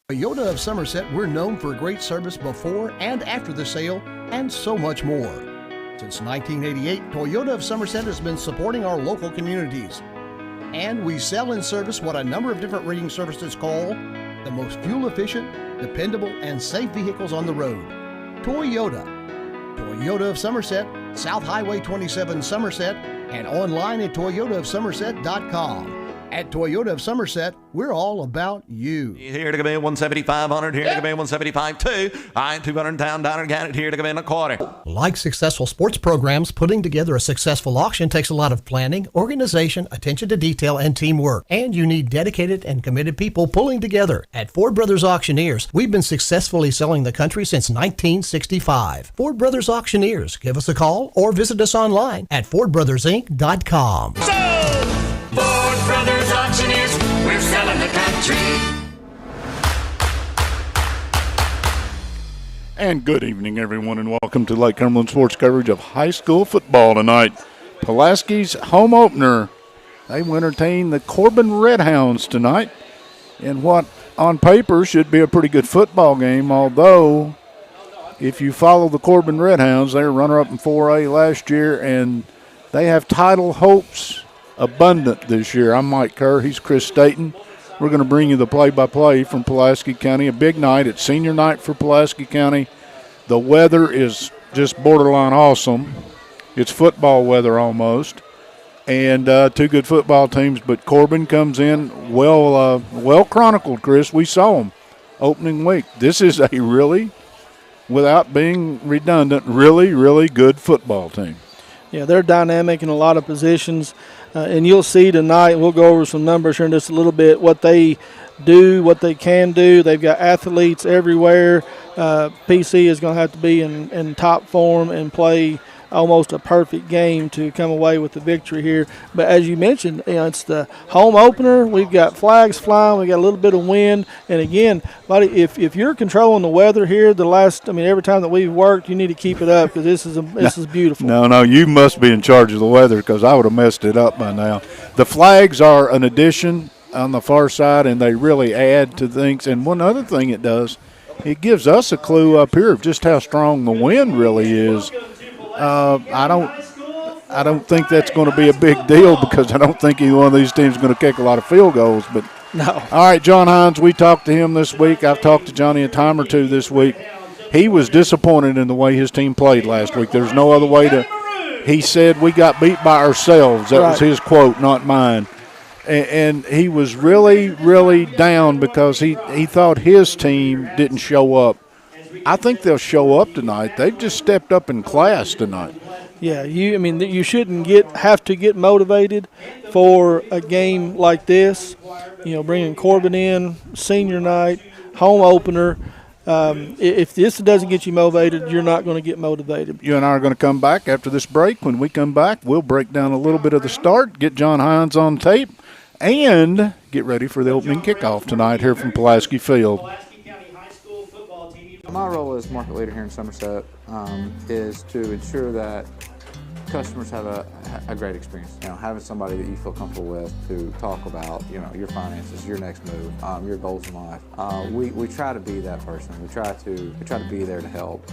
Toyota of Somerset, we're known for great service before and after the sale, and so much more. Since 1988, Toyota of Somerset has been supporting our local communities. And we sell and service what a number of different rating services call the most fuel-efficient, dependable, and safe vehicles on the road. Toyota. Toyota of Somerset, South Highway 27 Somerset, and online at toyotaofsomerset.com. At Toyota of Somerset, we're all about you. Here to come in 17500, here to come in 175 too. I ain't 200 down, got it here to come in a quarter. Like successful sports programs, putting together a successful auction takes a lot of planning, organization, attention to detail, and teamwork. And you need dedicated and committed people pulling together. At Ford Brothers Auctioneers, we've been successfully selling the country since 1965. Ford Brothers Auctioneers. Give us a call or visit us online at FordBrothersInc.com. Ford Brothers Auctioneers, we're selling the country. And good evening, everyone, and welcome to Lake Cumberland sports coverage of high school football tonight. Pulaski's home opener. They will entertain the Corbin Redhounds tonight in what on paper should be a pretty good football game, although if you follow the Corbin Redhounds, they were runner-up in 4A last year, and they have title hopes abundant this year. I'm Mike Kerr. He's Chris Staten. We're going to bring you the play-by-play from Pulaski County. A big night. It's senior night for Pulaski County. The weather is just borderline awesome. It's football weather almost. And two good football teams, but Corbin comes in well chronicled, Chris. We saw him opening week. This is a really, without being redundant, really, really good football team. Yeah, they're dynamic in a lot of positions. And you'll see tonight, we'll go over some numbers here in just a little bit, what they do, what they can do. They've got athletes everywhere. PC is going to have to be in top form and play almost a perfect game to come away with the victory here. But as you mentioned, it's the home opener. We've got flags flying. We got a little bit of wind. And again, buddy, if you're controlling the weather here, every time that we've worked, you need to keep it up because this is beautiful. No, you must be in charge of the weather because I would have messed it up by now. The flags are an addition on the far side, and they really add to things. And one other thing it does, it gives us a clue up here of just how strong the wind really is. I don't think that's going to be a big deal because I don't think either one of these teams is going to kick a lot of field goals. But no. All right, John Hines, we talked to him this week. I've talked to Johnny a time or two this week. He was disappointed in the way his team played last week. There's no other way to – he said we got beat by ourselves. That was his quote, not mine. And he was really, really down because he thought his team didn't show up. I think they'll show up tonight. They've just stepped up in class tonight. Yeah, you shouldn't have to get motivated for a game like this. Bringing Corbin in, senior night, home opener. If this doesn't get you motivated, you're not going to get motivated. You and I are going to come back after this break. When we come back, we'll break down a little bit of the start, get John Hines on tape, and get ready for the opening kickoff tonight here from Pulaski Field. My role as market leader here in Somerset is to ensure that customers have a great experience. Having somebody that you feel comfortable with to talk about, your finances, your next move, your goals in life. We try to be that person. We try to be there to help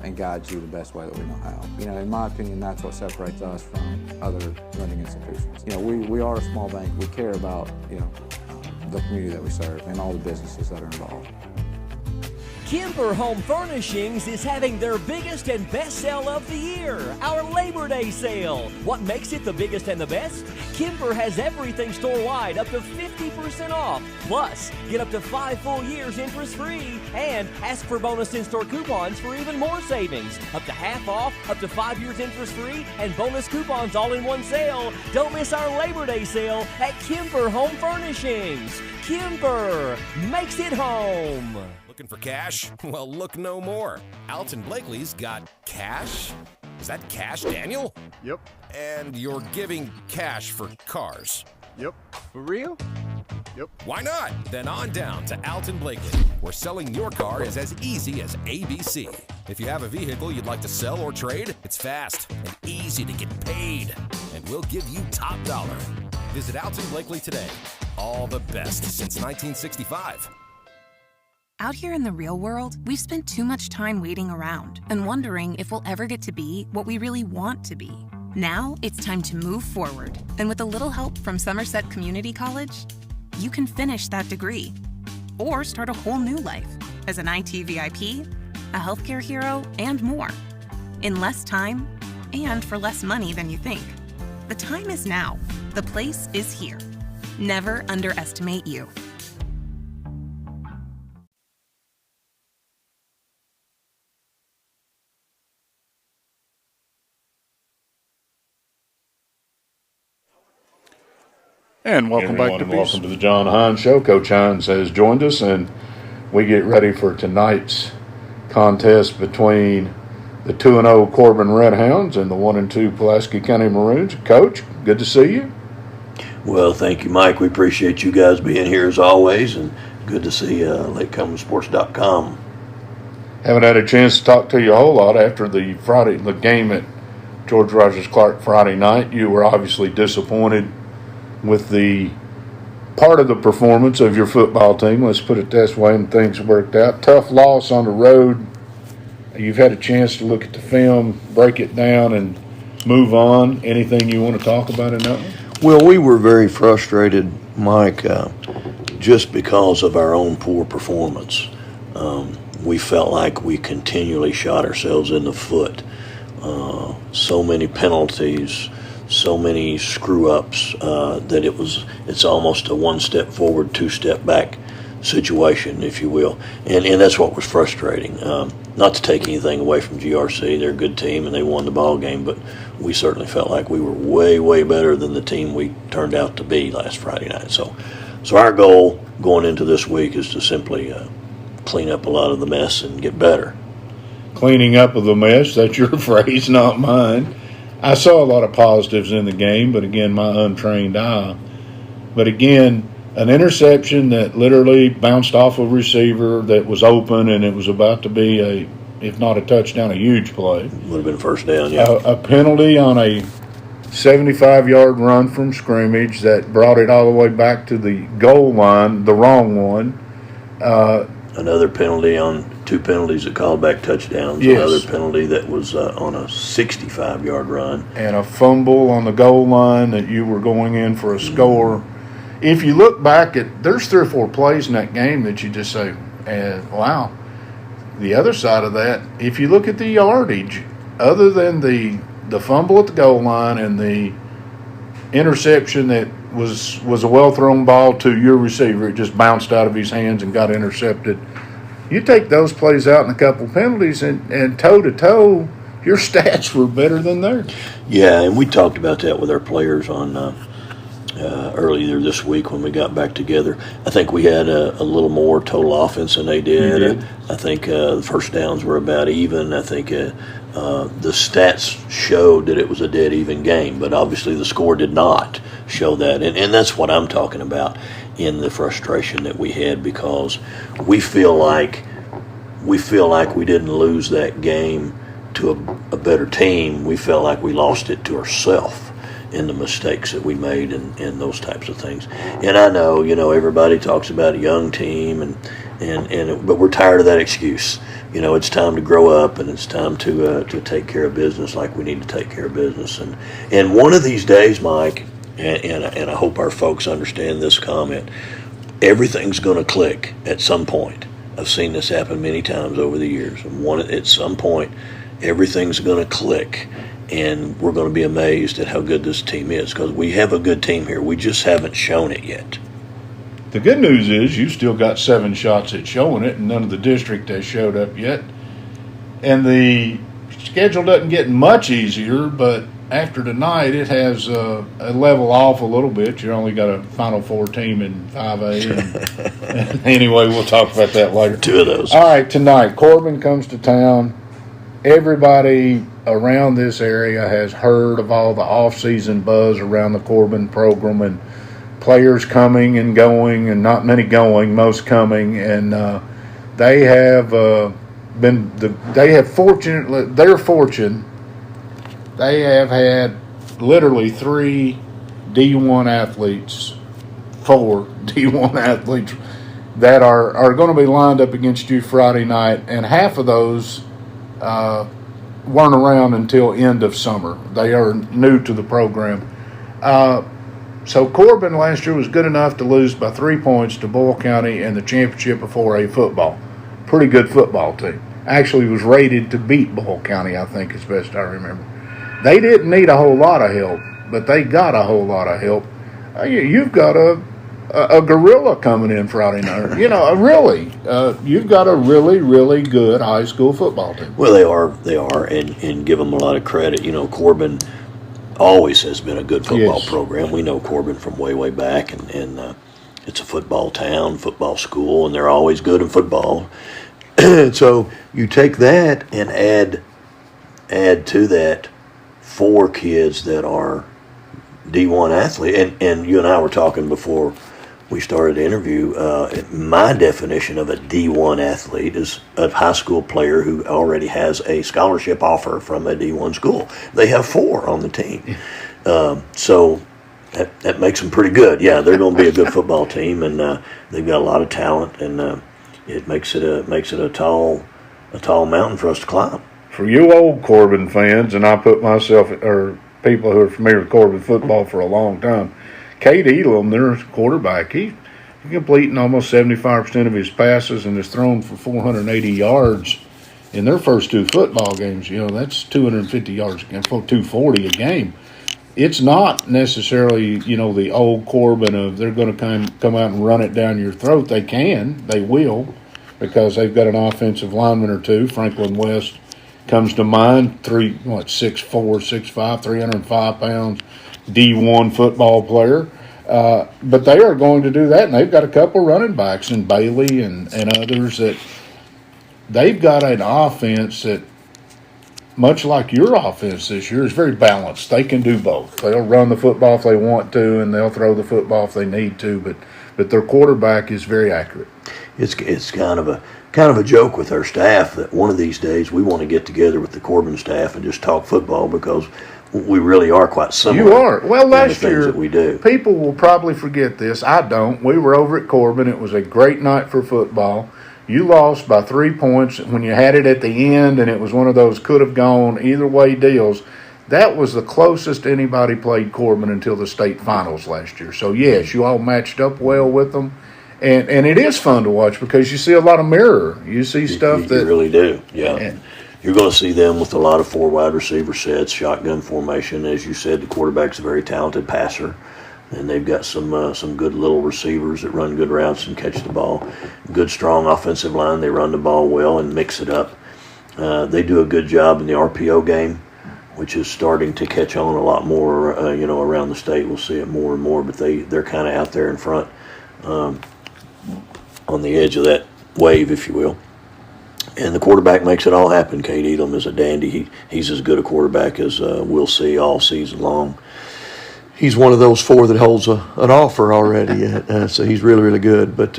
and guide you the best way that we know how. In my opinion, that's what separates us from other lending institutions. We are a small bank. We care about the community that we serve and all the businesses that are involved. Kimber Home Furnishings is having their biggest and best sale of the year, our Labor Day sale. What makes it the biggest and the best? Kimber has everything store-wide up to 50% off. Plus, get up to 5 full years interest-free. And ask for bonus in-store coupons for even more savings. Up to half off, up to 5 years interest-free, and bonus coupons all in one sale. Don't miss our Labor Day sale at Kimber Home Furnishings. Kimber makes it home. Looking for cash? Well, look no more. Alton Blakely's got cash? Is that cash, Daniel? Yep. And you're giving cash for cars? Yep. For real? Yep. Why not? Then on down to Alton Blakely, where selling your car is as easy as ABC. If you have a vehicle you'd like to sell or trade, it's fast and easy to get paid. And we'll give you top dollar. Visit Alton Blakely today. All the best since 1965. Out here in the real world, we've spent too much time waiting around and wondering if we'll ever get to be what we really want to be. Now it's time to move forward, and with a little help from Somerset Community College, you can finish that degree or start a whole new life as an IT VIP, a healthcare hero, and more. In less time and for less money than you think. The time is now. The place is here. Never underestimate you. And welcome back to welcome to the John Hines Show. Coach Hines has joined us, and we get ready for tonight's contest between the 2-0 Corbin Redhounds and the 1-2 Pulaski County Maroons. Coach, good to see you. Well, thank you, Mike. We appreciate you guys being here as always, and good to see LakeCumberlandSports.com. Haven't had a chance to talk to you a whole lot after the game at George Rogers Clark Friday night. You were obviously disappointed with the part of the performance of your football team, let's put it this way, and things worked out. Tough loss on the road. You've had a chance to look at the film, break it down, and move on. Anything you want to talk about in that one? Well, we were very frustrated, Mike, just because of our own poor performance. We felt like we continually shot ourselves in the foot. So many penalties, so many screw-ups that it's almost a one-step forward, two-step back situation, if you will. And that's what was frustrating. Not to take anything away from GRC. They're a good team, and they won the ball game, but we certainly felt like we were way, way better than the team we turned out to be last Friday night. So our goal going into this week is to simply clean up a lot of the mess and get better. Cleaning up of the mess, that's your phrase, not mine. I saw a lot of positives in the game, but again, my untrained eye. But again, an interception that literally bounced off a receiver that was open, and it was about to be if not a touchdown, a huge play. Would have been first down, yeah. A penalty on a 75-yard run from scrimmage that brought it all the way back to the goal line, the wrong one. Another penalty on two penalties that called back touchdowns. Yes. Another penalty that was on a 65-yard run. And a fumble on the goal line that you were going in for a score. If you look back there's 3 or 4 plays in that game that you just say, wow. The other side of that, if you look at the yardage, other than the fumble at the goal line and the interception that was a well-thrown ball to your receiver, it just bounced out of his hands and got intercepted. You take those plays out and a couple penalties, and toe-to-toe, your stats were better than theirs. Yeah, and we talked about that with our players on earlier this week when we got back together. I think we had a little more total offense than they did. I think the first downs were about even. I think the stats showed that it was a dead even game, but obviously the score did not show that. And that's what I'm talking about in the frustration that we had, because we feel like we didn't lose that game to a better team. We felt like we lost it to ourselves in the mistakes that we made and those types of things. And I know, everybody talks about a young team, but we're tired of that excuse. It's time to grow up, and it's time to take care of business like we need to take care of business. And one of these days, Mike, and I hope our folks understand this comment, everything's going to click at some point. I've seen this happen many times over the years. At some point, everything's going to click, and we're going to be amazed at how good this team is, because we have a good team here. We just haven't shown it yet. The good news is you still got 7 shots at showing it, and none of the district has showed up yet. And the schedule doesn't get much easier, but after tonight it has a level off a little bit. You only got a Final Four team in 5A. And anyway, we'll talk about that later. 2 of those. All right, tonight, Corbin comes to town. Everybody around this area has heard of all the off-season buzz around the Corbin program, and players coming and going, and not many going, most coming, and they're fortunate. They have had literally 4 D1 athletes that are going to be lined up against you Friday night, and half of those weren't around until end of summer. They are new to the program. So Corbin last year was good enough to lose by 3 points to Boyle County in the championship of 4A football. Pretty good football team. Actually was rated to beat Boyle County, I think, as best I remember. They didn't need a whole lot of help, but they got a whole lot of help. You've got a gorilla coming in Friday night. You've got a really, really good high school football team. Well, they are, and give them a lot of credit. Corbin always has been a good football program. We know Corbin from way back, and it's a football town, football school, and they're always good in football. So you take that and add to that 4 kids that are D1 athletes, and you and I were talking before we started the interview. My definition of a D1 athlete is a high school player who already has a scholarship offer from a D1 school. They have 4 on the team. So that makes them pretty good. Yeah, they're going to be a good football team, and they've got a lot of talent, and it makes it a tall mountain for us to climb. For you old Corbin fans, and I put myself, or people who are familiar with Corbin football for a long time, Cade Elam, their quarterback, he's completing almost 75% of his passes and has thrown for 480 yards in their first 2 football games. That's 250 yards, 240 a game. It's not necessarily, the old Corbin of they're going to come out and run it down your throat. They will, because they've got an offensive lineman or 2. Franklin West comes to mind, 6'4", 6'5", 305 pounds, D1 football player. But they are going to do that, and they've got a couple running backs in Bailey and others that they've got an offense that, much like your offense this year, is very balanced. They can do both. They'll run the football if they want to, and they'll throw the football if they need to, but their quarterback is very accurate. It's kind of a joke with our staff that one of these days we want to get together with the Corbin staff and just talk football, because we really are quite similar. You are. Well, last year, that we do. People will probably forget this. I don't. We were over at Corbin. It was a great night for football. You lost by 3 points when you had it at the end, and it was one of those could have gone either way deals. That was the closest anybody played Corbin until the state finals last year. So, yes, you all matched up well with them. And it is fun to watch because you see a lot of mirror. You see stuff that... You really do, yeah. You're going to see them with a lot of 4 wide receiver sets, shotgun formation. As you said, the quarterback's a very talented passer, and they've got some good little receivers that run good routes and catch the ball. Good, strong offensive line. They run the ball well and mix it up. They do a good job in the RPO game, which is starting to catch on a lot more, around the state. We'll see it more and more, but they're kind of out there in front on the edge of that wave, if you will. And the quarterback makes it all happen. Cade Elam is a dandy. He's as good a quarterback as we'll see all season long. He's one of those 4 that holds an offer already, so he's really, really good. But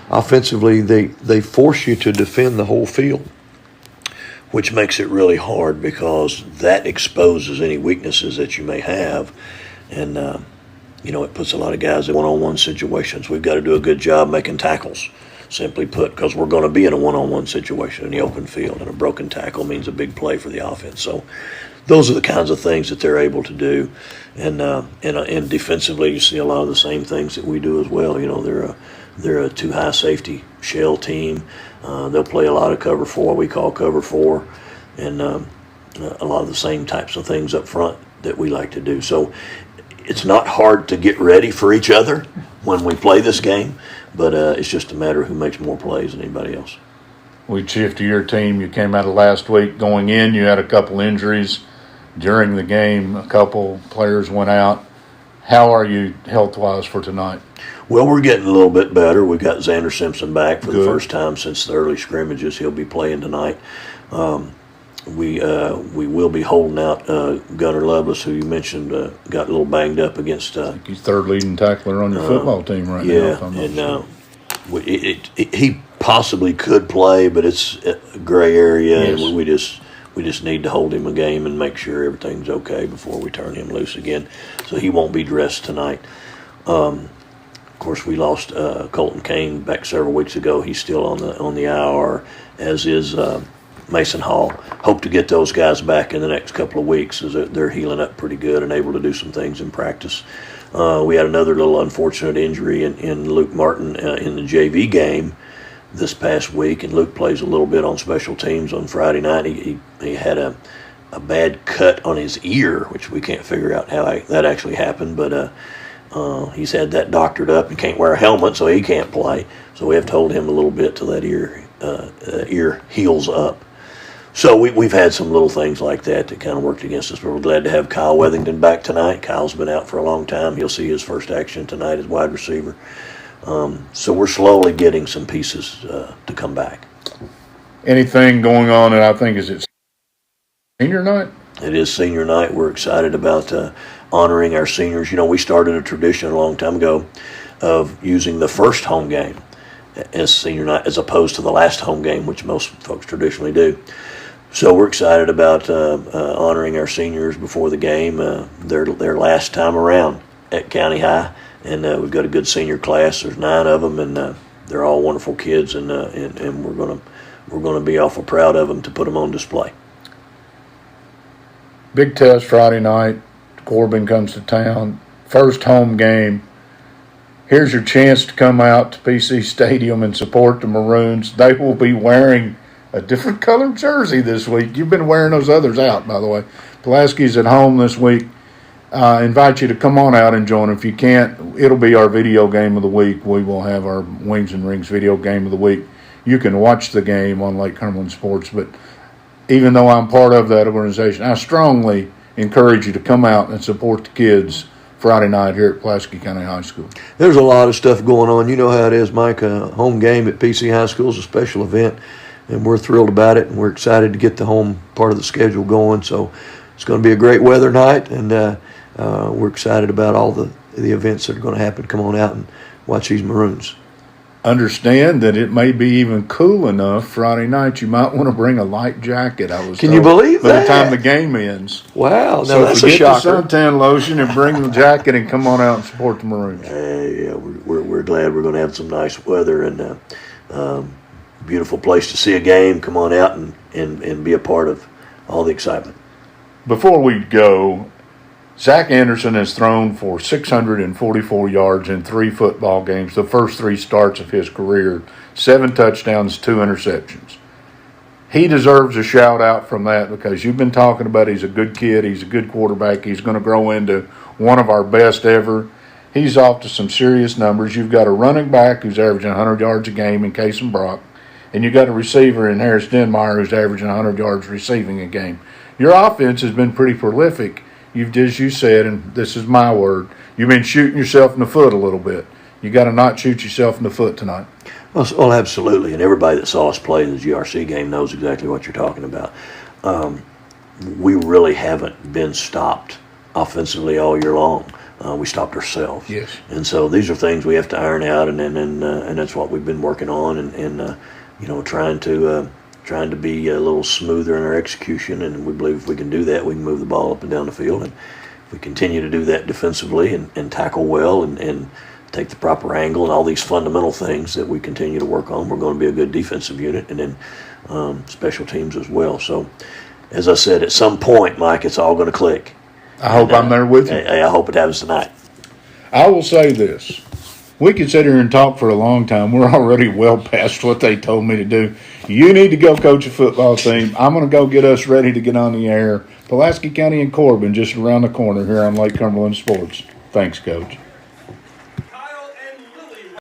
offensively, they force you to defend the whole field, which makes it really hard because that exposes any weaknesses that you may have. And, it puts a lot of guys in one-on-one situations. We've got to do a good job making tackles, simply put, because we're going to be in a one-on-one situation in the open field, and a broken tackle means a big play for the offense. So those are the kinds of things that they're able to do. And defensively, you see a lot of the same things that we do as well. They're a 2 high safety shell team. They'll play a lot of cover 4, we call cover 4, and a lot of the same types of things up front that we like to do. So it's not hard to get ready for each other when we play this game, but it's just a matter of who makes more plays than anybody else. We'd shift to your team. You came out of last week. Going in, you had a couple injuries. During the game, a couple players went out. How are you health-wise for tonight? Well, we're getting a little bit better. We've got Xander Simpson back for the first time since the early scrimmages. He'll be playing tonight. We will be holding out Gunnar Lovelace, who you mentioned got a little banged up against. He's 3rd leading tackler on your football team right now. Yeah, and he possibly could play, but it's a gray area, and we just need to hold him a game and make sure everything's okay before we turn him loose again. So he won't be dressed tonight. Of course, we lost Colton Kane back several weeks ago. He's still on the IR, as is Mason Hall. Hope to get those guys back in the next couple of weeks, as they're healing up pretty good and able to do some things in practice. We had another little unfortunate injury in Luke Martin in the JV game this past week, and Luke plays a little bit on special teams on Friday night. He had a bad cut on his ear, which we can't figure out how that actually happened, but he's had that doctored up and can't wear a helmet, so he can't play. So we have to hold him a little bit till that ear heals up. So we've had some little things like that kind of worked against us, but we're glad to have Kyle Wethington back tonight. Kyle's been out for a long time. He'll see his first action tonight as wide receiver. So we're slowly getting some pieces to come back. Anything going on, and I think is it senior night? It is senior night. We're excited about honoring our seniors. You know, we started a tradition a long time ago of using the first home game as senior night as opposed to the last home game, which most folks traditionally do. So we're excited about honoring our seniors before the game, their last time around at County High, and we've got a good senior class. There's 9 of them, and they're all wonderful kids, and we're gonna be awful proud of them to put them on display. Big test Friday night. Corbin comes to town. First home game. Here's your chance to come out to PC Stadium and support the Maroons. They will be wearing a different colored jersey this week. You've been wearing those others out, by the way. Pulaski's at home this week. Invite you to come on out and join. If you can't, it'll be our video game of the week. We will have our Wings and Rings video game of the week. You can watch the game on Lake Cumberland Sports, but even though I'm part of that organization, I strongly encourage you to come out and support the kids Friday night here at Pulaski County High School. There's a lot of stuff going on. You know how it is, Mike. Home game at PC High School is a special event, and we're thrilled about it, and we're excited to get the home part of the schedule going. So it's going to be a great weather night, and we're excited about all the events that are going to happen. Come on out and watch these Maroons. Understand that it may be even cool enough Friday night. You might want to bring a light jacket. Can you believe that? By the time the game ends. Wow, so that's a shocker. Get the suntan lotion and bring the jacket and come on out and support the Maroons. Yeah, we're glad we're going to have some nice weather and beautiful place to see a game. Come on out and be a part of all the excitement. Before we go, Zach Anderson has thrown for 644 yards in 3 football games, the first 3 starts of his career, 7 touchdowns, 2 interceptions. He deserves a shout out from that because you've been talking about he's a good kid, he's a good quarterback, he's going to grow into one of our best ever. He's off to some serious numbers. You've got a running back who's averaging 100 yards a game in Kason Brock, and you've got a receiver in Harris Denmeyer who's averaging 100 yards receiving a game. Your offense has been pretty prolific. You've, as you said, and this is my word, you've been shooting yourself in the foot a little bit. You got to not shoot yourself in the foot tonight. Well, absolutely, and everybody that saw us play the GRC game knows exactly what you're talking about. We really haven't been stopped offensively all year long. We stopped ourselves. Yes. And so these are things we have to iron out, and that's what we've been working on, and trying to be a little smoother in our execution, and we believe if we can do that, we can move the ball up and down the field. And if we continue to do that defensively and tackle well and take the proper angle and all these fundamental things that we continue to work on, we're going to be a good defensive unit, and then special teams as well. So, as I said, at some point, Mike, it's all going to click. I hope I'm there with you. I hope it happens tonight. I will say this. We could sit here and talk for a long time. We're already well past what they told me to do. You need to go coach a football team. I'm going to go get us ready to get on the air. Pulaski County and Corbin just around the corner here on Lake Cumberland Sports. Thanks, Coach.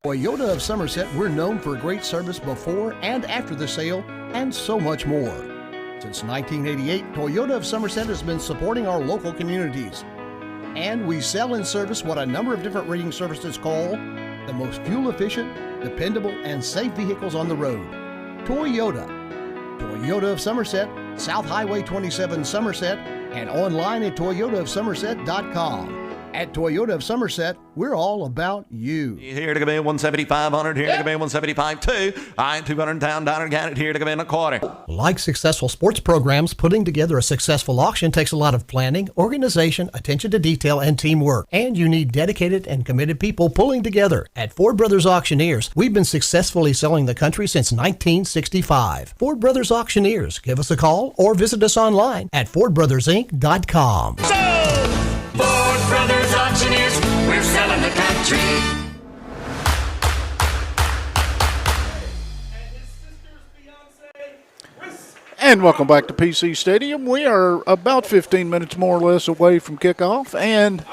Toyota of Somerset, we're known for great service before and after the sale and so much more. Since 1988, Toyota of Somerset has been supporting our local communities. And we sell and service what a number of different rating services call the most fuel-efficient, dependable, and safe vehicles on the road. Toyota. Toyota of Somerset, South Highway 27 Somerset, and online at toyotaofsomerset.com. At Toyota of Somerset, we're all about you. Here to come in 17500, here to come in 175.2. I 200 down, down, got it here to come in a quarter. Like successful sports programs, putting together a successful auction takes a lot of planning, organization, attention to detail, and teamwork. And you need dedicated and committed people pulling together. At Ford Brothers Auctioneers, we've been successfully selling the country since 1965. Ford Brothers Auctioneers. Give us a call or visit us online at FordBrothersInc.com. Ford Brothers Auctioneers, we're selling the country. And welcome back to PC Stadium. We are about 15 minutes more or less away from kickoff, and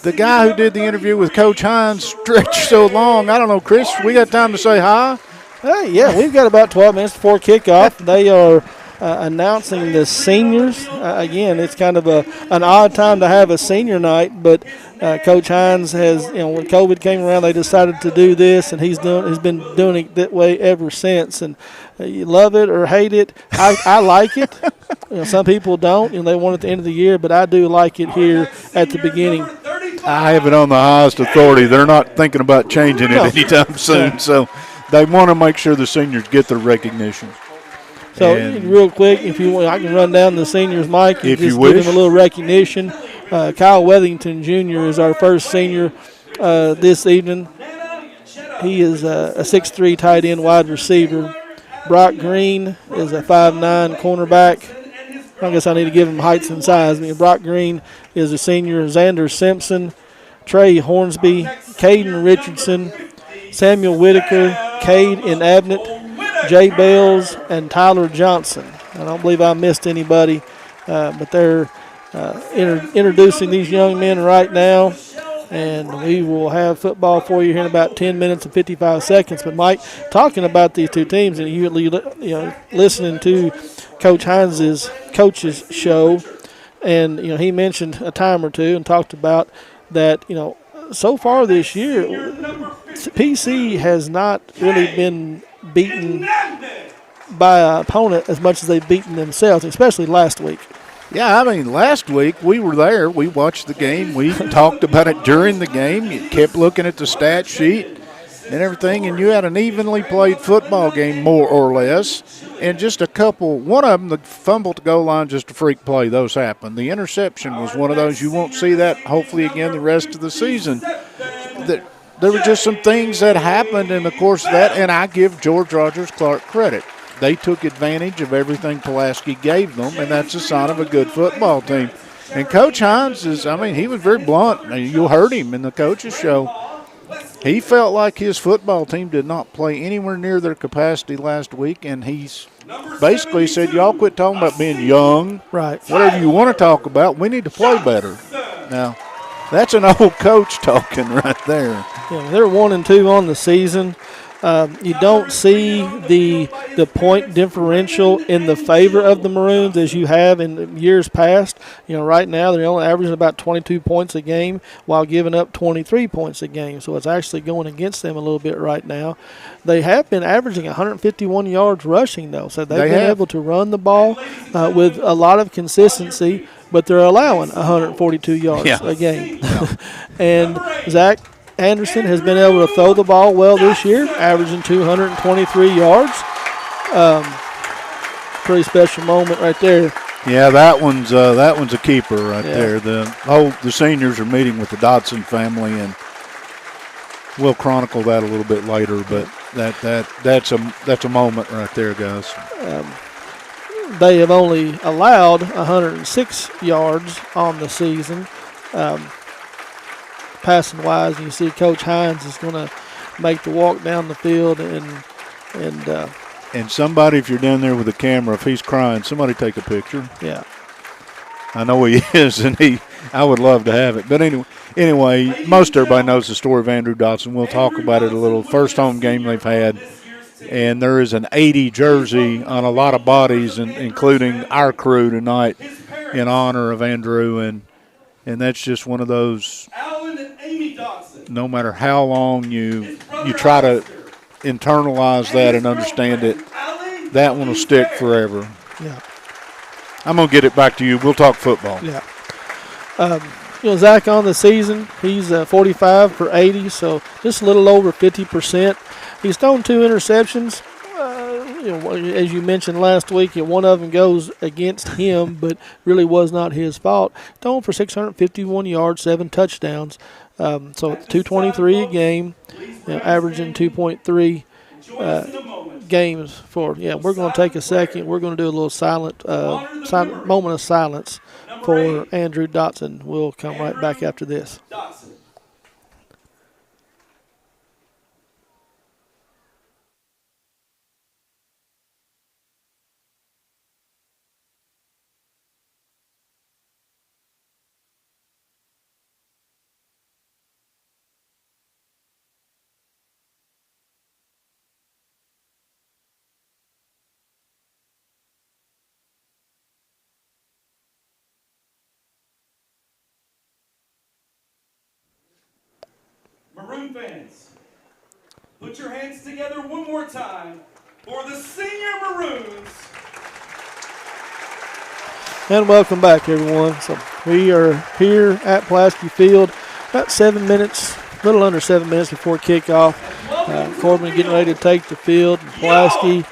the guy who did the interview with Coach Hines stretched so long. I don't know, Chris, we got time to say hi? Hey, yeah, we've got about 12 minutes before kickoff. They are announcing the seniors. Again, it's kind of an odd time to have a senior night, but Coach Hines has, when COVID came around, they decided to do this, and he's been doing it that way ever since. And you love it or hate it. I like it. Some people don't, they want it at the end of the year, but I do like it here at the beginning. I have it on the highest authority. They're not thinking about changing it anytime soon, so they want to make sure the seniors get their recognition. So real quick, if you want, I can run down the seniors, Mike, and if just you give them a little recognition. Kyle Weathington Jr. is our first senior this evening. He is a 6'3" tight end wide receiver. Brock Green is a 5'9" cornerback. I guess I need to give him heights and size. Brock Green is a senior. Xander Simpson, Trey Hornsby, Caden Richardson, Samuel Whitaker, Cade Inabnet, Jay Bales, and Tyler Johnson. I don't believe I missed anybody, but they're introducing these young men right now, and we will have football for you here in about 10 minutes and 55 seconds. But, Mike, talking about these two teams, and you listening to Coach Hines' coach's show, and, he mentioned a time or two and talked about that, so far this year, PC has not really been beaten by an opponent as much as they've beaten themselves, especially last week. Yeah, last week we were there. We watched the game. We talked about it during the game. You kept looking at the stat sheet and everything, and you had an evenly played football game, more or less. And just one of them, the fumble to goal line, just a freak play. Those happen. The interception was one of those. You won't see that, hopefully, again the rest of the season. There were just some things that happened in the course of that, and I give George Rogers Clark credit. They took advantage of everything Pulaski gave them, and that's a sign of a good football team. And Coach Hines he was very blunt. You heard him in the coach's show. He felt like his football team did not play anywhere near their capacity last week, and he's basically said, y'all quit talking about being young. Right. Whatever you want to talk about, we need to play better. Now, that's an old coach talking right there. Yeah, they're 1-2 on the season. You don't see the point differential in the favor of the Maroons as you have in years past. Right now they're only averaging about 22 points a game while giving up 23 points a game. So it's actually going against them a little bit right now. They have been averaging 151 yards rushing, though. So they've been able to run the ball with a lot of consistency, but they're allowing 142 yards a game. And Zach Anderson has been able to throw the ball well this year, averaging 223 yards. Pretty special moment right there. Yeah, that one's a keeper right there. The seniors are meeting with the Dodson family, and we'll chronicle that a little bit later. But that's a moment right there, guys. They have only allowed 106 yards on the season. Passing wise, and you see Coach Hines is going to make the walk down the field, and somebody, if you're down there with the camera, if he's crying, somebody take a picture. Yeah, I know he is, and I would love to have it. But anyway, most everybody knows the story of Andrew Dotson. We'll talk about it a little. First home game they've had, and there is an 80 jersey on a lot of bodies, including our crew tonight, in honor of Andrew, and that's just one of those. No matter how long you try to internalize that and understand it, that one will stick forever. Yeah. I'm going to get it back to you. We'll talk football. Yeah. Zach on the season, he's 45 for 80, so just a little over 50%. He's thrown 2 interceptions. As you mentioned last week, one of them goes against him, but really was not his fault. Thrown for 651 yards, 7 touchdowns. So 223 a game, averaging 2.3 games for. We're going to take a second. We're going to do a little silent moment of silence for Andrew Dotson. We'll come right back after this. Maroon fans, put your hands together one more time for the Senior Maroons. And welcome back, everyone. So we are here at Pulaski Field, about 7 minutes, a little under 7 minutes before kickoff. Corbin getting ready to take the field, and Pulaski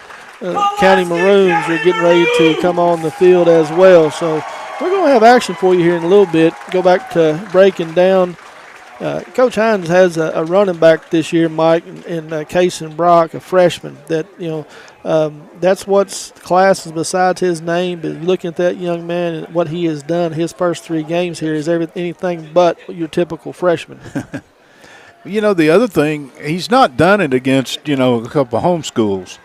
County Maroons are getting ready to come on the field as well. So we're going to have action for you here in a little bit. Go back to breaking down. Coach Hines has a running back this year, Mike, and Cason Brock, a freshman. That that's what's classes besides his name. But looking at that young man and what he has done, his first 3 games here is anything but your typical freshman. The other thing, he's not done it against a couple of home schools.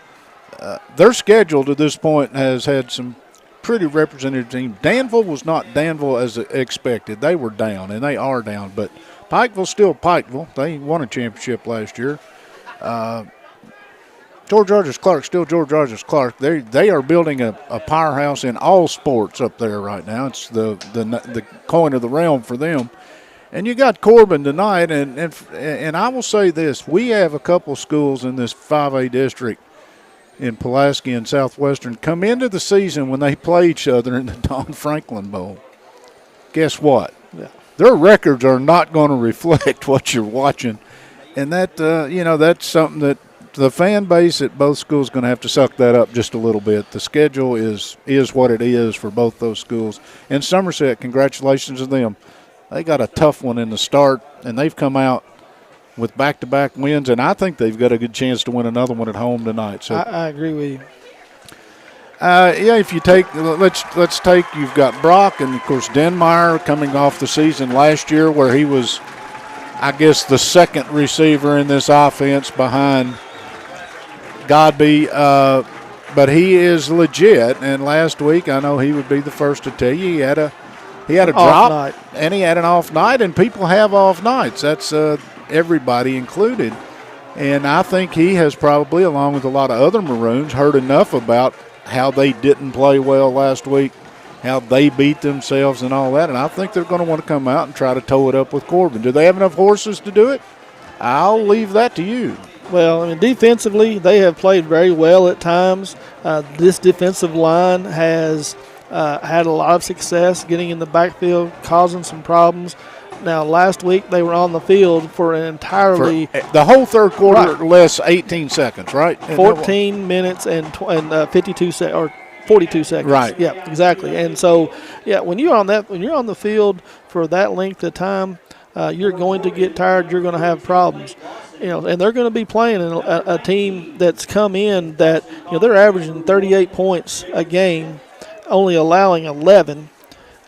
Their schedule to this point has had some pretty representative teams. Danville was not Danville as expected. They were down, and they are down, but Pikeville's still Pikeville. They won a championship last year. George Rogers Clark, still George Rogers Clark. They are building a powerhouse in all sports up there right now. It's the coin of the realm for them. And you got Corbin tonight, and I will say this: we have a couple schools in this 5A district in Pulaski and Southwestern come into the season when they play each other in the Don Franklin Bowl. Guess what? Yeah. Their records are not going to reflect what you're watching, and that that's something that the fan base at both schools is going to have to suck that up just a little bit. The schedule is what it is for both those schools. And Somerset, congratulations to them. They got a tough one in the start, and they've come out with back-to-back wins, and I think they've got a good chance to win another one at home tonight. So I agree with you. If you take, let's take, you've got Brock and, of course, Denmeyer coming off the season last year where he was, I guess, the second receiver in this offense behind Godby. But he is legit, and last week I know he would be the first to tell you he had a drop night. And he had an off night, and people have off nights. That's everybody included. And I think he has probably, along with a lot of other Maroons, heard enough about how they didn't play well last week, how they beat themselves and all that. And I think they're going to want to come out and try to toe it up with Corbin. Do they have enough horses to do it? I'll leave that to you. Well, defensively, they have played very well at times. This defensive line has had a lot of success getting in the backfield, causing some problems. Now, last week they were on the field for an entirely the whole third quarter, right. Less 18 seconds, right? 14 minutes and 52 seconds or 42 seconds. Right. Yeah, exactly. And so, when you're on the field for that length of time, you're going to get tired. You're going to have problems. And they're going to be playing a team that's come in that they're averaging 38 points a game, only allowing 11.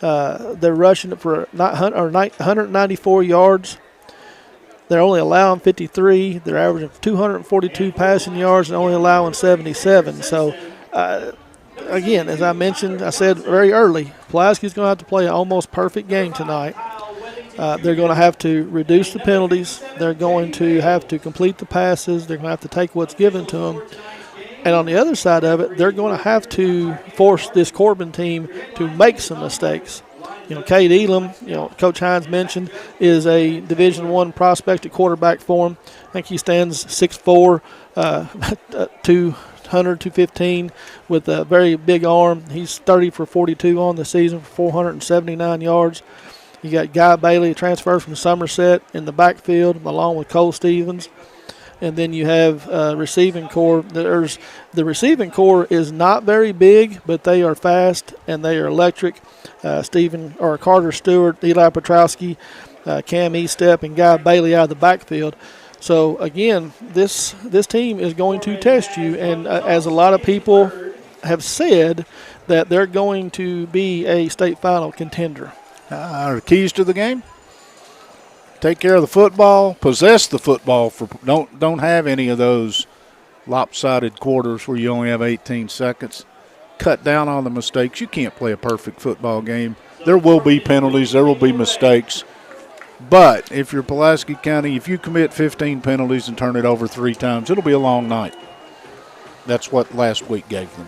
They're rushing it for 194 yards. They're only allowing 53. They're averaging 242 passing yards and only allowing 77. So, again, as I mentioned, I said very early, Pulaski's going to have to play an almost perfect game tonight. They're going to have to reduce the penalties. They're going to have to complete the passes. They're going to have to take what's given to them. And on the other side of it, they're going to have to force this Corbin team to make some mistakes. Cade Elam, Coach Hines mentioned, is a Division I prospect at quarterback for him. I think he stands 6'4", 200, 215 with a very big arm. He's 30 for 42 on the season for 479 yards. You got Guy Bailey, transferred from Somerset, in the backfield, along with Cole Stevens. And then you have receiving core. The receiving core is not very big, but they are fast and they are electric. Carter Stewart, Eli Petrowski, Cam Estep, and Guy Bailey out of the backfield. So again, this team is going to test you, and as a lot of people have said, that they're going to be a state final contender. Our keys to the game: take care of the football, possess the football. Don't have any of those lopsided quarters where you only have 18 seconds. Cut down on the mistakes. You can't play a perfect football game. There will be penalties. There will be mistakes. But if you're Pulaski County, if you commit 15 penalties and turn it over 3 times, it'll be a long night. That's what last week gave them.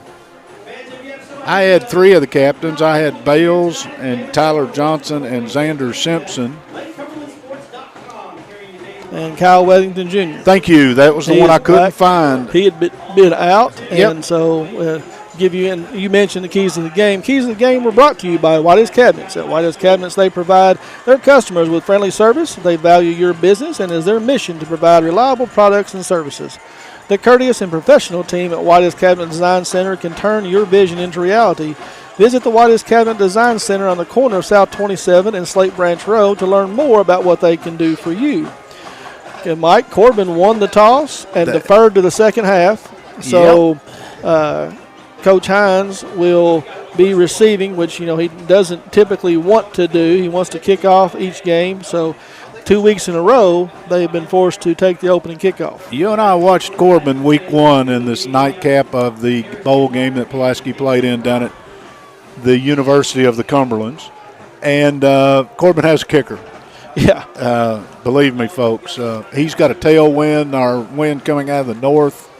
I had 3 of the captains. I had Bales and Tyler Johnson and Xander Simpson. And Kyle Weddington Jr. Thank you. That was the one I couldn't find. He had been out, and so you mentioned the keys to the game. Keys to the game were brought to you by Whitey's Cabinets. At Whitey's Cabinets, they provide their customers with friendly service. They value your business, and it is their mission to provide reliable products and services. The courteous and professional team at Whitey's Cabinet Design Center can turn your vision into reality. Visit the Whitey's Cabinet Design Center on the corner of South 27 and Slate Branch Road to learn more about what they can do for you. And Mike, Corbin won the toss and deferred to the second half. So Coach Hines will be receiving, which he doesn't typically want to do. He wants to kick off each game. So 2 weeks in a row, they've been forced to take the opening kickoff. You and I watched Corbin week 1 in this nightcap of the bowl game that Pulaski played in down at the University of the Cumberlands. And Corbin has a kicker. Yeah. Believe me, folks, he's got a tailwind, our wind coming out of the north.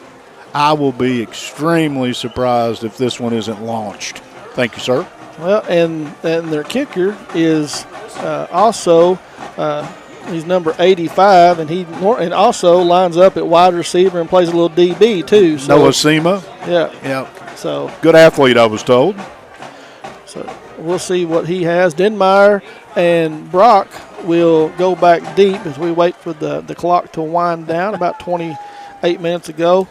I will be extremely surprised if this one isn't launched. Thank you, sir. Well, and their kicker is also he's number 85, and also lines up at wide receiver and plays a little DB too. So, Noah Sema. Yeah. So good athlete, I was told. So we'll see what he has. Denmeyer and Brock will go back deep as we wait for the clock to wind down. About 28 minutes ago.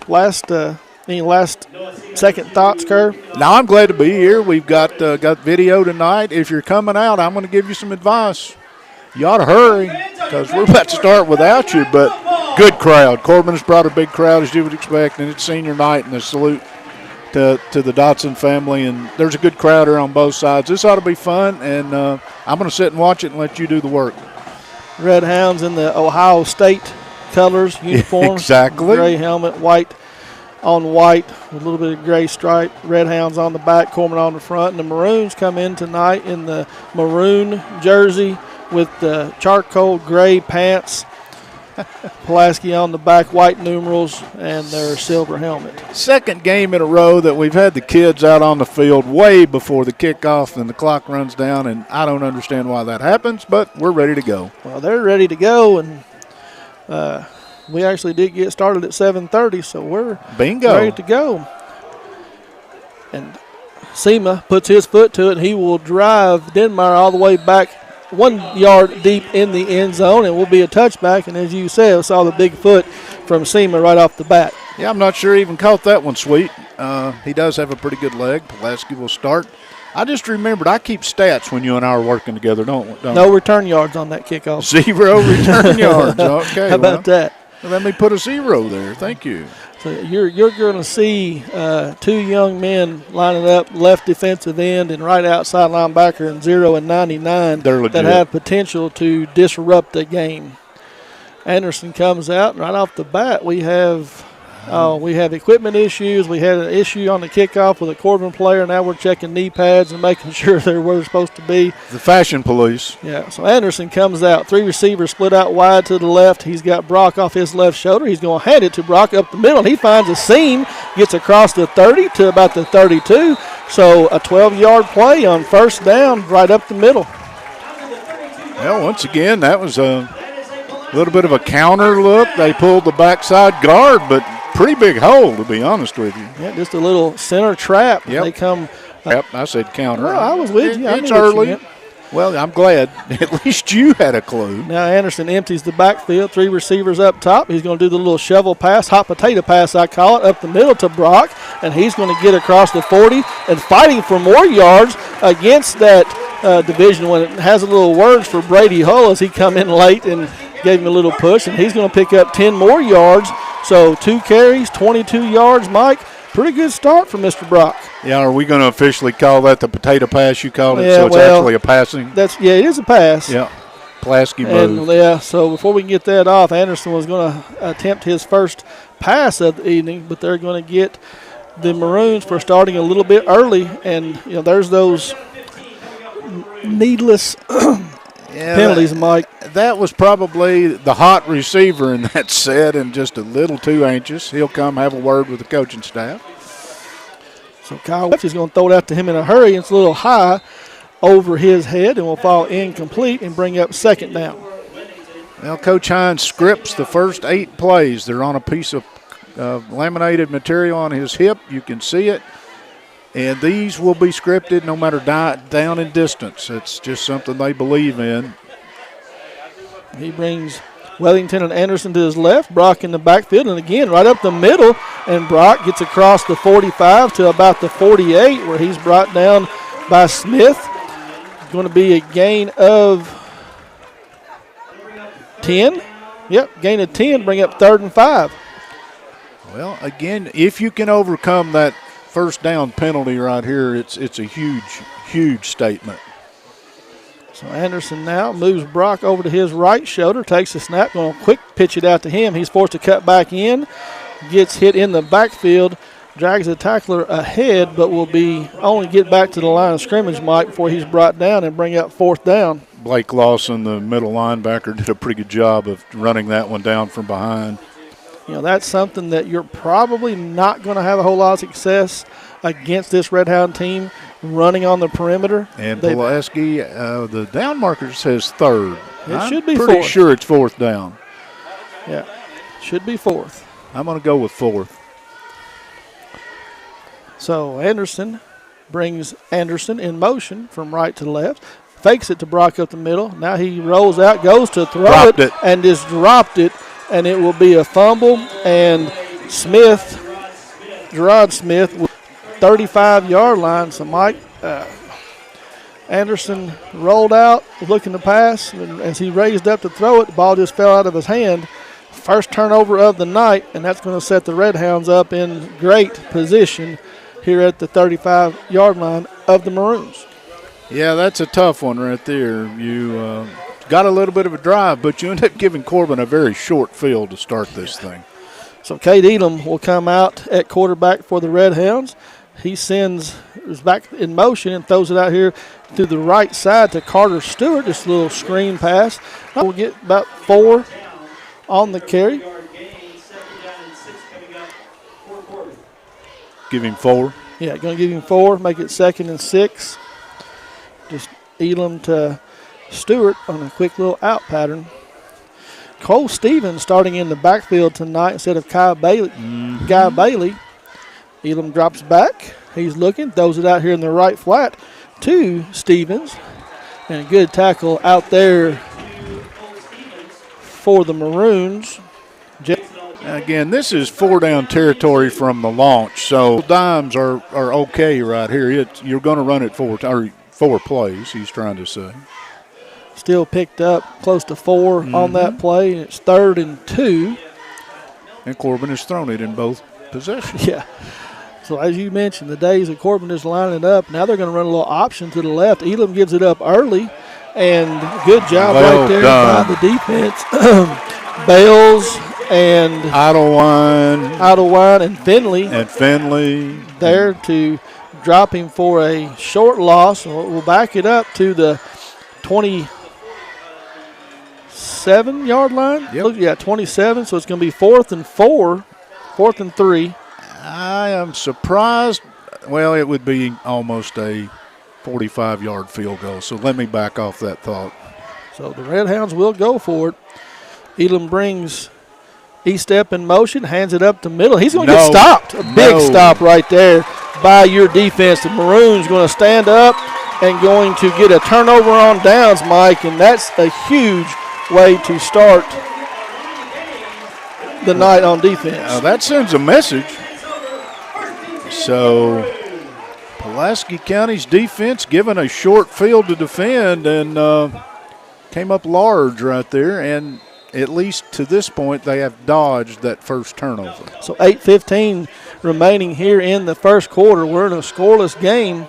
Any last second thoughts, Kerr? Now I'm glad to be here. We've got video tonight. If you're coming out, I'm going to give you some advice. You ought to hurry because we're about to start without you, but good crowd. Corbin has brought a big crowd, as you would expect, and it's senior night, and a salute to the Dotson family, and there's a good crowd here on both sides. This ought to be fun, and I'm going to sit and watch it and let you do the work. Red Hounds in the Ohio State colors, uniform. Exactly. Gray helmet, white on white with a little bit of gray stripe. Red Hounds on the back, Corbin on the front, and the Maroons come in tonight in the maroon jersey with the charcoal gray pants. Pulaski on the back, white numerals, and their silver helmet. Second game in a row that we've had the kids out on the field way before the kickoff and the clock runs down, and I don't understand why that happens, but we're ready to go. Well, they're ready to go, and we actually did get started at 7:30, so we're ready to go. And Sema puts his foot to it, and he will drive Denmeyer all the way back 1 yard deep in the end zone, and will be a touchback. And as you said, I saw the big foot from Sema right off the bat. Yeah, I'm not sure he even caught that one, Sweet. He does have a pretty good leg. Pulaski will start. I just remembered I keep stats when you and I are working together, don't No return yards on that kickoff. 0 return yards. Okay. How about that? Let me put a 0 there. Thank you. So you're going to see 2 young men lining up, left defensive end and right outside linebacker, and 0 and 99 that have potential to disrupt the game. Anderson comes out, and right off the bat we have equipment issues. We had an issue on the kickoff with a Corbin player. Now we're checking knee pads and making sure they're where they're supposed to be. The fashion police. Yeah, so Anderson comes out. 3 receivers split out wide to the left. He's got Brock off his left shoulder. He's going to hand it to Brock up the middle. He finds a seam, gets across the 30 to about the 32. So a 12-yard play on first down right up the middle. Well, once again, that was a little bit of a counter look. They pulled the backside guard, but pretty big hole, to be honest with you. Yeah, just a little center trap. Yep. They come. Yep, I said counter. Well, I was with you. It's early. Well, I'm glad. At least you had a clue. Now Anderson empties the backfield. 3 receivers up top. He's going to do the little shovel pass, hot potato pass, I call it, up the middle to Brock. And he's going to get across the 40 and fighting for more yards against that Division One. It has a little words for Brady Hull as he come in late and gave him a little push. And he's going to pick up 10 more yards. So 2 carries, 22 yards, Mike. Pretty good start for Mr. Brock. Yeah, are we going to officially call that the potato pass you called it? Yeah, So it's actually a passing? It is a pass. Yeah, Pulaski move. And, so before we can get that off, Anderson was going to attempt his first pass of the evening, but they're going to get the Maroons for starting a little bit early. And, there's those needless penalties, Mike. That was probably the hot receiver in that set and just a little too anxious. He'll come have a word with the coaching staff. So Kyle West is going to throw it out to him in a hurry. It's a little high over his head and will fall incomplete and bring up second down. Well, Coach Hines scripts the first 8 plays. They're on a piece of laminated material on his hip. You can see it. And these will be scripted no matter down and distance. It's just something they believe in. He brings Wellington and Anderson to his left, Brock in the backfield, and again right up the middle, and Brock gets across the 45 to about the 48 where he's brought down by Smith. It's going to be a gain of 10. Yep, gain of 10, bring up 3rd and 5. Well, again, if you can overcome that first down penalty right here, it's a huge statement. So Anderson now moves Brock over to his right shoulder, takes the snap, going to quick pitch it out to him. He's forced to cut back in, gets hit in the backfield, drags the tackler ahead, but will be only get back to the line of scrimmage, Mike, before he's brought down and bring up 4th down. Blake Lawson, the middle linebacker, did a pretty good job of running that one down from behind. That's something that you're probably not going to have a whole lot of success against this Red Hound team running on the perimeter. And Pulaski, the down marker says 3rd. It should be 4th. I'm pretty sure it's 4th down. Yeah, should be 4th. I'm going to go with 4th. So Anderson brings Anderson in motion from right to left, fakes it to Brock up the middle. Now he rolls out, goes to throw it, and just dropped it. And it will be a fumble, and Gerard Smith, with 35-yard line. So Mike Anderson rolled out, was looking to pass, and as he raised up to throw it, the ball just fell out of his hand. First turnover of the night, and that's going to set the Red Hounds up in great position here at the 35-yard line of the Maroons. Yeah, that's a tough one right there. You got a little bit of a drive, but you end up giving Corbin a very short field to start this thing. So Cade Elam will come out at quarterback for the Red Hounds. He is back in motion and throws it out here to the right side to Carter Stewart. Just a little screen pass. We'll get about 4 on the carry. Give him 4. Yeah, going to give him 4, make it 2nd and 6. Just Elam to Stewart on a quick little out pattern. Cole Stevens starting in the backfield tonight instead of Guy Bailey. Elam drops back. He's looking, throws it out here in the right flat to Stevens. And a good tackle out there for the Maroons. Again, this is 4-down territory from the launch, so dimes are okay right here. You're going to run it 4 plays, he's trying to say. Still picked up close to 4 on that play. It's 3rd and 2. And Corbin has thrown it in both possessions. Yeah. So as you mentioned, the days of Corbin is lining up. Now they're going to run a little option to the left. Elam gives it up early, and good job right there by the defense. Bales and Idlewine and Finley. There to drop him for a short loss. We'll back it up to the 27-yard line. Yep. Yeah, 27. So it's going to be 4th and 4, 4th and 3. I am surprised. Well, it would be almost a 45-yard field goal. So let me back off that thought. So the Red Hounds will go for it. Elam brings E-step in motion, hands it up the middle. He's going to get stopped. A big stop right there by your defense. The Maroons going to stand up and going to get a turnover on downs, Mike, and that's a huge way to start the night on defense. That sends a message. So Pulaski County's defense given a short field to defend and came up large right there, and at least to this point they have dodged that first turnover. So 8:15 remaining here in the first quarter. We're in a scoreless game.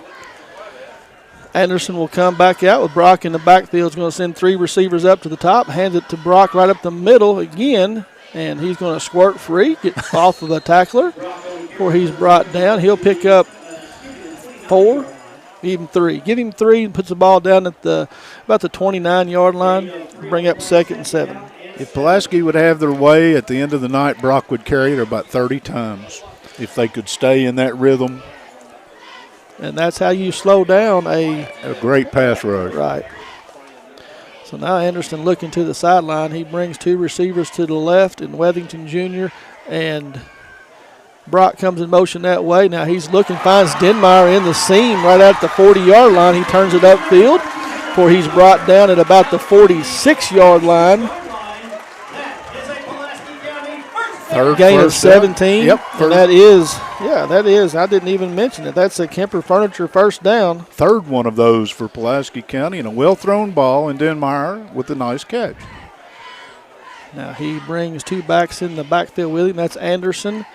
Anderson will come back out with Brock in the backfield. He's going to send 3 receivers up to the top, hand it to Brock right up the middle again, and he's going to squirt free, get off of the tackler before he's brought down. He'll pick up 4, even 3. Give him 3 and puts the ball down at about the 29-yard line. Bring up 2nd and 7. If Pulaski would have their way at the end of the night, Brock would carry it about 30 times if they could stay in that rhythm. And that's how you slow down a great pass rush. Right. So now Anderson looking to the sideline. He brings 2 receivers to the left in Wethington Jr. and Brock comes in motion that way. Now he's looking, finds Denmeyer in the seam right at the 40-yard line. He turns it upfield before he's brought down at about the 46-yard line. Gain of 17. Yep. And that is, I didn't even mention it. That's a Kemper Furniture first down. 3rd one of those for Pulaski County, and a well-thrown ball, and Denmeyer with a nice catch. Now he brings 2 backs in the backfield with him. That's Anderson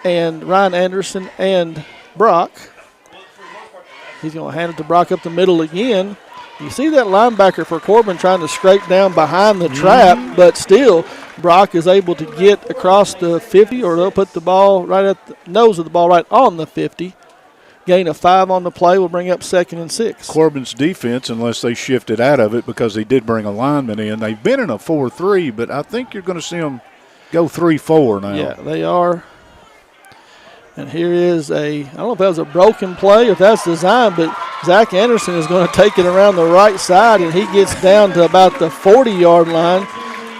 and Ryan Anderson and Brock. He's going to hand it to Brock up the middle again. You see that linebacker for Corbin trying to scrape down behind the trap, but still Brock is able to get across the 50, or they'll put the ball right at the nose of the ball right on the 50. Gain of 5 on the play will bring up 2nd and 6. Corbin's defense, unless they shifted out of it because they did bring a lineman in, they've been in a 4-3, but I think you're going to see them go 3-4 now. Yeah, they are. And here is I don't know if that was a broken play, if that's designed, but Zach Anderson is going to take it around the right side, and he gets down to about the 40-yard line.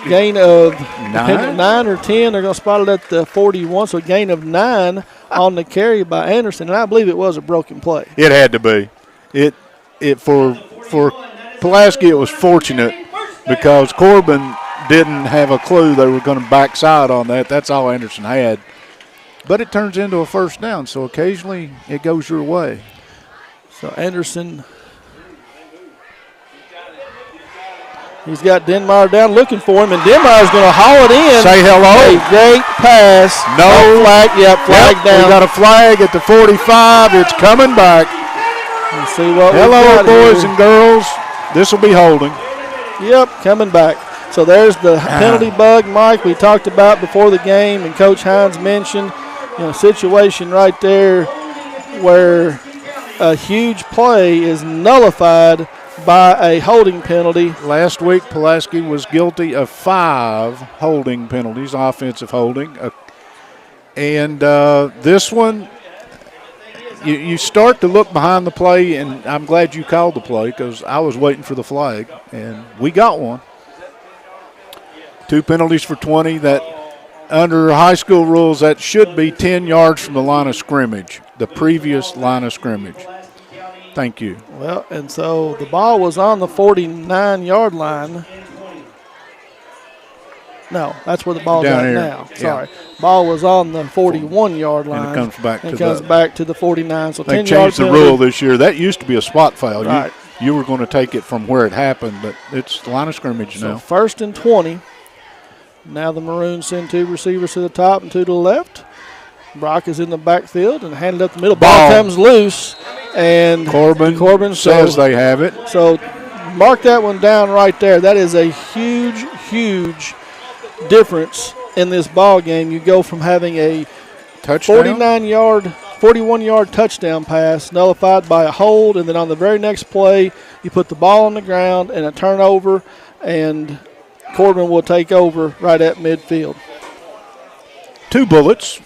Gain of 9 or 10. They're going to spot it at the 41, so a gain of 9 on the carry by Anderson, and I believe it was a broken play. It had to be. For Pulaski, it was fortunate because Corbin didn't have a clue they were going to backside on that. That's all Anderson had. But it turns into a first down, so occasionally it goes your way. So Anderson, he's got Denmeyer down looking for him, and Denmeyer's going to haul it in. Say hello. A great pass. No flag. Flag down. We got a flag at the 45. It's coming back. Let's see what hello, boys and girls. This will be holding. Yep, coming back. So there's the penalty bug, Mike, we talked about before the game, and Coach Hines mentioned, situation right there where a huge play is nullified by a holding penalty. Last week, Pulaski was guilty of 5 holding penalties, offensive holding. And this one, you start to look behind the play, and I'm glad you called the play because I was waiting for the flag, and we got one. 2 penalties for 20. That under high school rules, that should be 10 yards from the line of scrimmage, the previous line of scrimmage. Thank you. Well, and so the ball was on the 49-yard line. No, that's where the ball's down at here. Now. Sorry. Yeah. Ball was on the 41-yard line. And it comes back to the 49. So 10 yards. They changed the rule this year. That used to be a spot foul. Right. You were going to take it from where it happened, but it's the line of scrimmage now. So 1st and 20. Now the Maroons send 2 receivers to the top and 2 to the left. Brock is in the backfield and handed up the middle. Ball comes loose, and Corbin says they have it. So mark that one down right there. That is a huge, huge difference in this ball game. You go from having a 41-yard touchdown pass nullified by a hold, and then on the very next play, you put the ball on the ground and a turnover, and Corbin will take over right at midfield. 2 bullets,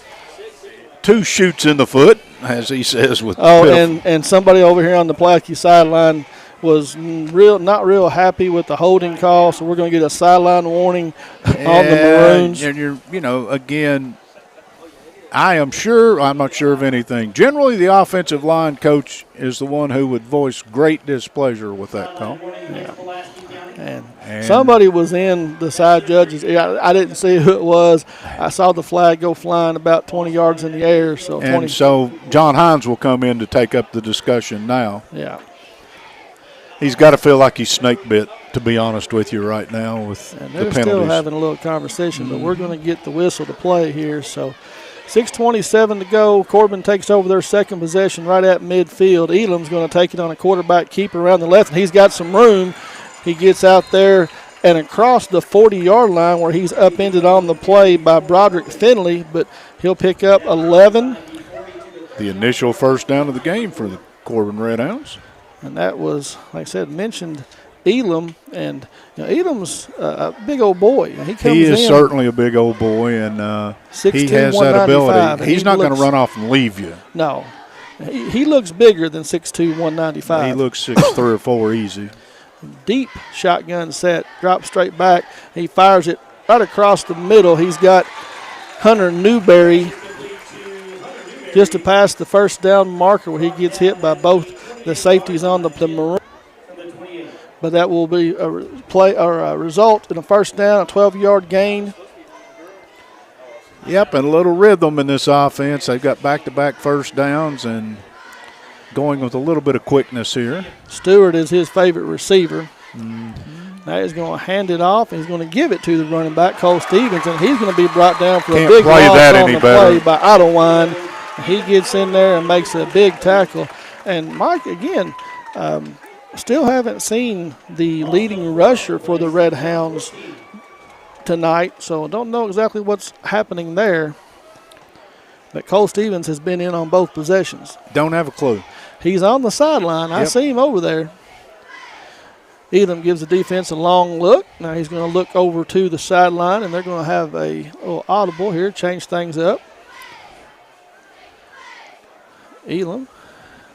2 shoots in the foot, as he says. And somebody over here on the Pulaski sideline was not real happy with the holding call, so we're going to get a sideline warning on the Maroons. And you're, again, I'm not sure of anything. Generally, the offensive line coach is the one who would voice great displeasure with that call. Yeah. And somebody was in the side judges. I didn't see who it was. I saw the flag go flying about 20 yards in the air. So John Hines will come in to take up the discussion now. Yeah. He's got to feel like he's snake bit, to be honest with you, right now with the penalties. They're still having a little conversation, but we're going to get the whistle to play here. So 6:27 to go. Corbin takes over their second possession right at midfield. Elam's going to take it on a quarterback keeper around the left, and he's got some room. He gets out there and across the 40-yard line where he's upended on the play by Broderick Finley, but he'll pick up 11. The initial first down of the game for the Corbin Redhounds. And that was, like I said, mentioned Elam, and Elam's a big old boy. He is certainly a big old boy, and 6'2", he has that ability. He's not going to run off and leave you. No. He looks bigger than 6'2", 195. He looks 6'3" or 4 easy. Deep shotgun set, drops straight back. He fires it right across the middle. He's got Hunter Newberry just to pass the first down marker where he gets hit by both the safeties on the Maroon. But that will be a result in a first down, a 12-yard gain. Yep, and a little rhythm in this offense. They've got back-to-back first downs and going with a little bit of quickness here. Stewart is his favorite receiver. Now he's going to hand it off. He's going to give it to the running back, Cole Stevens, and he's going to be brought down for a big loss on the play by Idlewind. He gets in there and makes a big tackle. And Mike, again, still haven't seen the leading rusher for the Red Hounds tonight, so I don't know exactly what's happening there. But Cole Stevens has been in on both possessions. Don't have a clue. He's on the sideline. I see him over there. Elam gives the defense a long look. Now he's going to look over to the sideline, and they're going to have a little audible here, change things up. Elam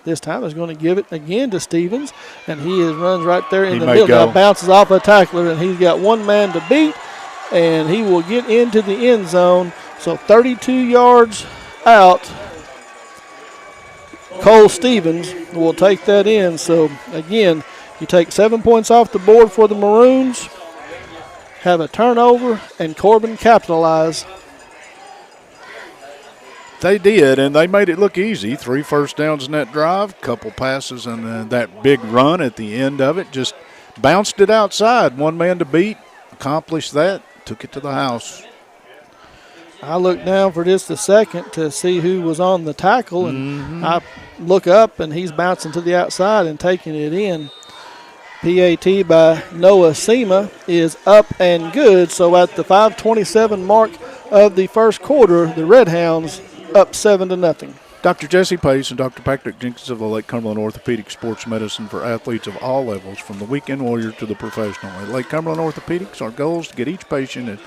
this time is going to give it again to Stevens, and he runs right there in the middle. Now bounces off a tackler, and he's got one man to beat, and he will get into the end zone. So 32 yards out. Cole Stevens will take that in. So, again, you take 7 points off the board for the Maroons, have a turnover, and Corbin capitalize. They did, and they made it look easy. 3 first downs in that drive, couple passes, and then that big run at the end of it. Just bounced it outside. One man to beat, accomplished that, took it to the house. I looked down for just a second to see who was on the tackle, and I look up, and he's bouncing to the outside and taking it in. PAT by Noah Sema is up and good. So at the 5:27 mark of the first quarter, the Red Hounds up 7-0. Dr. Jesse Pace and Dr. Patrick Jenkins of the Lake Cumberland Orthopedic Sports Medicine for athletes of all levels, from the weekend warrior to the professional. At Lake Cumberland Orthopedics, our goal is to get each patient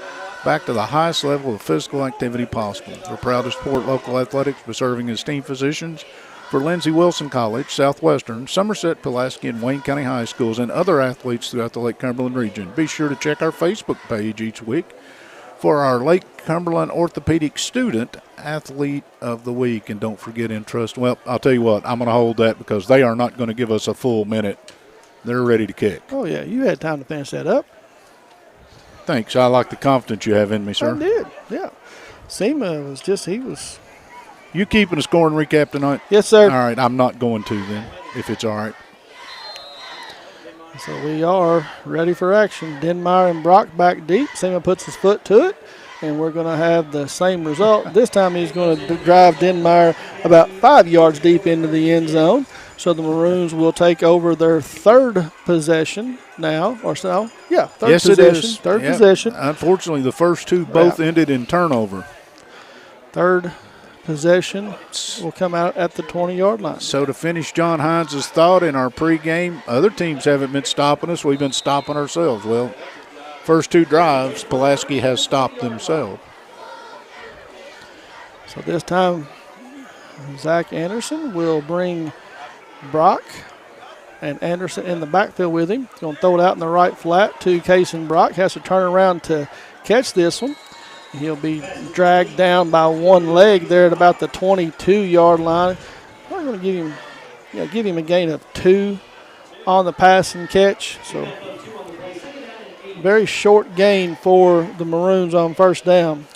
back to the highest level of physical activity possible. We're proud to support local athletics by serving as team physicians for Lindsey Wilson College, Southwestern, Somerset, Pulaski, and Wayne County High Schools, and other athletes throughout the Lake Cumberland region. Be sure to check our Facebook page each week for our Lake Cumberland Orthopedic Student Athlete of the Week. And don't forget Entrust. Well, I'll tell you what, I'm going to hold that because they are not going to give us a full minute. They're ready to kick. Oh, yeah, you had time to finish that up. Thanks. I like the confidence you have in me, sir. I did, yeah. Sema was just, he was. You keeping a scoring recap tonight? Yes, sir. All right, I'm not going to then, if it's all right. So we are ready for action. Denmeyer and Brock back deep. Sema puts his foot to it, and we're going to have the same result. This time he's going to drive Denmeyer about 5 yards deep into the end zone. So the Maroons will take over their third possession now, or so. Yeah, third yes, possession. It is. Third possession. Unfortunately, the first two both ended in turnover. Third possession will come out at the 20-yard line. So to finish John Hines' thought in our pregame, other teams haven't been stopping us. We've been stopping ourselves. Well, first two drives, Pulaski has stopped themselves. So this time, Zach Anderson will bring Brock and Anderson in the backfield with him. He's going to throw it out in the right flat to Cason Brock. Has to turn around to catch this one. He'll be dragged down by one leg there at about the 22-yard line. I'm going to give him a gain of 2 on the passing catch. So very short gain for the Maroons on first down.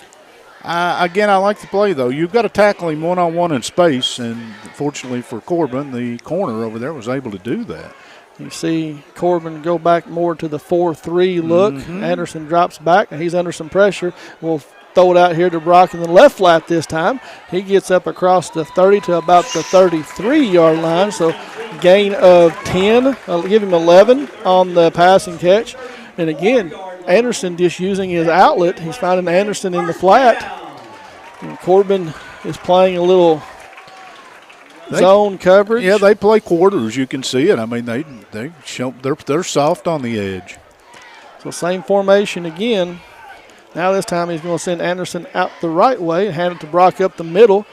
Again, I like the play, though. You've got to tackle him one-on-one in space, and fortunately for Corbin, the corner over there was able to do that. You see Corbin go back more to the 4-3 look. Anderson drops back, and he's under some pressure. We'll throw it out here to Brock in the left flat this time. He gets up across the 30 to about the 33-yard line, so gain of 10. I'll give him 11 on the passing catch. And again, Anderson just using his outlet. He's finding Anderson in the flat. And Corbin is playing a little zone coverage. Yeah, they play quarters. You can see it. I mean, they're soft on the edge. So same formation again. Now this time he's going to send Anderson out the right way and hand it to Brock up the middle.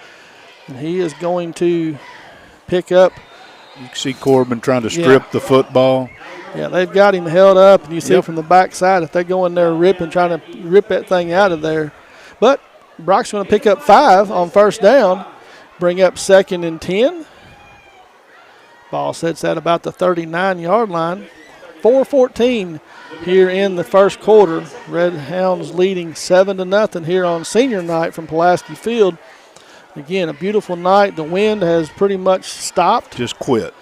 And he is going to pick up. You can see Corbin trying to strip the football. Yeah, they've got him held up, and you see from the backside if they go in there ripping, trying to rip that thing out of there. But Brock's going to pick up 5 on first down, bring up 2nd and 10. Ball sets at about the 39-yard line. 4:14 here in the first quarter. Red Hounds leading 7-0 here on senior night from Pulaski Field. Again, a beautiful night. The wind has pretty much stopped. Just quit.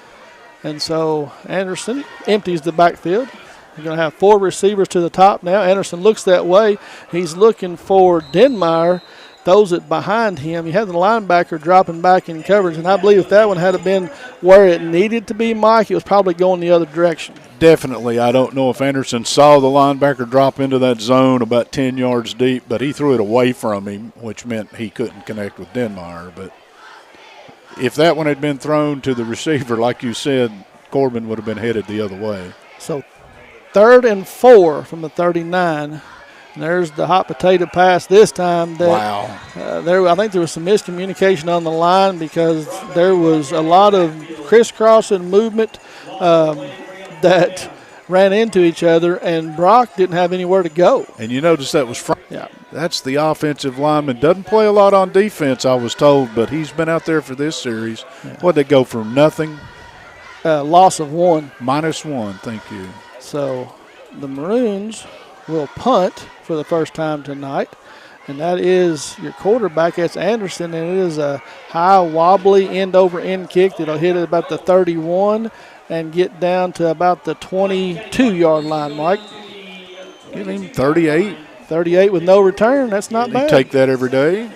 And so Anderson empties the backfield. You're going to have 4 receivers to the top now. Anderson looks that way. He's looking for Denmeyer. Throws it behind him. You have the linebacker dropping back in coverage, and I believe if that one had been where it needed to be, Mike, it was probably going the other direction. Definitely. I don't know if Anderson saw the linebacker drop into that zone about 10 yards deep, but he threw it away from him, which meant he couldn't connect with Denmeyer. But if that one had been thrown to the receiver, like you said, Corbin would have been headed the other way. So 3rd and 4 from the 39. And there's the hot potato pass this time. Wow. I think there was some miscommunication on the line because there was a lot of crisscrossing movement that ran into each other, and Brock didn't have anywhere to go. And you notice that was yeah. That's the offensive lineman. Doesn't play a lot on defense, I was told, but he's been out there for this series. Yeah. What, they go from nothing? Loss of 1. -1, thank you. So the Maroons will punt for the first time tonight, and that is your quarterback. That's Anderson, and it is a high, wobbly, end-over-end kick that'll hit at about the 31 and get down to about the 22-yard line, Mike. Give him 38. 38 with no return. That's not bad. You take that every day.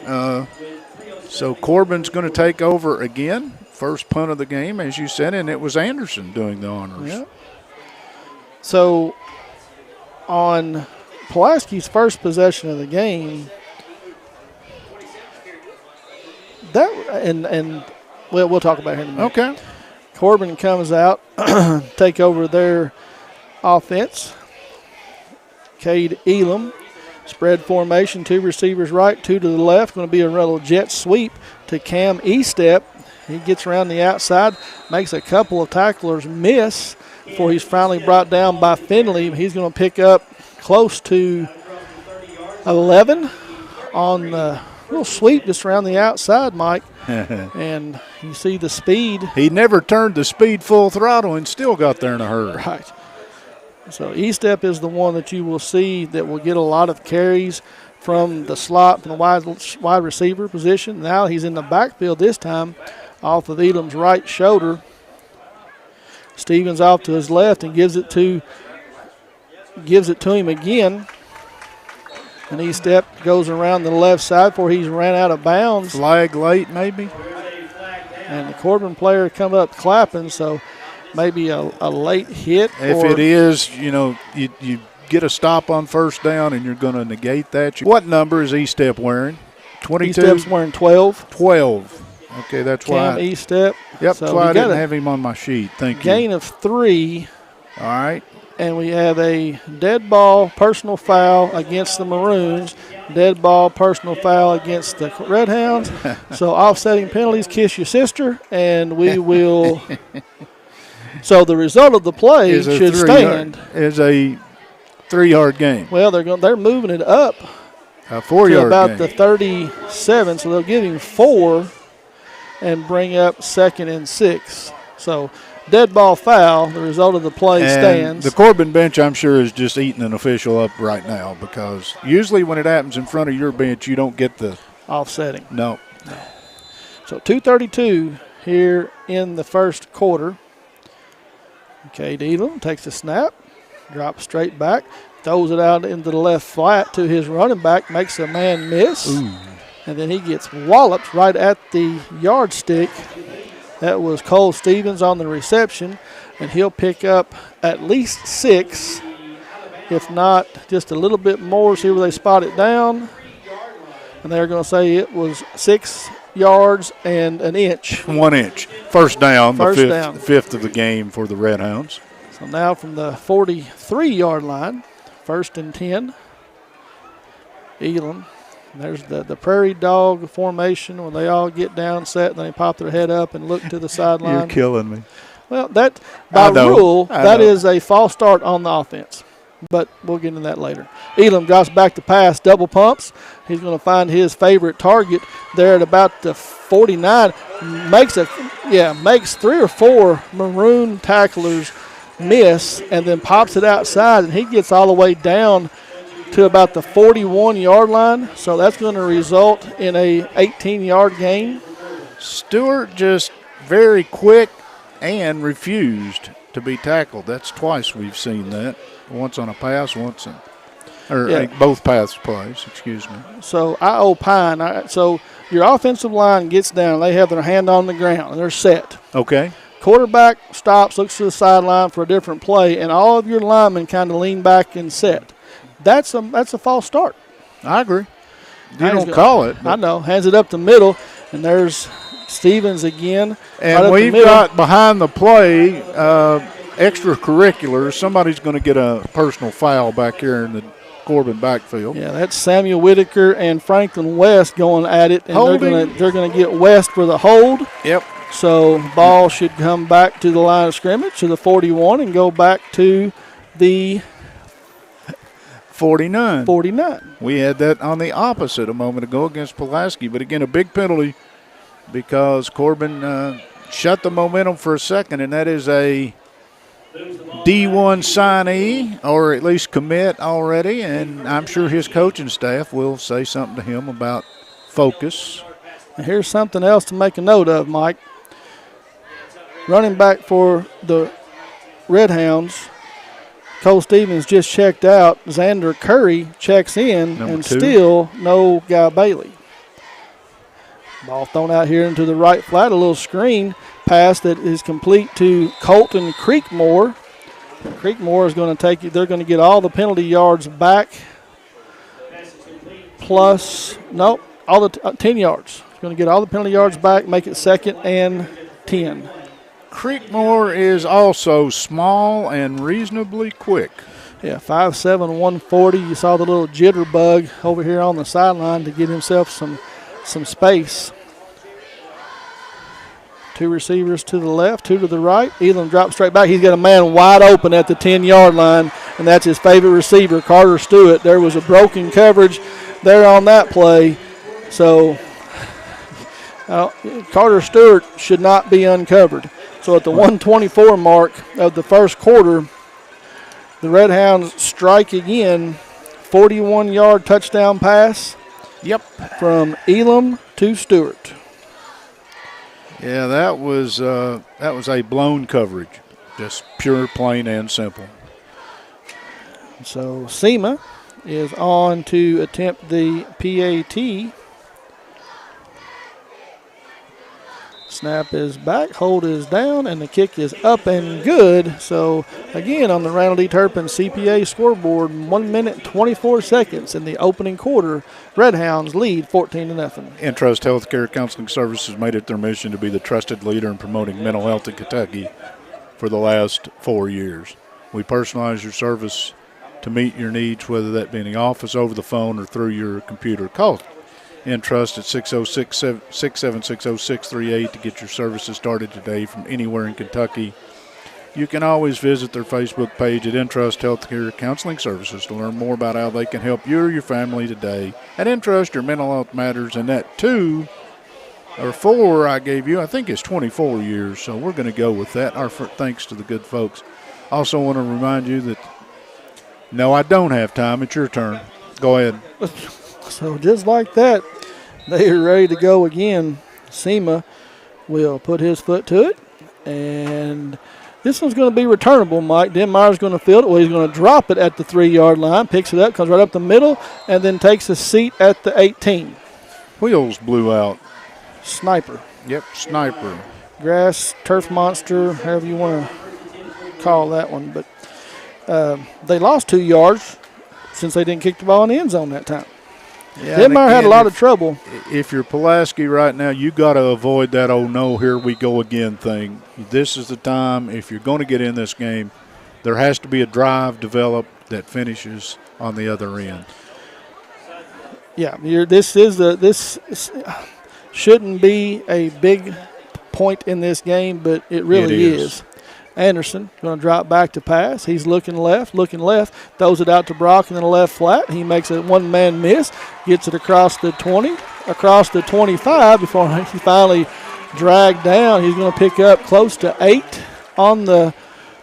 So Corbin's going to take over again. First punt of the game, as you said, and it was Anderson doing the honors. Yeah. So on Pulaski's first possession of the game, we'll talk about him in a minute. Okay. Corbin comes out, take over their offense. Cade Elam, spread formation, 2 receivers right, 2 to the left. Going to be a little jet sweep to Cam Estep. He gets around the outside, makes a couple of tacklers miss before he's finally brought down by Finley. He's going to pick up close to 11 on the little sweep just around the outside, Mike. And you see the speed. He never turned the speed full throttle and still got there in a hurry. Right. So Estep is the one that you will see that will get a lot of carries from the slot, from the wide receiver position. Now he's in the backfield this time off of Elam's right shoulder. Stevens off to his left and gives it to him again. And Estep goes around the left side before he's ran out of bounds. Flag late, maybe. And the Corbin player come up clapping, so maybe a late hit. If it is, you get a stop on first down and you're going to negate that. What number is Estep wearing? 22? Estep's wearing 12. 12. Okay, that's why. Cam Estep. Yep, so that's why I didn't have him on my sheet. Thank you. Gain of 3. All right. And we have a dead ball personal foul against the Maroons, dead ball personal foul against the Red Hounds. So offsetting penalties, kiss your sister, and we will. So the result of the play should stand. Is a 3-yard game. Well, they're moving it up A 4-yard about gain. the 37, so they'll give him 4 and bring up 2nd and 6. So dead ball foul, the result of the play and stands. The Corbin bench, I'm sure, is just eating an official up right now because usually when it happens in front of your bench, you don't get the offsetting. No. So 2:32 here in the first quarter. Cade Elam takes the snap, drops straight back, throws it out into the left flat to his running back, makes a man miss. Ooh. And then he gets walloped right at the yardstick. That was Cole Stevens on the reception, and he'll pick up at least 6, if not just a little bit more. See where they spot it down. And they're going to say it was 6 yards and an inch. 1 inch. First down, First the down. fifth of the game for the Red Hounds. So now from the 43-yard line, 1st and 10. Elam. There's the prairie dog formation when they all get down, set, and they pop their head up and look to the sideline. You're killing me. Well, that by rule, that is a false start on the offense. But we'll get into that later. Elam drops back to pass, double pumps. He's going to find his favorite target there at about the 49. Makes 3 or 4 maroon tacklers miss, and then pops it outside, and he gets all the way down to about the 41-yard line. So that's going to result in a 18-yard gain. Stewart just very quick and refused to be tackled. That's twice we've seen that. Once on a pass, both pass plays, excuse me. So I opine. So your offensive line gets down. They have their hand on the ground, and they're set. Okay. Quarterback stops, looks to the sideline for a different play, and all of your linemen kind of lean back and set. That's a false start. I agree. You don't call it. I know. Hands it up the middle, and there's Stevens again. And right we've got behind the play extracurriculars. Somebody's going to get a personal foul back here in the Corbin backfield. Yeah, that's Samuel Whitaker and Franklin West going at it, and they're going to get West for the hold. Yep. So ball should come back to the line of scrimmage to the 41 and go back to the 49. 49. We had that on the opposite a moment ago against Pulaski, but again, a big penalty because Corbin shut the momentum for a second, and that is a D1 signee, or at least commit already, and I'm sure his coaching staff will say something to him about focus. And here's something else to make a note of, Mike. Running back for the Red Hounds, Cole Stevens just checked out. Xander Curry checks in, Number 2. Still no Guy Bailey. Ball thrown out here into the right flat, a little screen pass that is complete to Colton Creekmore. Creekmore is going to take it. They're going to get all the penalty yards back, plus all the 10 yards. Going to get all the penalty yards back, make it 2nd and 10. Creekmore is also small and reasonably quick. Yeah, 5'7", 140. You saw the little jitterbug over here on the sideline to get himself some space. 2 receivers to the left, 2 to the right. Elam drops straight back. He's got a man wide open at the 10-yard line, and that's his favorite receiver, Carter Stewart. There was a broken coverage there on that play. So Carter Stewart should not be uncovered. So at the 124 mark of the first quarter, the Red Hounds strike again. 41-yard touchdown pass. Yep. From Elam to Stewart. Yeah, that was a blown coverage, just pure, plain, and simple. So SEMA is on to attempt the PAT. Snap is back, hold is down, and the kick is up and good. So, again, on the Randall D. Turpin CPA scoreboard, 1 minute, 24 seconds in the opening quarter. Red Hounds lead 14-0. Entrust Healthcare Counseling Services made it their mission to be the trusted leader in promoting mental health in Kentucky for the last 4 years. We personalize your service to meet your needs, whether that be in the office, over the phone, or through your computer. Call Entrust at 606-676-0638 to get your services started today from anywhere in Kentucky. you can always visit their Facebook page at Entrust Healthcare Counseling Services to learn more about how they can help you or your family today. At Entrust, your mental health matters, and that 2 or 4 I gave you, I think it's 24 years, so we're going to go with that. Our thanks to the good folks. Also want to remind you that, no, I don't have time. It's your turn. Go ahead. So just like that, they are ready to go again. SEMA will put his foot to it, and this one's going to be returnable, Mike. Denmeyer's going to field it. Well, he's going to drop it at the 3-yard line, picks it up, comes right up the middle, and then takes a seat at the 18. Wheels blew out. Sniper. Yep, sniper. Grass, turf monster, however you want to call that one. But they lost 2 yards since they didn't kick the ball in the end zone that time. Yeah, Denmeyer had a lot of trouble. If you're Pulaski right now, you got to avoid that "oh no, here we go again" thing. This is the time. If you're going to get in this game, there has to be a drive developed that finishes on the other end. Yeah, this shouldn't be a big point in this game, but it really is. Anderson going to drop back to pass. He's looking left, throws it out to Brock in the left flat. He makes a one-man miss, gets it across the 20, across the 25 before he finally dragged down. He's going to pick up close to 8 on the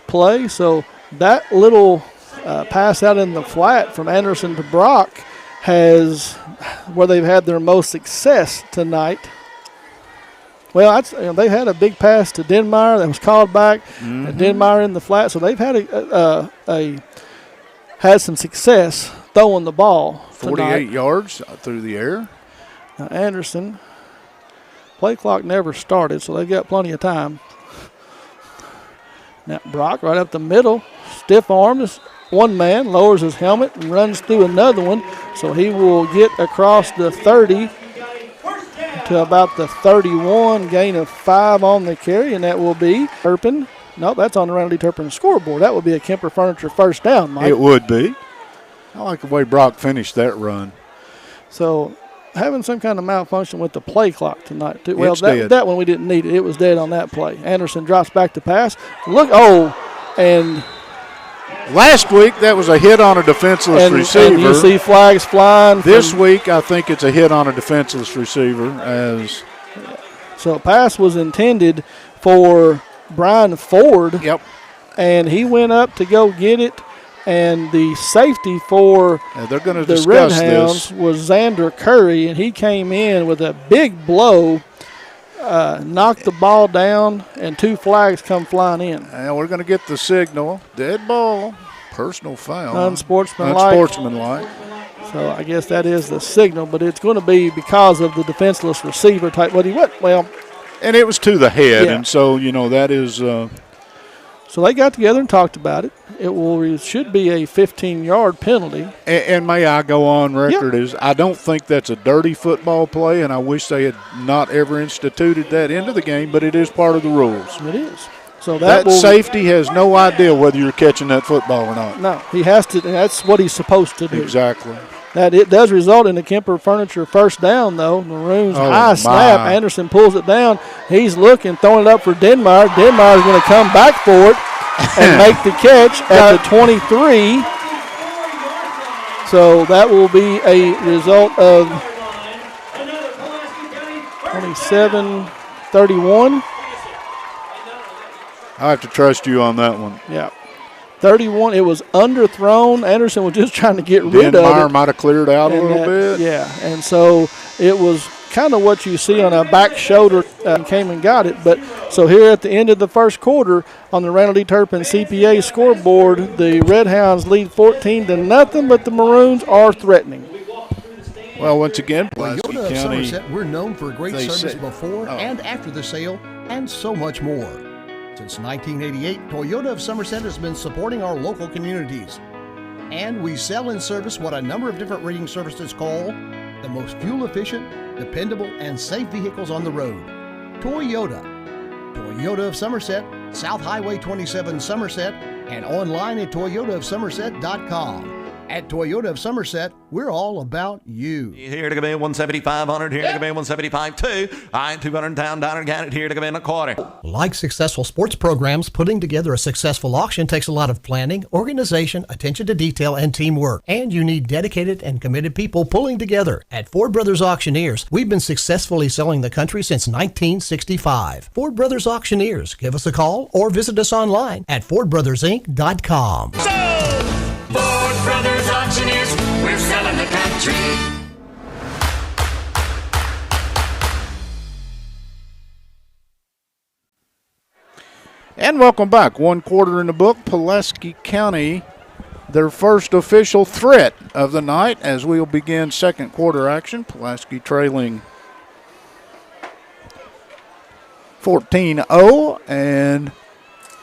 play. So that little pass out in the flat from Anderson to Brock has where they've had their most success tonight. Well, they had a big pass to Denmeyer that was called back. Denmeyer in the flat, so they've had had some success throwing the ball. 48 yards through the air. Now Anderson, play clock never started, so they've got plenty of time. Now Brock right up the middle, stiff arms, one man lowers his helmet and runs through another one, so he will get across the 30. To about the 31, gain of 5 on the carry, and that will be Turpin. No, that's on the Randy Turpin scoreboard. That would be a Kemper Furniture first down, Mike. It would be. I like the way Brock finished that run. So having some kind of malfunction with the play clock tonight, too. Well, that one we didn't need it. It was dead on that play. Anderson drops back to pass. And last week, that was a hit on a defenseless receiver. And you see flags flying. This week, I think it's a hit on a defenseless receiver. So a pass was intended for Brian Ford. Yep. And he went up to go get it. And the safety for the Red Hounds was Xander Curry. And he came in with a big blow. Knocked the ball down, and 2 flags come flying in. And we're going to get the signal. Dead ball. Personal foul. Unsportsmanlike. So I guess that is the signal, but it's going to be because of the defenseless receiver type. And it was to the head, and so, that is. So they got together and talked about it. It should be a 15-yard penalty. And may I go on record as I don't think that's a dirty football play, and I wish they had not ever instituted that into the game, but it is part of the rules. It is. So that safety has no idea whether you're catching that football or not. No, he has to. That's what he's supposed to do. Exactly. That it does result in the Kemper Furniture first down, though. Maroons high snap. Anderson pulls it down. He's looking, throwing it up for Denmeyer. Denmeyer's going to come back for it and make the catch at the 23. So that will be a result of 27-31. I have to trust you on that one. Yeah. 31, it was underthrown. Anderson was just trying to get rid of it. Denmeyer might have cleared out a little bit. Yeah, and so it was kind of what you see on a back shoulder came and got it. But so here at the end of the first quarter on the Randall D. Turpin CPA scoreboard, the Red Hounds lead 14-0, but the Maroons are threatening. Well, once again, Pulaski Toyota of County. Somerset, we're known for great service before and after the sale, and so much more. Since 1988, Toyota of Somerset has been supporting our local communities. And we sell and service what a number of different rating services call the most fuel-efficient, dependable, and safe vehicles on the road. Toyota. Toyota of Somerset, South Highway 27 Somerset, and online at toyotaofsomerset.com. At Toyota of Somerset, we're all about you. Here to come in 175-100, here to come in 175-2. I 200 down, down, got it here to come in a quarter. Like successful sports programs, putting together a successful auction takes a lot of planning, organization, attention to detail, and teamwork. And you need dedicated and committed people pulling together. At Ford Brothers Auctioneers, we've been successfully selling the country since 1965. Ford Brothers Auctioneers. Give us a call or visit us online at FordBrothersInc.com. Ford Brothers Auctioneers, we're selling the country. And welcome back. 1 quarter in the book. Pulaski County, their first official threat of the night as we'll begin second quarter action. Pulaski trailing 14-0, and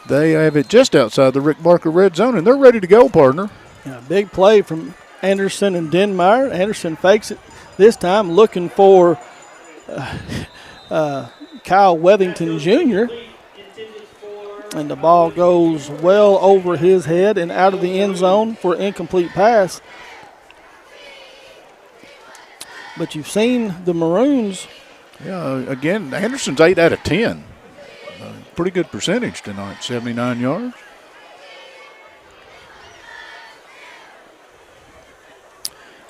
they have it just outside the Rick Barker red zone, and they're ready to go, partner. Yeah, big play from Anderson and Denmeyer. Anderson fakes it this time, looking for Kyle Wethington Jr., and the ball goes well over his head and out of the end zone for an incomplete pass. But you've seen the Maroons. Yeah, again, Anderson's 8 out of 10. Pretty good percentage tonight, 79 yards.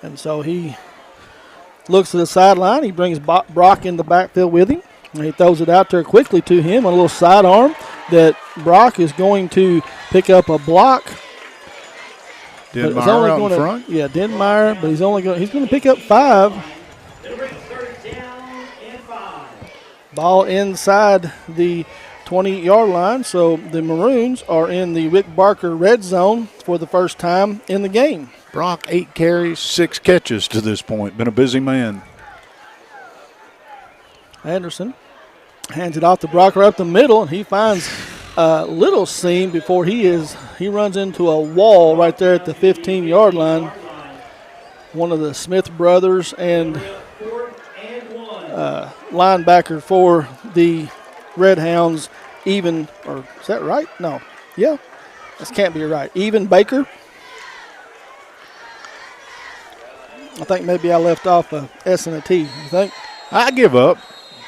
And so he looks to the sideline. He brings Brock in the backfield with him. And he throws it out there quickly to him, a little sidearm that Brock is going to pick up a block. Denmeyer out in front? Yeah, Denmeyer, but he's going to pick up 5. Ball inside the 20-yard line, so the Maroons are in the Rick Barker red zone for the first time in the game. Brock, 8 carries, 6 catches to this point. Been a busy man. Anderson hands it off to Brock right up the middle, and he finds a little seam before he runs into a wall right there at the 15-yard line. One of the Smith brothers and linebacker for the Red Hounds, is that right? No. Yeah. This can't be right. Even Baker. I think maybe I left off a S and a T. You think? I give up.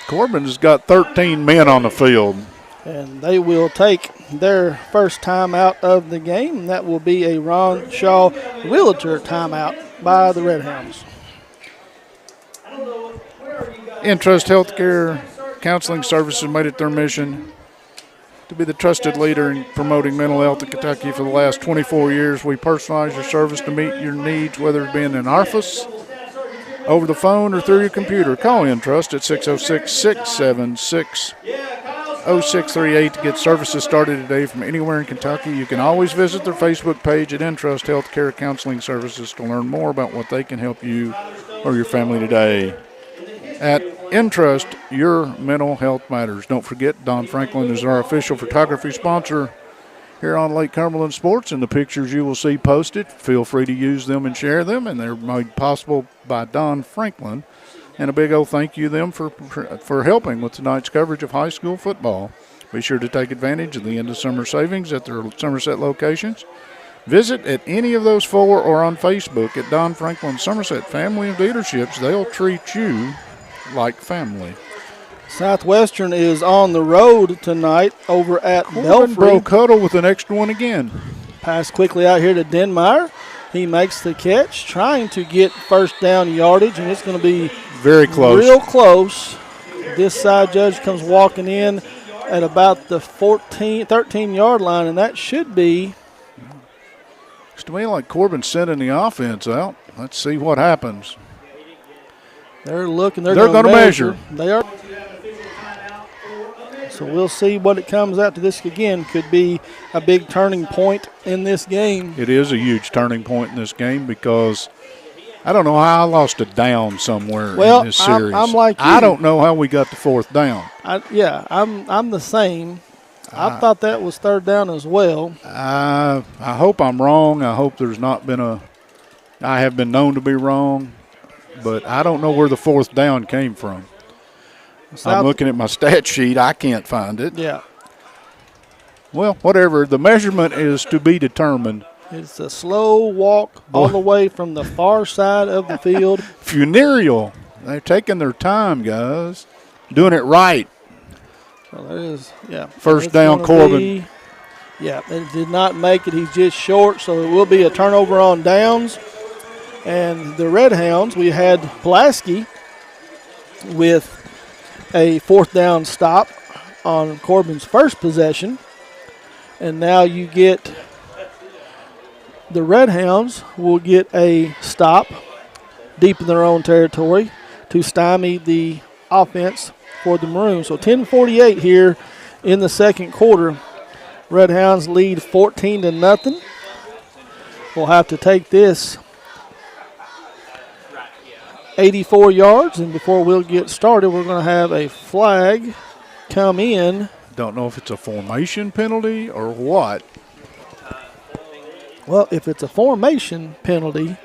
Corbin has got 13 men on the field. And they will take their first timeout of the game. And that will be a Ron Shaw Realtor timeout by the Red Hounds. Intrust Healthcare Counseling Services made it their mission to be the trusted leader in promoting mental health in Kentucky for the last 24 years. We personalize your service to meet your needs, whether it be in an office, over the phone, or through your computer. Call Intrust at 606-676-0638 to get services started today from anywhere in Kentucky. You can always visit their Facebook page at Intrust Healthcare Counseling Services to learn more about what they can help you or your family today. At Intrust, your mental health matters. Don't forget, Don Franklin is our official photography sponsor here on Lake Cumberland Sports, and the pictures you will see posted, feel free to use them and share them, and they're made possible by Don Franklin. And a big old thank you to them for helping with tonight's coverage of high school football. Be sure to take advantage of the end of summer savings at their Somerset locations. Visit at any of those 4 or on Facebook at Don Franklin Somerset Family of Dealerships. They'll treat you like family. Southwestern is on the road tonight over at Corbin broke huddle with an extra one again. Pass quickly out here to Denmeyer. He makes the catch, trying to get first down yardage, and it's going to be very close. Real close. This side judge comes walking in at about the 13-yard line, and that should be. Looks to me like Corbin's sending the offense out. Let's see what happens. They're looking. They're going to measure. They are. So we'll see what it comes out to. This, again, could be a big turning point in this game. It is a huge turning point in this game because I don't know how I lost a down somewhere in this series. I'm like you. I don't know how we got the 4th down. I'm the same. I thought that was 3rd down as well. I hope I'm wrong. I hope there's not been I have been known to be wrong, but I don't know where the 4th down came from. I'm looking at my stat sheet. I can't find it. Yeah. Well, whatever. The measurement is to be determined. It's a slow walk all the way from the far side of the field. Funereal. They're taking their time, guys. Doing it right. So that is, yeah. First down, Corbin. It did not make it. He's just short, so it will be a turnover on downs. And the Red Hounds, we had Pulaski with a fourth down stop on Corbin's first possession. And now you get the Red Hounds will get a stop deep in their own territory to stymie the offense for the Maroons. So 10:48 here in the second quarter. Red Hounds lead 14-0. We'll have to take this 84 yards, and before we'll get started, we're going to have a flag come in. Don't know if it's a formation penalty or what. Well, if it's a formation penalty,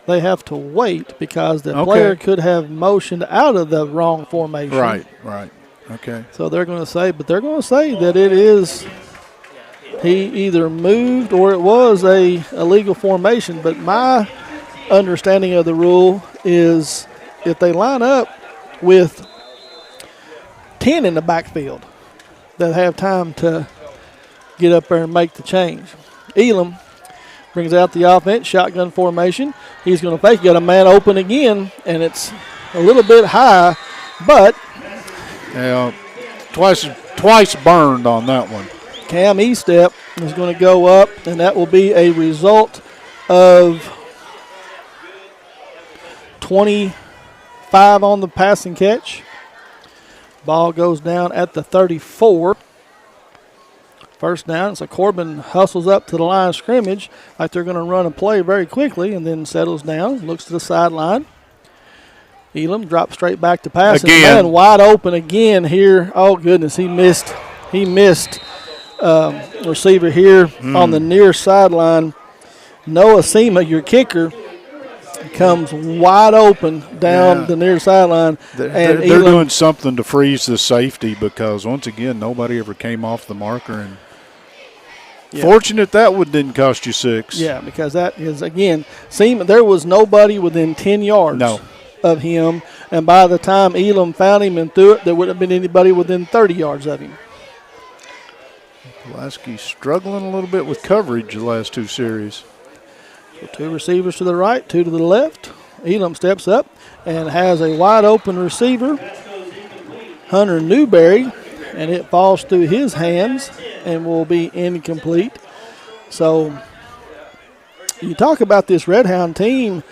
they have to wait because the player could have motioned out of the wrong formation. Right. Okay. So they're going to say that it is he either moved or it was a illegal formation. But my understanding of the rule is if they line up with 10 in the backfield, they'll have time to get up there and make the change. Elam brings out the offense, shotgun formation. He's going to fake. Got a man open again, and it's a little bit high, but twice burned on that one. Cam Estep is going to go up, and that will be a result of 25 on the passing catch. Ball goes down at the 34. First down, so Corbin hustles up to the line of scrimmage like they're going to run a play very quickly and then settles down, looks to the sideline. Elam drops straight back to pass. Again. And man, wide open again here. Oh, goodness, he missed receiver here on the near sideline. Noah Sema, your kicker, comes wide open down the near sideline. They're doing something to freeze the safety because, once again, nobody ever came off the marker. And fortunate that one didn't cost you 6. Yeah, because that is, again, there was nobody within 10 yards of him. And by the time Elam found him and threw it, there wouldn't have been anybody within 30 yards of him. Pulaski struggling a little bit with coverage the last 2 series. So 2 receivers to the right, 2 to the left. Elam steps up and has a wide open receiver, Hunter Newberry, and it falls through his hands and will be incomplete. So you talk about this Red Hound team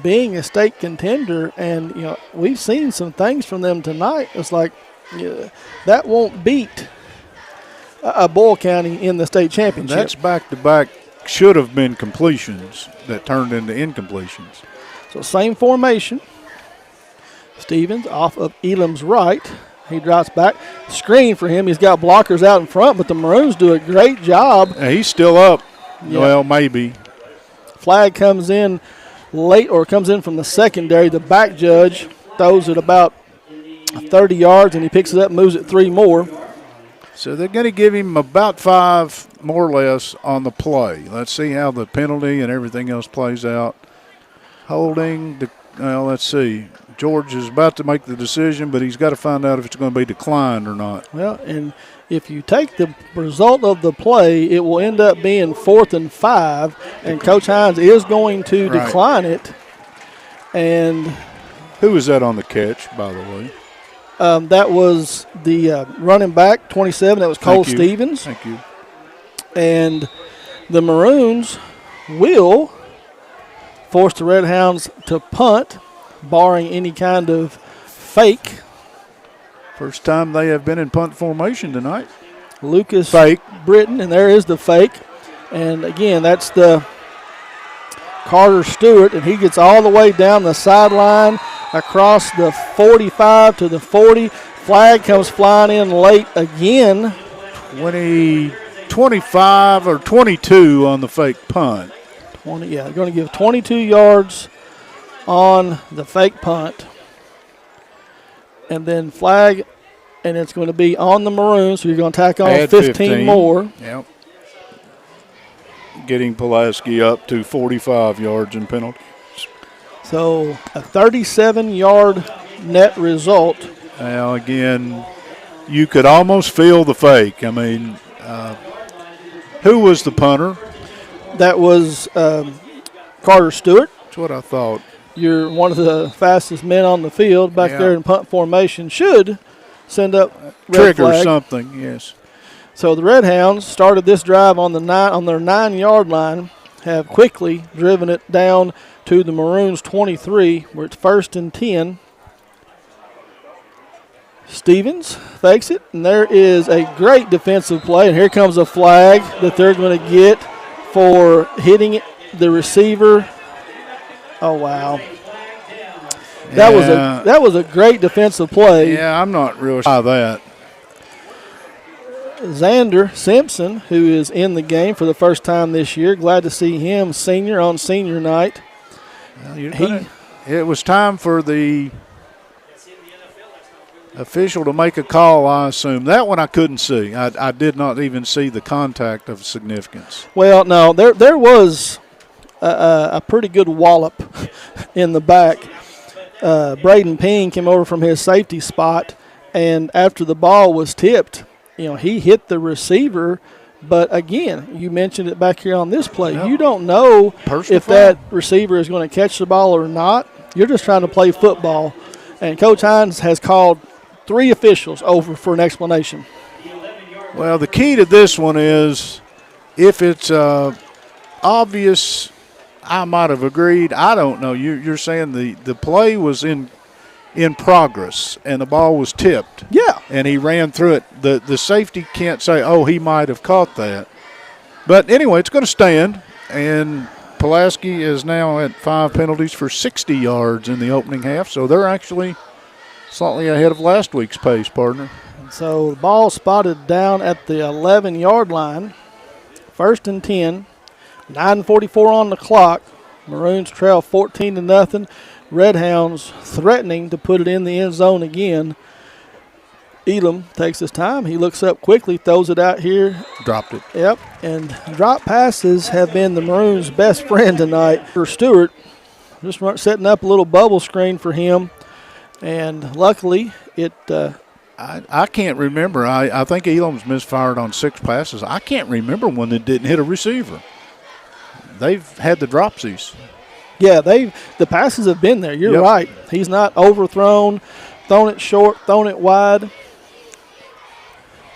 being a state contender, and we've seen some things from them tonight. It's like that won't beat a Boyle County in the state championship. That's back-to-back. Should have been completions that turned into incompletions. So same formation. Stevens off of Elam's right. He drops back. Screen for him. He's got blockers out in front, but the Maroons do a great job. He's still up. Yeah. Well, maybe. Flag comes in late, or comes in from the secondary. The back judge throws it about 30 yards, and he picks it up and moves it 3 more. So they're going to give him about 5, more or less, on the play. Let's see how the penalty and everything else plays out. Holding, let's see. George is about to make the decision, but he's got to find out if it's going to be declined or not. Well, and if you take the result of the play, it will end up being 4th and 5, and Coach Hines is going to decline it. And who was that on the catch, by the way? That was the running back, 27. That was Cole Stevens. Thank you. And the Maroons will force the Red Hounds to punt, barring any kind of fake. First time they have been in punt formation tonight. Lucas fake. Britton, and there is the fake. And, again, that's the Carter Stewart, and he gets all the way down the sideline across the 45 to the 40. Flag comes flying in late again. 25 or 22 on the fake punt. Going to give 22 yards on the fake punt. And then flag, and it's going to be on the Maroons, so you're going to tack on 15 more. Yep. getting Pulaski up to 45 yards in penalties. So a 37-yard net result. Now, again, you could almost feel the fake. I mean, who was the punter? That was Carter Stewart. That's what I thought. You're one of the fastest men on the field back there in punt formation. Should send up red trigger flag. Something, yes. So the Red Hounds started this drive on their 9-yard line, have quickly driven it down to the Maroons 23, where it's 1st and 10. Stevens fakes it, and there is a great defensive play, and here comes a flag that they're going to get for hitting the receiver. Oh, wow. That was a great defensive play. Yeah, I'm not real sure about that. Xander Simpson, who is in the game for the first time this year, glad to see him senior on senior night. It was time for the official to make a call, I assume. That one I couldn't see. I did not even see the contact of significance. Well, no, there was a pretty good wallop in the back. Braden Ping came over from his safety spot, and after the ball was tipped, he hit the receiver. But again, you mentioned it back here on this play. Yep. You don't know if that receiver is going to catch the ball or not. You're just trying to play football. And Coach Hines has called 3 officials over for an explanation. Well, the key to this one is if it's obvious, I might have agreed. I don't know. You're saying the play was in progress and the ball was tipped. Yeah. And he ran through it. The safety can't say, oh, he might have caught that. But anyway, it's going to stand. And Pulaski is now at 5 penalties for 60 yards in the opening half. So they're actually slightly ahead of last week's pace, partner. So the ball spotted down at the 11-yard line. 1st and 10. 9:44 on the clock. Maroons trail 14-0. Red Hounds threatening to put it in the end zone again. Elam takes his time. He looks up quickly, throws it out here. Dropped it. Yep, and drop passes have been the Maroons' best friend tonight. For Stewart, just setting up a little bubble screen for him, and luckily it I can't remember. I think Elam's misfired on 6 passes. I can't remember one that didn't hit a receiver. They've had the dropsies. Yeah, the passes have been there. You're right. He's not overthrown, thrown it short, thrown it wide.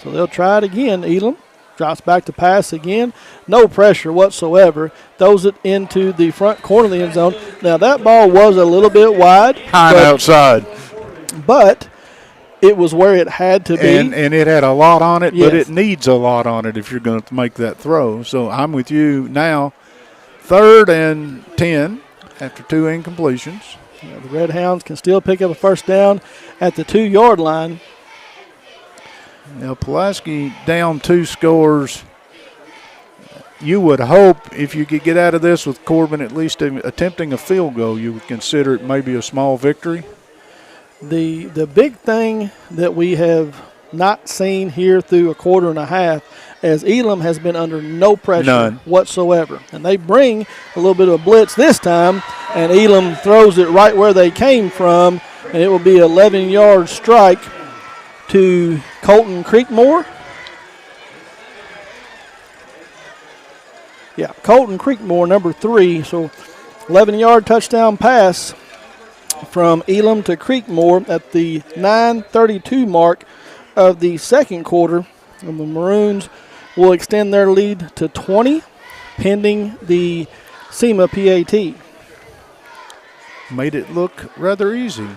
So they'll try it again. Elam drops back to pass again. No pressure whatsoever. Throws it into the front corner of the end zone. Now, that ball was a little bit wide. High outside. But it was where it had to be. And it had a lot on it, but it needs a lot on it if you're going to make that throw. So I'm with you now. 3rd and 10 after 2 incompletions. Yeah, the Red Hounds can still pick up a first down at the 2-yard line. Now, Pulaski down 2 scores. You would hope if you could get out of this with Corbin at least attempting a field goal, you would consider it maybe a small victory. The big thing that we have not seen here through a quarter and a half, as Elam has been under no pressure whatsoever. And they bring a little bit of a blitz this time, and Elam throws it right where they came from, and it will be an 11-yard strike to Colton Creekmore. Yeah, Colton Creekmore, number 3. So 11-yard touchdown pass from Elam to Creekmore at the 9:32 mark of the second quarter. And the Maroons will extend their lead to 20, pending the SEMA PAT. Made it look rather easy.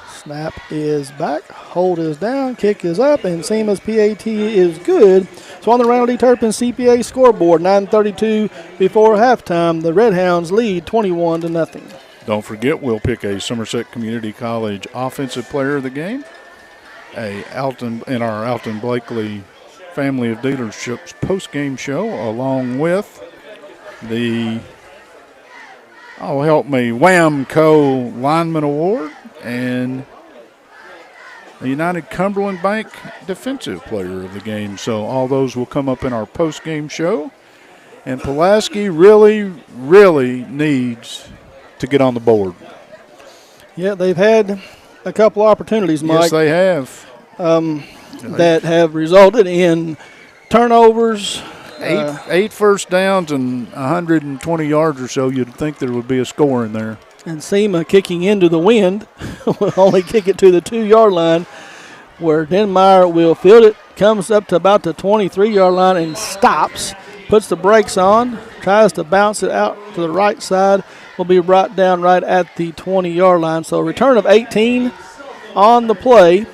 Snap is back, hold is down, kick is up, and SEMA's PAT is good. So on the Randall D. Turpin CPA scoreboard, 9:32 before halftime, the Red Hounds lead 21-0. Don't forget, we'll pick a Somerset Community College Offensive Player of the Game, in our Alton Blakely Family of Dealerships post-game show, along with the WAMCO Lineman Award and the United Cumberland Bank Defensive Player of the Game. So all those will come up in our post-game show. And Pulaski really, really needs to get on the board. Yeah, they've had a couple opportunities, Mike. Yes, they have. That have resulted in turnovers. Eight first downs and 120 yards or so. You'd think there would be a score in there. And Seema kicking into the wind will only kick it to the 2-yard line, where Denmeyer will field it, comes up to about the 23-yard line and stops, puts the brakes on, tries to bounce it out to the right side, will be brought down right at the 20-yard line. So a return of 18 on the play.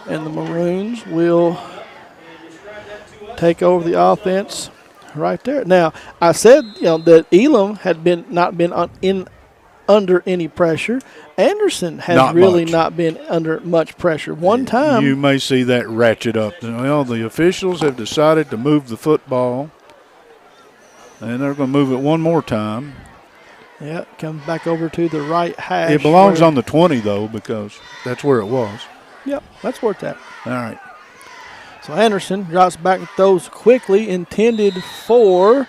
And the Maroons will take over the offense right there. Now, I said that Elam had not been under any pressure. Anderson has not been under much pressure. One time. You may see that ratchet up. Well, the officials have decided to move the football, and they're going to move it one more time. Yeah, comes back over to the right hash. It belongs on the 20, though, because that's where it was. Yep, that's where it's at. All right. So Anderson drops back and throws quickly, intended for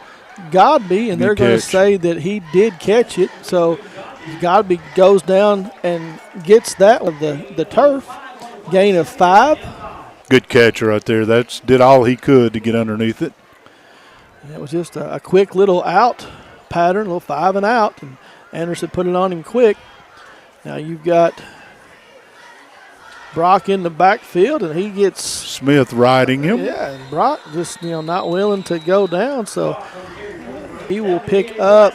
Godby, and they're going to say that he did catch it. So Godby goes down and gets that of the turf. Gain of 5. Good catch right there. Did all he could to get underneath it. And it was just a quick little out pattern, a little 5 and out, and Anderson put it on him quick. Now you've got Brock in the backfield, and he gets Smith riding him. Yeah, and Brock just not willing to go down, so he will pick up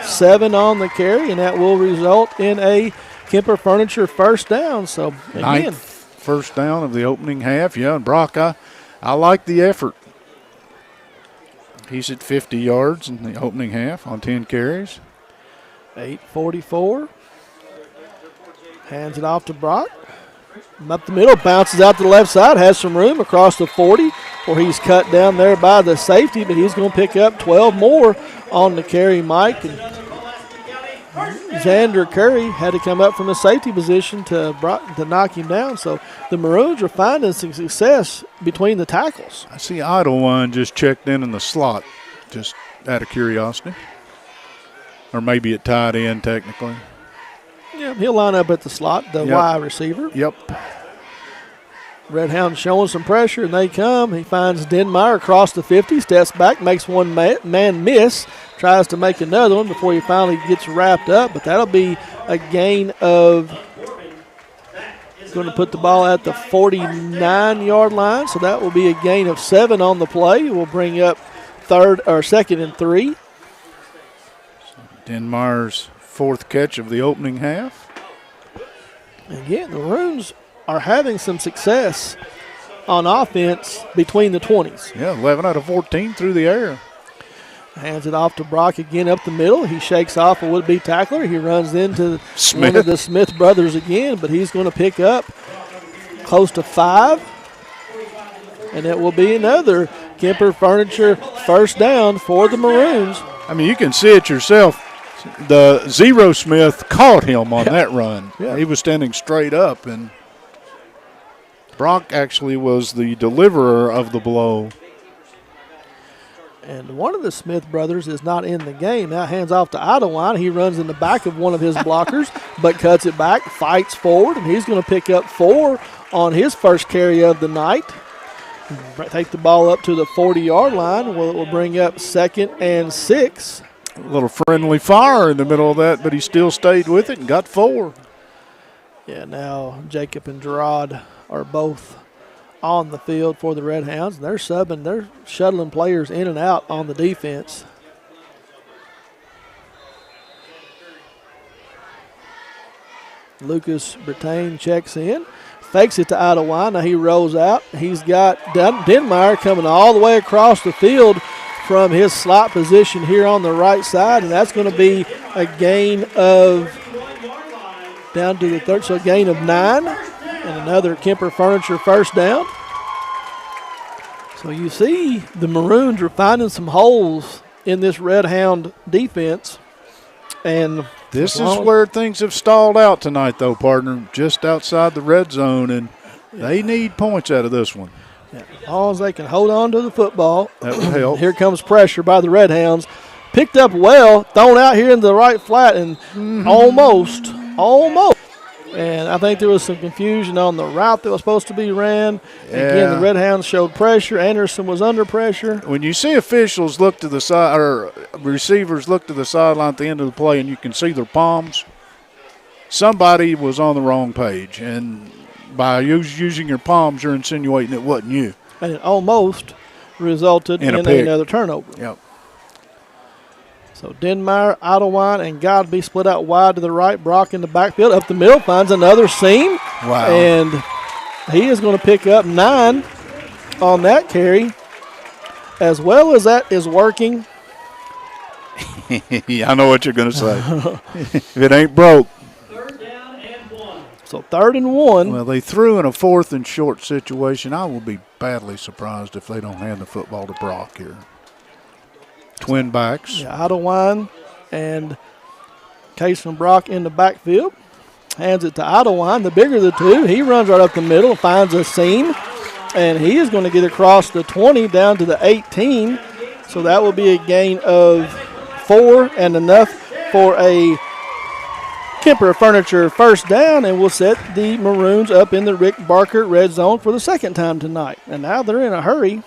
7 on the carry, and that will result in a Kemper Furniture first down. So again, 9th first down of the opening half. Yeah, and Brock, I like the effort. He's at 50 yards in the opening half on 10 carries. 8:44. Hands it off to Brock. Up the middle, bounces out to the left side, has some room across the 40, where he's cut down there by the safety, but he's going to pick up 12 more on the carry, Mike. And Xander Curry had to come up from the safety position to knock him down. So the Maroons are finding some success between the tackles. I see Idlewind just checked in the slot, just out of curiosity. Or maybe at tight end, technically. Yeah, he'll line up at the slot, the wide receiver. Yep. Red Hound showing some pressure, and they come. He finds Denmeyer across the 50, steps back, makes one man miss, tries to make another one before he finally gets wrapped up, but that'll be a gain of, going to put the ball at the 49-yard line, so that will be a gain of 7 on the play. We'll bring up 2nd and 3. Denmeyer's 4th catch of the opening half. Again, the Maroons are having some success on offense between the 20s. Yeah, 11 out of 14 through the air. Hands it off to Brock again up the middle. He shakes off a would-be tackler. He runs into one of the Smith brothers again, but he's going to pick up close to 5. And it will be another Kemper Furniture first down for the Maroons. I mean, you can see it yourself. The Zero Smith caught him on that run. Yeah. He was standing straight up, and Brock actually was the deliverer of the blow. And one of the Smith brothers is not in the game. Now hands off to Idlewind. He runs in the back of one of his blockers, but cuts it back, fights forward, and he's going to pick up 4 on his first carry of the night. Take the ball up to the 40-yard line. It will bring up 2nd and 6. A little friendly fire in the middle of that, but he still stayed with it and got 4. Yeah, now Jacob and Gerard are both on the field for the Red Hounds. They're subbing, they're shuttling players in and out on the defense. Lucas Bertain checks in, fakes it to Idlewind. Now he rolls out. He's got Denmeyer coming all the way across the field from his slot position here on the right side, and that's going to be a gain of down to the 3rd, so a gain of 9, and another Kemper Furniture first down. So you see the Maroons are finding some holes in this Red Hound defense, and This is where things have stalled out tonight, though, partner, just outside the red zone, and they need points out of this one. Yeah, as long as they can hold on to the football. That would help. Here comes pressure by the Red Hounds. Picked up well, thrown out here into the right flat, and almost. And I think there was some confusion on the route that was supposed to be ran. Yeah. Again, the Red Hounds showed pressure. Anderson was under pressure. When you see officials look to the side, or receivers look to the sideline at the end of the play, and you can see their palms, somebody was on the wrong page. And by using your palms, you're insinuating it wasn't you. And it almost resulted in another turnover. Yep. So Denmeyer, Idlewild, and Godby split out wide to the right. Brock in the backfield. Up the middle, finds another seam. Wow. And he is going to pick up 9 on that carry. As well as that is working. I know what you're going to say. If it ain't broke. So 3rd and 1. Well, they threw in a 4th and short situation. I will be badly surprised if they don't hand the football to Brock here. Twin backs. Yeah, Idlewild and Case from Brock in the backfield. Hands it to Idlewild, the bigger of the two. He runs right up the middle, finds a seam, and he is going to get across the 20 down to the 18. So that will be a gain of 4 and enough for a Kemper Furniture first down, and will set the Maroons up in the Rick Barker red zone for the second time tonight. And now they're in a hurry.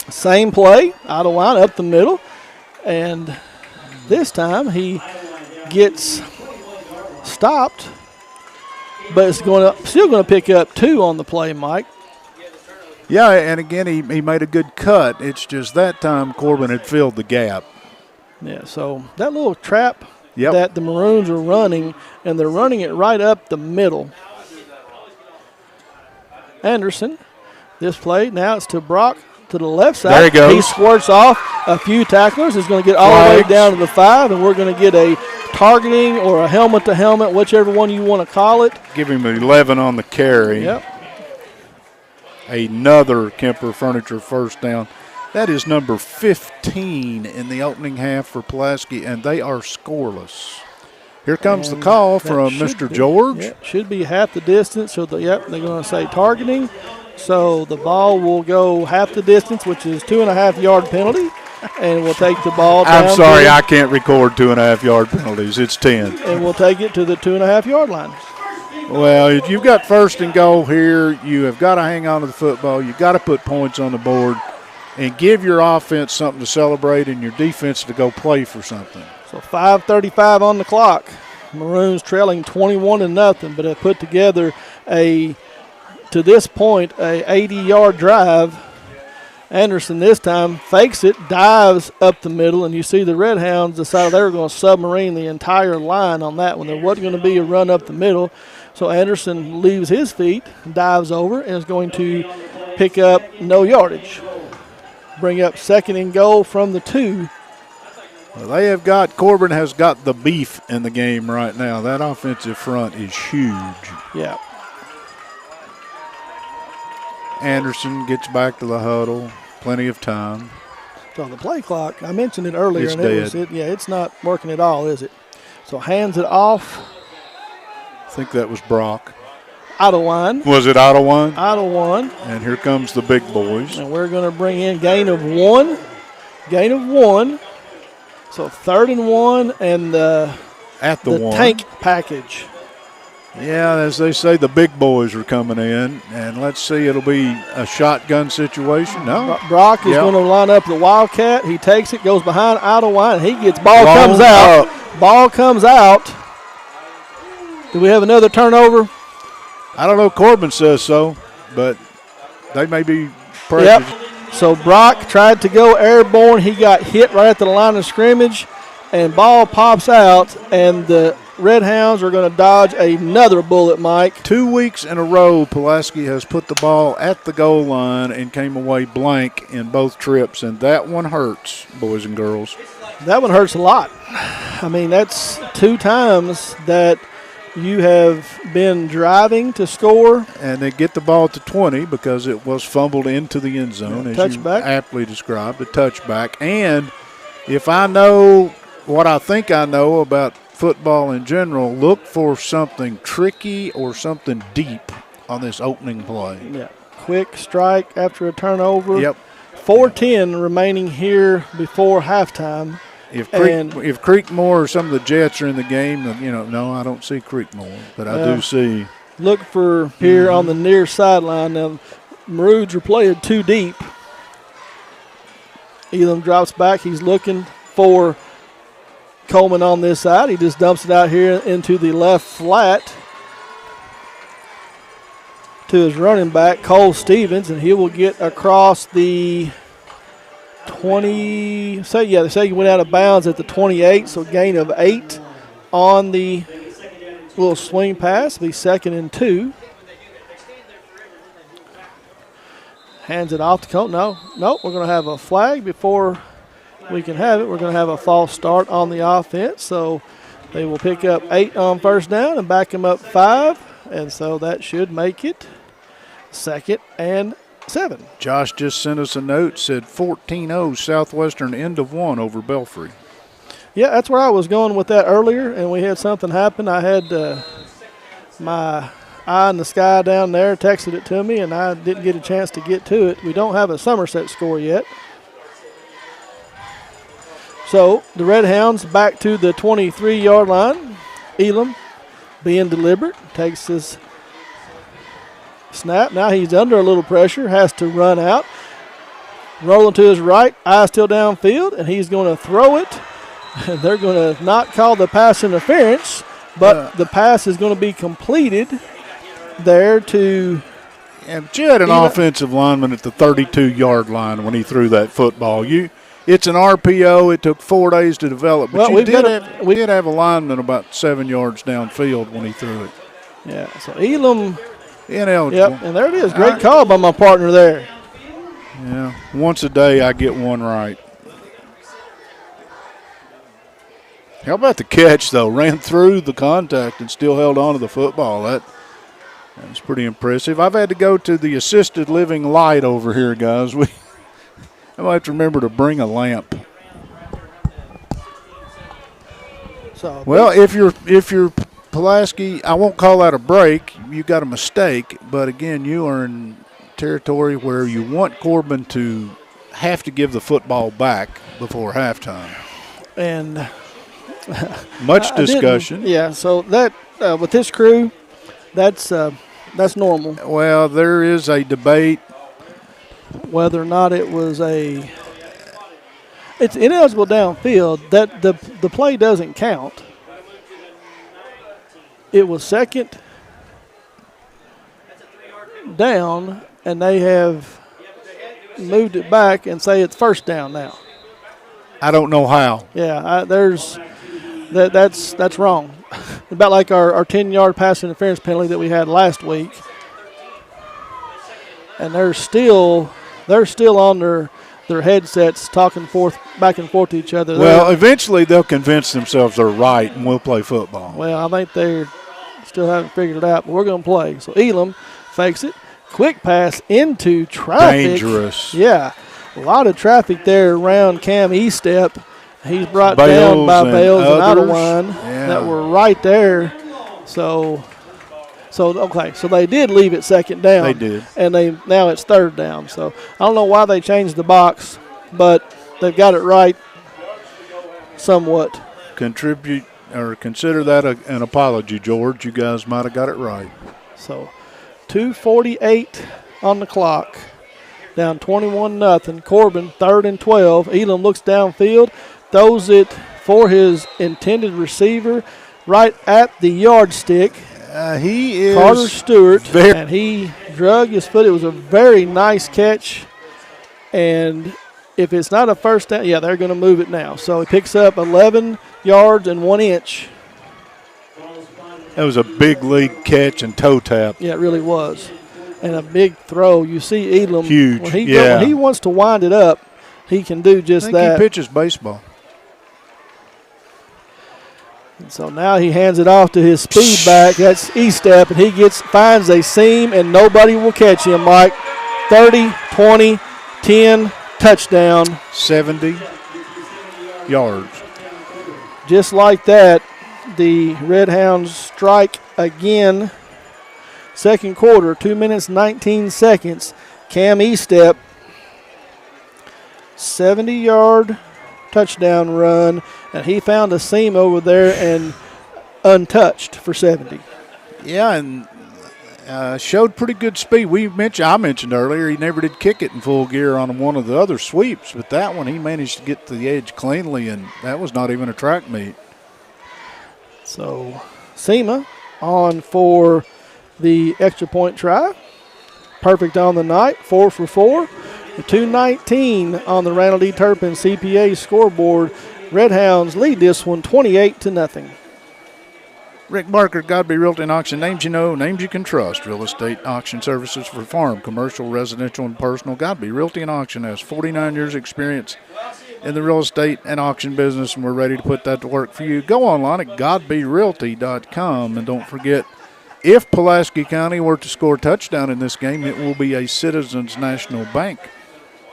Same play, Idlewild up the middle, and this time he gets stopped, but it's still going to pick up 2 on the play, Mike. Yeah, and again, he made a good cut. It's just that time Corbin had filled the gap. Yeah, so that little trap that the Maroons are running, and they're running it right up the middle. Anderson, this play, now it's to Brock. To the left side. There he goes. He squirts off a few tacklers. He's going to get all the way down to the 5, and we're going to get a targeting or a helmet-to-helmet, whichever one you want to call it. Give him 11 on the carry. Yep. Another Kemper Furniture first down. That is number 15 in the opening half for Pulaski, and they are scoreless. Here comes the call from Mr. George. Yep, should be half the distance. So, they're going to say targeting. So the ball will go half the distance, which is 2.5-yard penalty, and we'll take the ball down. I'm sorry, I can't record 2.5-yard penalties. It's 10. And we'll take it to the 2.5-yard line. Well, if you've got 1st and goal here, you have got to hang on to the football. You've got to put points on the board and give your offense something to celebrate and your defense to go play for something. So 5:35 on the clock. Maroons trailing 21-0, but have put together to this point, a 80-yard drive. Anderson this time fakes it, dives up the middle, and you see the Red Hounds decided they were going to submarine the entire line on that one. There wasn't going to be a run up the middle. So Anderson leaves his feet, dives over, and is going to pick up no yardage. Bring up 2nd and goal from the 2. Well, Corbin has got the beef in the game right now. That offensive front is huge. Yeah. Anderson gets back to the huddle. Plenty of time. So the play clock, I mentioned it earlier. It's and dead. It's not working at all, is it? So hands it off. I think that was Brock. Idlewild. Was it Idlewild? Idlewild. And here comes the big boys. And we're going to bring in gain of 1. Gain of 1. So 3rd and 1 and the tank package. Yeah, as they say, the big boys are coming in. And let's see, it'll be a shotgun situation. No. Brock is going to line up the Wildcat. He takes it, goes behind Idlewild, and he gets comes out. Ball comes out. Do we have another turnover? I don't know. Corbin says so, but they may be prejudiced. Yep. So Brock tried to go airborne. He got hit right at the line of scrimmage, and ball pops out, and the Red Hounds are going to dodge another bullet, Mike. 2 weeks in a row, Pulaski has put the ball at the goal line and came away blank in both trips, and that one hurts, boys and girls. That one hurts a lot. I mean, that's 2 times that you have been driving to score. And they get the ball to 20 because it was fumbled into the end zone, as you aptly described, a touchback. And if I know what I think I know about football in general, look for something tricky or something deep on this opening play. Yeah, quick strike after a turnover. Yep. 4:10 remaining here before halftime. If Creekmore or some of the Jets are in the game, then, no, I don't see Creekmore, but I do see. Look for here on the near sideline. Now, Maroons are playing too deep. Elam drops back. He's looking for Coleman on this side. He just dumps it out here into the left flat to his running back, Cole Stevens, and he will get across the 20. They say he went out of bounds at the 28, so gain of 8 on the little swing pass. Be 2nd and 2. Hands it off to Cole. No, we're going to have a flag before we can have it. We're going to have a false start on the offense, so they will pick up 8 on first down and back him up 5, and so that should make it 2nd and 7. Josh just sent us a note, said 14-0 Southwestern end of 1 over Belfry. Yeah, that's where I was going with that earlier, and we had something happen. I had my eye in the sky down there, texted it to me, and I didn't get a chance to get to it. We don't have a Somerset score yet. So the Red Hounds back to the 23-yard line. Elam being deliberate, takes his snap. Now he's under a little pressure, has to run out. Rolling to his right, eye still downfield, and he's going to throw it. They're going to not call the pass interference, but the pass is going to be completed there to. And you had an offensive lineman at the 32-yard line when he threw that football. It's an RPO. It took 4 days to develop, but we did have a lineman about 7 yards downfield when he threw it. Yeah, so Elam ineligible. Yep, and there it is. Great call by my partner there. Yeah, once a day I get one right. How about the catch, though? Ran through the contact and still held on to the football. That's pretty impressive. I've had to go to the assisted living light over here, guys. I might have to remember to bring a lamp. So, well, if you're Pulaski, I won't call that a break. You got a mistake, but again, you are in territory where you want Corbin to have to give the football back before halftime. And much discussion. Yeah, so that with this crew, that's normal. Well, there is a debate whether or not it was it's ineligible downfield. That the play doesn't count. It was 2nd down, and they have moved it back and say it's 1st down now. I don't know how. Yeah, that's wrong. About like our 10-yard pass interference penalty that we had last week. And they're still on their headsets talking back and forth to each other. Well, eventually they'll convince themselves they're right and we'll play football. Well, I think they still haven't figured it out, but we're going to play. So Elam fakes it. Quick pass into traffic. Dangerous. Yeah, a lot of traffic there around Cam Estep. He's brought down by Bales and Idlewind that were right there. So they did leave it 2nd down. They did. And now it's 3rd down. So I don't know why they changed the box, but they've got it right somewhat. Consider that an apology, George. You guys might have got it right. So 2:48 on the clock. Down 21-0. Corbin, 3rd and 12. Elam looks downfield, throws it for his intended receiver right at the yardstick. He is Carter Stewart, and he drug his foot. It was a very nice catch. And if it's not a 1st down, they're going to move it now. So he picks up 11 yards and 1 inch. That was a big league catch and toe tap. Yeah, it really was. And a big throw. You see Elam. Huge. When he wants to wind it up, he can do just that. He pitches baseball. And so now he hands it off to his speed back. That's Estep, and he finds a seam, and nobody will catch him, Mike. 30, 20, 10, touchdown. 70 yards. Just like that, the Red Hounds strike again. Second quarter, 2 minutes, 19 seconds. Cam Estep, 70-yard touchdown run, and he found a seam over there and untouched for 70. Yeah, and showed pretty good speed. I mentioned earlier he never did kick it in full gear on one of the other sweeps, but that one he managed to get to the edge cleanly, and that was not even a track meet. So SEMA on for the extra point try. Perfect on the night, 4 for 4. 2:19 on the Randall D. Turpin CPA scoreboard. Red Hounds lead this one 28-0. Rick Barker, Godby Realty and Auction. Names you know, names you can trust. Real estate auction services for farm, commercial, residential, and personal. Godby Realty and Auction has 49 years experience in the real estate and auction business, and we're ready to put that to work for you. Go online at godbyrealty.com, and don't forget, if Pulaski County were to score a touchdown in this game, it will be a Citizens National Bank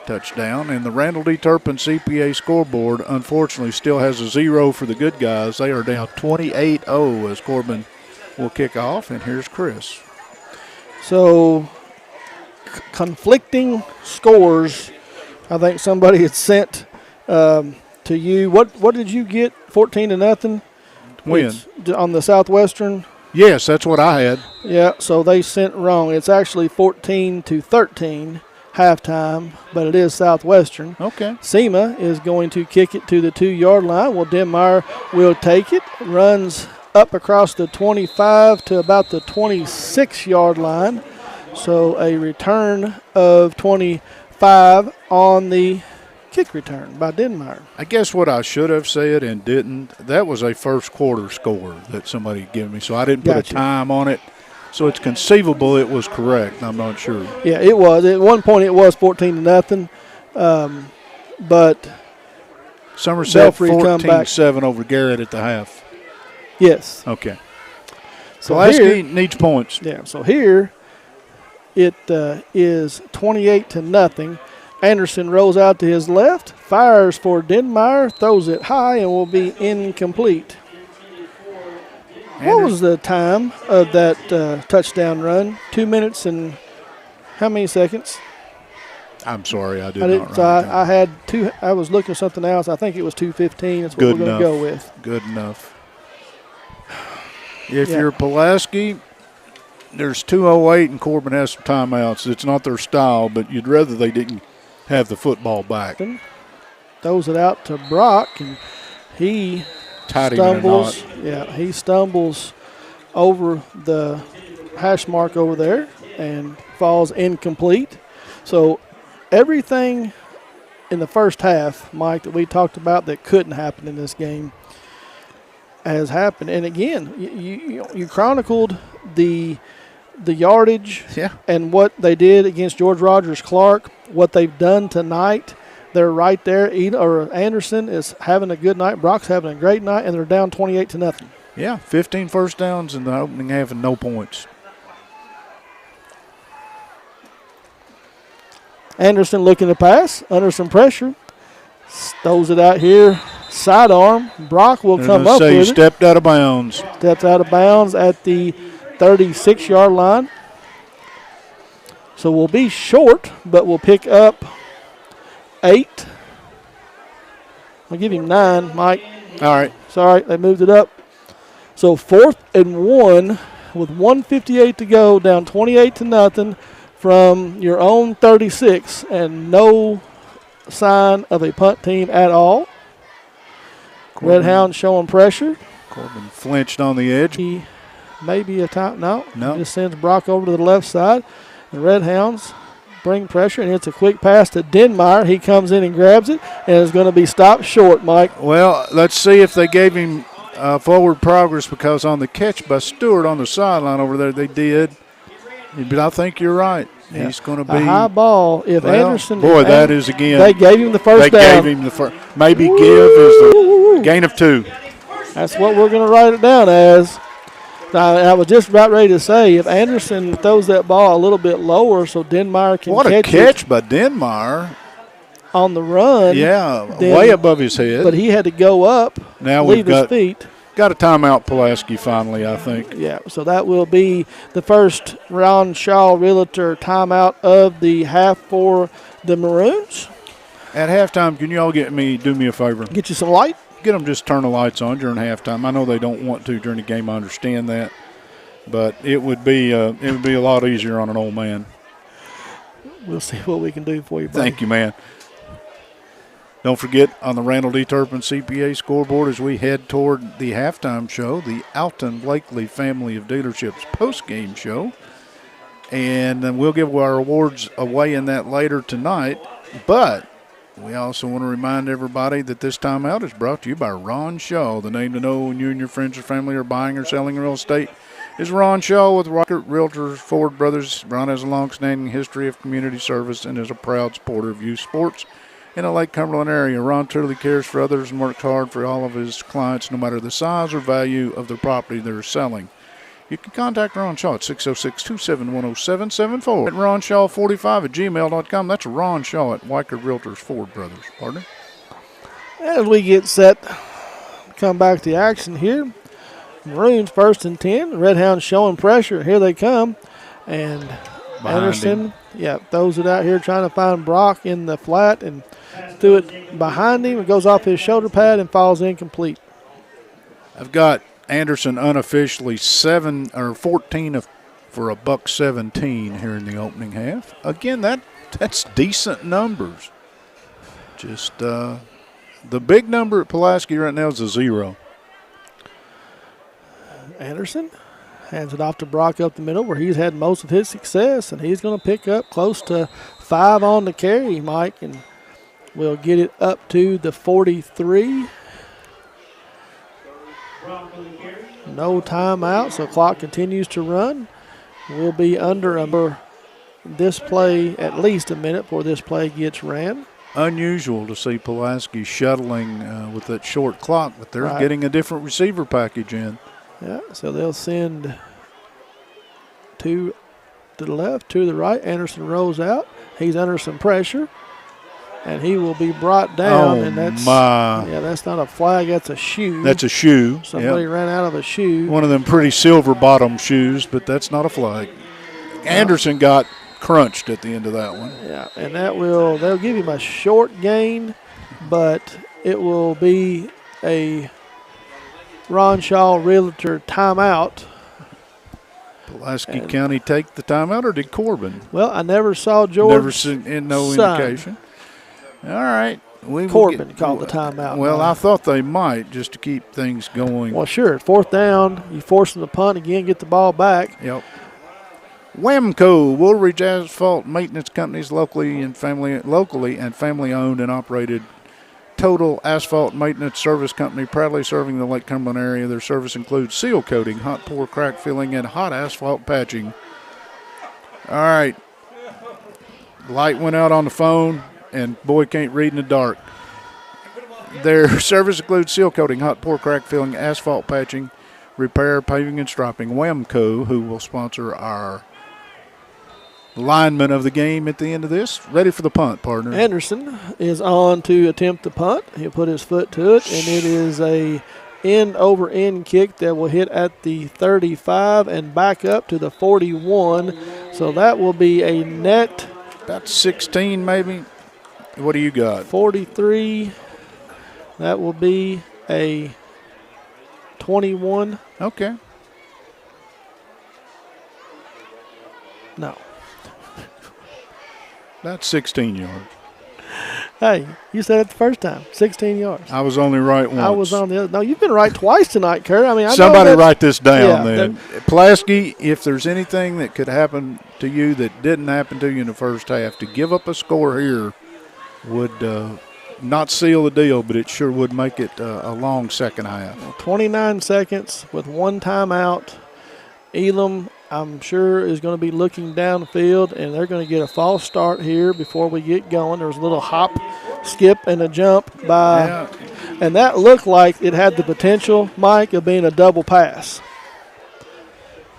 touchdown. And the Randall D. Turpin CPA scoreboard, unfortunately, still has a 0 for the good guys. They are down 28-0 as Corbin will kick off. And here's Chris. So, conflicting scores. I think somebody had sent to you. What did you get? 14-0? When? On the Southwestern? Yes, that's what I had. Yeah, so they sent wrong. It's actually 14-13 halftime, but it is Southwestern. Okay. SEMA is going to kick it to the 2-yard line. Well, Denmeyer will take it, runs up across the 25 to about the 26-yard line. So a return of 25 on the kick return by Denmeyer. I guess what I should have said and didn't, that was a first quarter score that somebody gave me, so I didn't put a time on it. So it's conceivable it was correct. I'm not sure. Yeah, it was. At one point it was 14-0, but Somerset 14-7 over Garrett at the half. Yes. Okay. So Pulaski needs points. Yeah, so here it is 28-0. Anderson rolls out to his left, fires for Denmeyer, throws it high, and will be incomplete. What was the time of that touchdown run? 2 minutes and how many seconds? I'm sorry, I did not. I had two. I was looking at something else. I think it was 2:15. That's what we're going to go with. Good enough. If you're Pulaski, there's 2:08 and Corbin has some timeouts. It's not their style, but you'd rather they didn't have the football back. Throws it out to Brock, and he stumbles. Yeah, he stumbles over the hash mark over there and falls incomplete. So everything in the first half, Mike, that we talked about that couldn't happen in this game has happened. And again, you chronicled the yardage and what they did against George Rogers Clark, what they've done tonight. They're right there. Anderson is having a good night. Brock's having a great night, and they're down 28-0. Yeah, 15 first downs in the opening half and no points. Anderson looking to pass, under some pressure. Throws it out here, sidearm. Brock will come up with it. Stepped out of bounds. Stepped out of bounds at the 36-yard line. So we'll be short, but we'll pick up 8. I'll give him 9, Mike. All right. Sorry, they moved it up. So 4th and 1 with 1:58 to go, down 28-0 from your own 36, and no sign of a punt team at all. Corbin, Red Hound showing pressure. Corbin flinched on the edge. Maybe a time. No. He just sends Brock over to the left side. The Red Hounds bring pressure, and it's a quick pass to Denmeyer. He comes in and grabs it, and it's going to be stopped short, Mike. Well, let's see if they gave him forward progress, because on the catch by Stewart on the sideline over there, they did. But I think you're right. Yeah. He's going to be a high ball. If Anderson, that is again. They gave him the first down. They gave him the first. Maybe give is the gain of 2. That's what we're going to write it down as. Now, I was just about ready to say, if Anderson throws that ball a little bit lower so Denmeyer can catch it. What a catch by Denmeyer. On the run. Yeah, way above his head. But he had to go up, leave his feet. Got a timeout, Pulaski, finally, I think. Yeah, so that will be the first Ron Shaw Realtor timeout of the half for the Maroons. At halftime, can you all do me a favor? Get you some light? Get them just turn the lights on during halftime. I know they don't want to during the game. I understand that. But it would be a lot easier on an old man. We'll see what we can do for you, buddy. Thank you, man. Don't forget, on the Randall D. Turpin CPA scoreboard as we head toward the halftime show, the Alton Blakely Family of Dealerships post-game show. And then we'll give our awards away in that later tonight. But we also want to remind everybody that this timeout is brought to you by Ron Shaw. The name to know when you and your friends or family are buying or selling real estate is Ron Shaw with Rocket Realtors Ford Brothers. Ron has a long-standing history of community service and is a proud supporter of youth sports in the Lake Cumberland area. Ron truly cares for others and works hard for all of his clients, no matter the size or value of the property they're selling. You can contact Ron Shaw at 606-271-0774 at ronshaw45@gmail.com. That's Ron Shaw at Weicker Realtors Ford Brothers. Partner. As we get set, come back to action here. Maroons 1st and 10. Red Hounds showing pressure. Here they come. And Anderson, throws it out here trying to find Brock in the flat and threw it behind him. It goes off his shoulder pad and falls incomplete. I've got Anderson unofficially 14 for a $117 here in the opening half. Again, that's decent numbers. Just the big number at Pulaski right now is a 0. Anderson hands it off to Brock up the middle where he's had most of his success, and he's going to pick up close to 5 on the carry, Mike, and we'll get it up to the 43. No timeout, so clock continues to run. We'll be under this play at least a minute before this play gets ran. Unusual to see Pulaski shuttling with that short clock, but they're getting a different receiver package in. Yeah, so they'll send 2 to the left, 2 to the right. Anderson rolls out. He's under some pressure, and he will be brought down. And that's not a flag. That's a shoe. That's a shoe. Somebody ran out of a shoe. One of them pretty silver bottom shoes, but that's not a flag. Anderson got crunched at the end of that one. Yeah, and they'll give him a short gain, but it will be a Ron Shaw Realtor timeout. Pulaski County take the timeout, or did Corbin? Well, I never saw George. Never seen no indication. All right. Corbin called the timeout. Well, I thought they might, just to keep things going. Well, sure. 4th down, you force them to punt again, get the ball back. Yep. Whamco, Woolridge Asphalt Maintenance Companies, locally and family owned and operated. Total Asphalt Maintenance Service Company, proudly serving the Lake Cumberland area. Their service includes seal coating, hot pour crack filling, and hot asphalt patching. All right. Light went out on the phone, and boy can't read in the dark. Their service includes seal coating, hot pour crack filling, asphalt patching, repair, paving, and striping. Whamco, who will sponsor our lineman of the game at the end of this. Ready for the punt, partner. Anderson is on to attempt the punt. He'll put his foot to it, and it is a end-over-end kick that will hit at the 35 and back up to the 41. So that will be a net. About 16 maybe. What do you got? 43. That will be a 21. Okay. No. That's 16 yards. Hey, you said it the first time. 16 yards. I was only right once. I was on the other. No, you've been right twice tonight, Kurt. I mean, somebody write this down then. Pulaski, if there's anything that could happen to you that didn't happen to you in the first half, to give up a score here would not seal the deal, but it sure would make it a long second half. 29 seconds with 1 timeout. Elam, I'm sure, is going to be looking downfield, and they're going to get a false start here before we get going. There was a little hop, skip, and a jump and that looked like it had the potential, Mike, of being a double pass.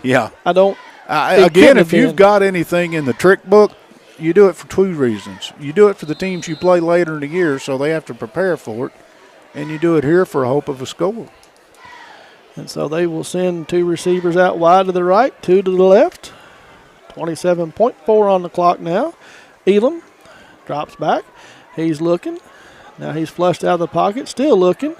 Yeah. Again, if you've got anything in the trick book, you do it for 2 reasons. You do it for the teams you play later in the year, so they have to prepare for it, and you do it here for a hope of a score. And so they will send 2 receivers out wide to the right, 2 to the left. 27.4 on the clock now. Elam drops back. He's looking. Now he's flushed out of the pocket, still looking.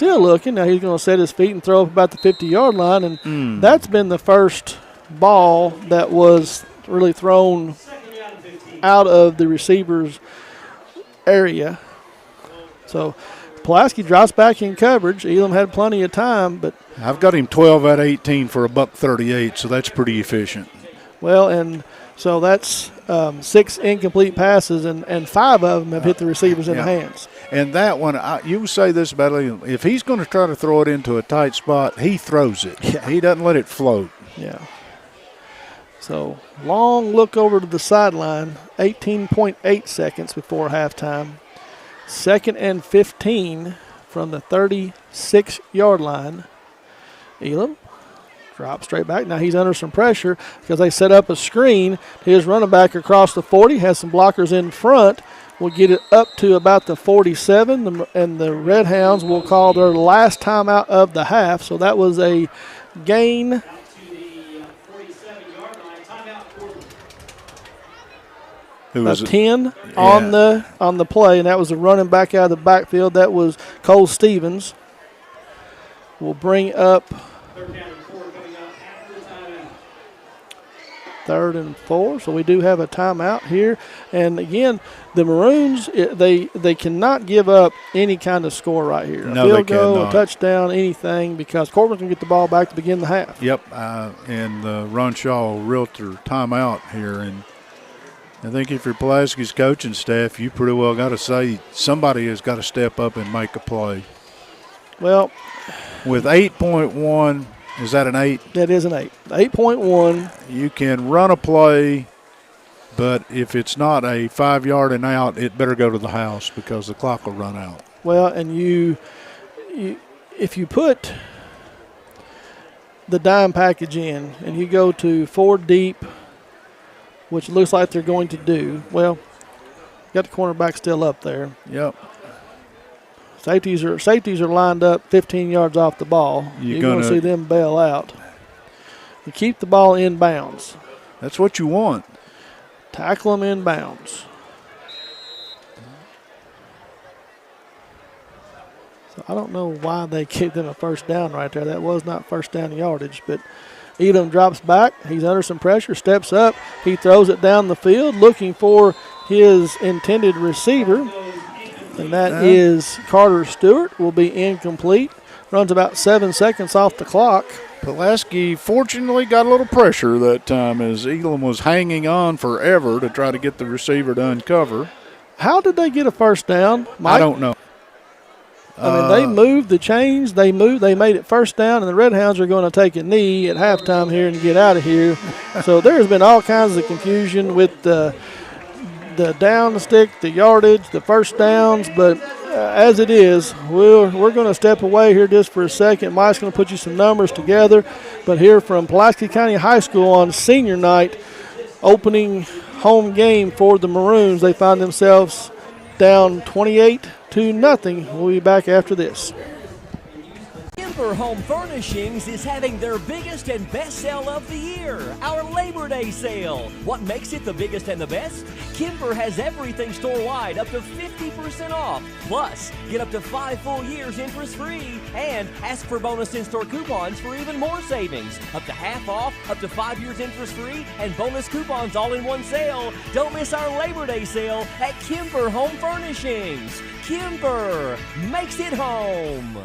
Now he's going to set his feet and throw up about the 50-yard line, and that's been the first ball that was really thrown out of the receiver's area. So Pulaski drops back in coverage. Elam had plenty of time, but I've got him 12 out of 18 for $138, so that's pretty efficient. Well, and so that's 6 incomplete passes, and 5 of them have hit the receivers in the hands. And that one, you say this about Elam, if he's going to try to throw it into a tight spot, he throws it. Yeah. He doesn't let it float. Yeah. So long look over to the sideline, 18.8 seconds before halftime. 2nd and 15 from the 36-yard line. Elam drops straight back. Now he's under some pressure because they set up a screen. His running back across the 40 has some blockers in front. Will get it up to about the 47, and the Red Hounds will call their last timeout of the half. So that was a gain. Of 10 on the play, and that was a running back out of the backfield. That was Cole Stevens. Will bring up 3rd and 4. So we do have a timeout here. And again, the Maroons, they cannot give up any kind of score right here. No, a field they goal, cannot. a touchdown, anything, because Corbin's going to get the ball back to begin the half. Yep, and the Runshaw Realtor timeout here. And I think if you're Pulaski's coaching staff, you pretty well got to say somebody has got to step up and make a play. Well, with 8.1, is that an 8? That is an 8. 8.1. You can run a play, but if it's not a 5-yard and out, it better go to the house because the clock will run out. Well, and if you put the dime package in and you go to 4 deep, which looks like they're going to do. Well, got the cornerback still up there. Yep. Safeties are lined up 15 yards off the ball. You're going to see them bail out. You keep the ball in bounds. That's what you want. Tackle them in bounds. So I don't know why they gave them a first down right there. That was not first down yardage, but Elam drops back. He's under some pressure, steps up. He throws it down the field looking for his intended receiver, and that is Carter Stewart. Will be incomplete. Runs about 7 seconds off the clock. Pulaski fortunately got a little pressure that time as Elam was hanging on forever to try to get the receiver to uncover. How did they get a first down, Mike? I don't know. I mean, they moved the chains. They made it first down, and the Red Hounds are going to take a knee at halftime here and get out of here. So there's been all kinds of confusion with the down stick, the yardage, the first downs. But as it is, we're going to step away here just for a second. Mike's going to put you some numbers together. But here from Pulaski County High School on senior night, opening home game for the Maroons, they find themselves down 28-0. We'll be back after this. Kimber Home Furnishings is having their biggest and best sale of the year, our Labor Day sale. What makes it the biggest and the best? Kimber has everything store-wide up to 50% off. Plus, get up to 5 full years interest-free. And ask for bonus in-store coupons for even more savings. Up to half off, up to 5 years interest-free, and bonus coupons all in one sale. Don't miss our Labor Day sale at Kimber Home Furnishings. Kimber makes it home.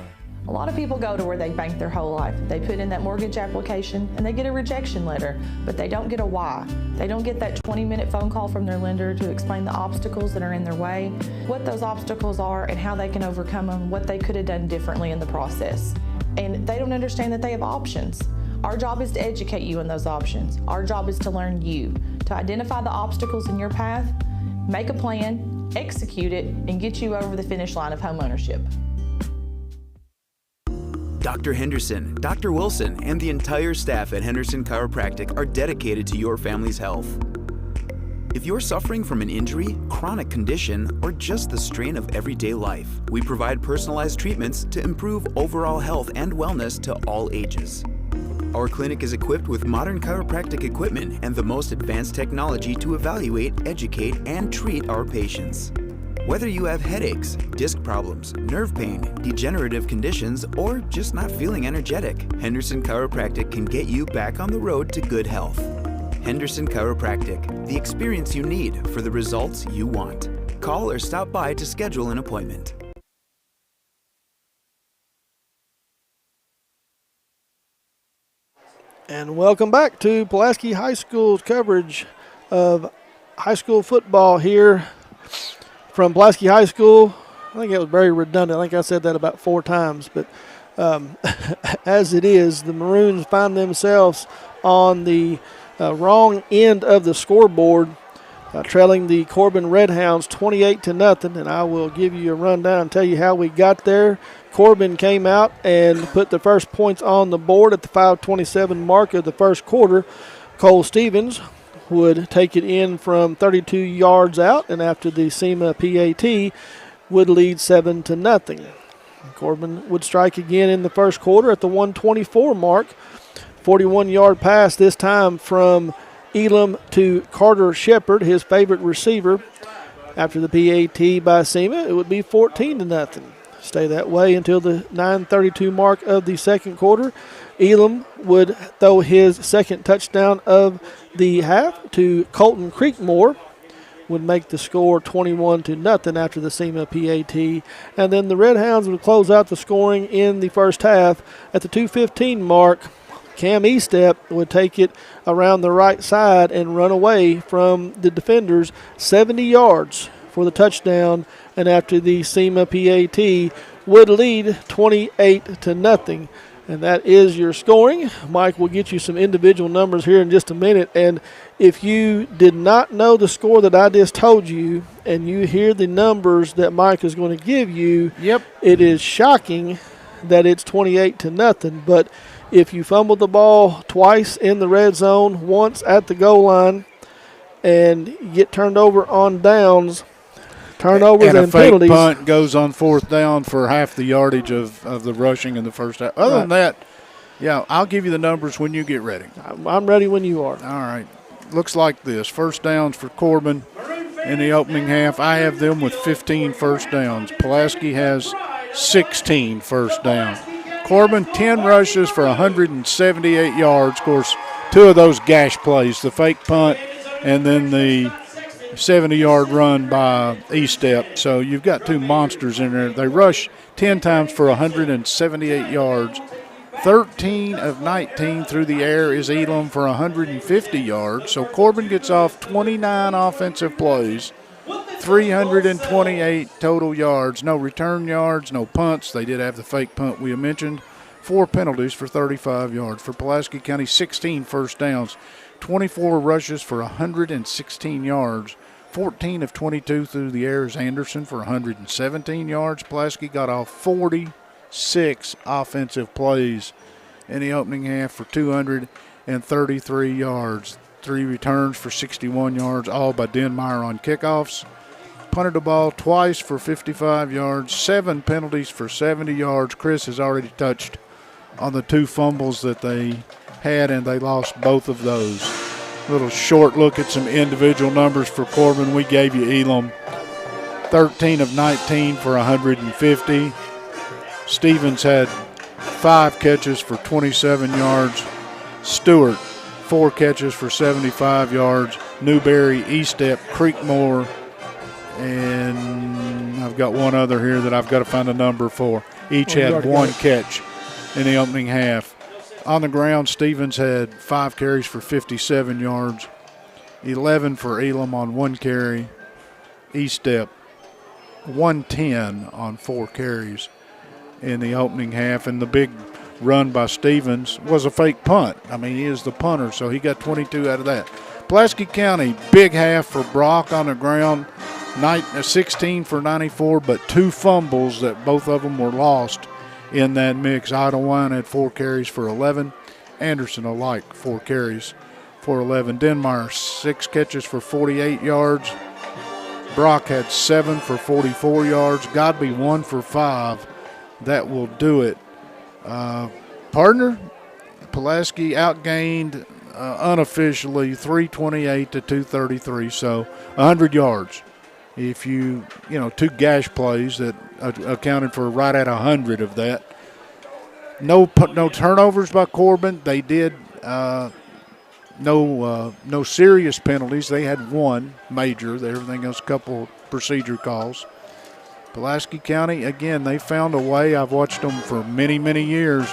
A lot of people go to where they bank their whole life. They put in that mortgage application and they get a rejection letter, but they don't get a why. They don't get that 20-minute phone call from their lender to explain the obstacles that are in their way, what those obstacles are and how they can overcome them, what they could have done differently in the process. And they don't understand that they have options. Our job is to educate you on those options. Our job is to learn you, to identify the obstacles in your path, make a plan, execute it, and get you over the finish line of homeownership. Dr. Henderson, Dr. Wilson, and the entire staff at Henderson Chiropractic are dedicated to your family's health. If you're suffering from an injury, chronic condition, or just the strain of everyday life, we provide personalized treatments to improve overall health and wellness to all ages. Our clinic is equipped with modern chiropractic equipment and the most advanced technology to evaluate, educate, and treat our patients. Whether you have headaches, disc problems, nerve pain, degenerative conditions, or just not feeling energetic, Henderson Chiropractic can get you back on the road to good health. Henderson Chiropractic, the experience you need for the results you want. Call or stop by to schedule an appointment. And welcome back to Pulaski High School's coverage of high school football here from Pulaski High School. I think it was very redundant. I think I said that about 4 times. But as it is, the Maroons find themselves on the wrong end of the scoreboard, trailing the Corbin Redhounds 28-0. And I will give you a rundown and tell you how we got there. Corbin came out and put the first points on the board at the 5:27 mark of the first quarter. Cole Stevens would take it in from 32 yards out, and after the SEMA PAT would lead 7-0. Corbin would strike again in the first quarter at the 1:24 mark. 41-yard pass this time from Elam to Carter Shepard, his favorite receiver. After the PAT by SEMA, it would be 14-0. Stay that way until the 9:32 mark of the second quarter. Elam would throw his second touchdown of the half to Colton Creekmore, would make the score 21-0 after the SEMA PAT. And then the Redhounds would close out the scoring in the first half. At the 2:15 mark, Cam Estep would take it around the right side and run away from the defenders 70 yards for the touchdown, and after the SEMA PAT would lead 28-0. And that is your scoring. Mike will get you some individual numbers here in just a minute. And if you did not know the score that I just told you, and you hear the numbers that Mike is going to give you, it is shocking that it's 28-0. But if you fumble the ball twice in the red zone, once at the goal line, and get turned over on downs, turnovers and a fake penalties. Punt goes on 4th down for half the yardage of the rushing in the first half. Other than that, yeah, I'll give you the numbers when you get ready. I'm ready when you are. All right. Looks like this. First downs for Corbin in the opening half. I have them with 15 first downs. Pulaski has 16 first downs. Corbin, 10 rushes for 178 yards. Of course, 2 of those gash plays, the fake punt and then the 70-yard run by Estep. So you've got 2 monsters in there. They rush 10 times for 178 yards. 13 of 19 through the air is Elam for 150 yards. So Corbin gets off 29 offensive plays, 328 total yards. No return yards, no punts. They did have the fake punt we mentioned. 4 penalties for 35 yards. For Pulaski County, 16 first downs, 24 rushes for 116 yards. 14 of 22 through the air is Anderson for 117 yards. Pulaski got off 46 offensive plays in the opening half for 233 yards. 3 returns for 61 yards, all by Denmeyer on kickoffs. Punted the ball twice for 55 yards, 7 penalties for 70 yards. Chris has already touched on the 2 fumbles that they had, and they lost both of those. Little short look at some individual numbers for Corbin. We gave you Elam, 13 of 19 for 150. Stevens had 5 catches for 27 yards. Stewart, 4 catches for 75 yards. Newberry, Estep, Creekmore, and I've got one other here that I've got to find a number for. Each had 1 catch in the opening half. On the ground, Stevens had 5 carries for 57 yards, 11 for Elam on 1 carry. Estep, 110 on 4 carries in the opening half. And the big run by Stevens was a fake punt. I mean, he is the punter, so he got 22 out of that. Pulaski County, big half for Brock on the ground, 16 for 94, but 2 fumbles that both of them were lost in that mix. Idlewind had 4 carries for 11. Anderson alike 4 carries for 11. Denmeyer, 6 catches for 48 yards. Brock had 7 for 44 yards. Godby 1 for 5. That will do it. Partner, Pulaski outgained unofficially 328 to 233, so 100 yards. If you 2 gash plays that accounted for right at 100 of that. No turnovers by Corbin. They did no serious penalties. They had 1 major. Everything else, a couple procedure calls. Pulaski County, again, they found a way. I've watched them for many, many years.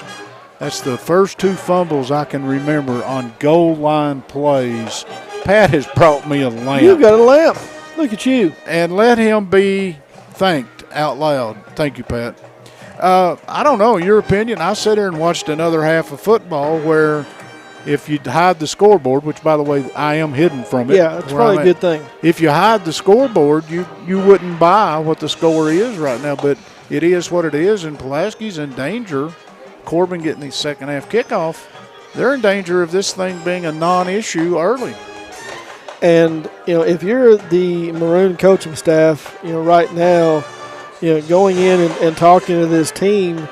That's the first 2 fumbles I can remember on goal line plays. Pat has brought me a lamp. You got a lamp. Look at you. And let him be thanked out loud. Thank you, Pat. I don't know, your opinion. I sat here and watched another half of football where if you hide the scoreboard, which, by the way, I am hidden from it. Yeah, it's probably a good thing. If you hide the scoreboard, you wouldn't buy what the score is right now. But it is what it is, and Pulaski's in danger. Corbin getting the second half kickoff. They're in danger of this thing being a non-issue early. And, if you're the Maroon coaching staff, right now, going in and talking to this team,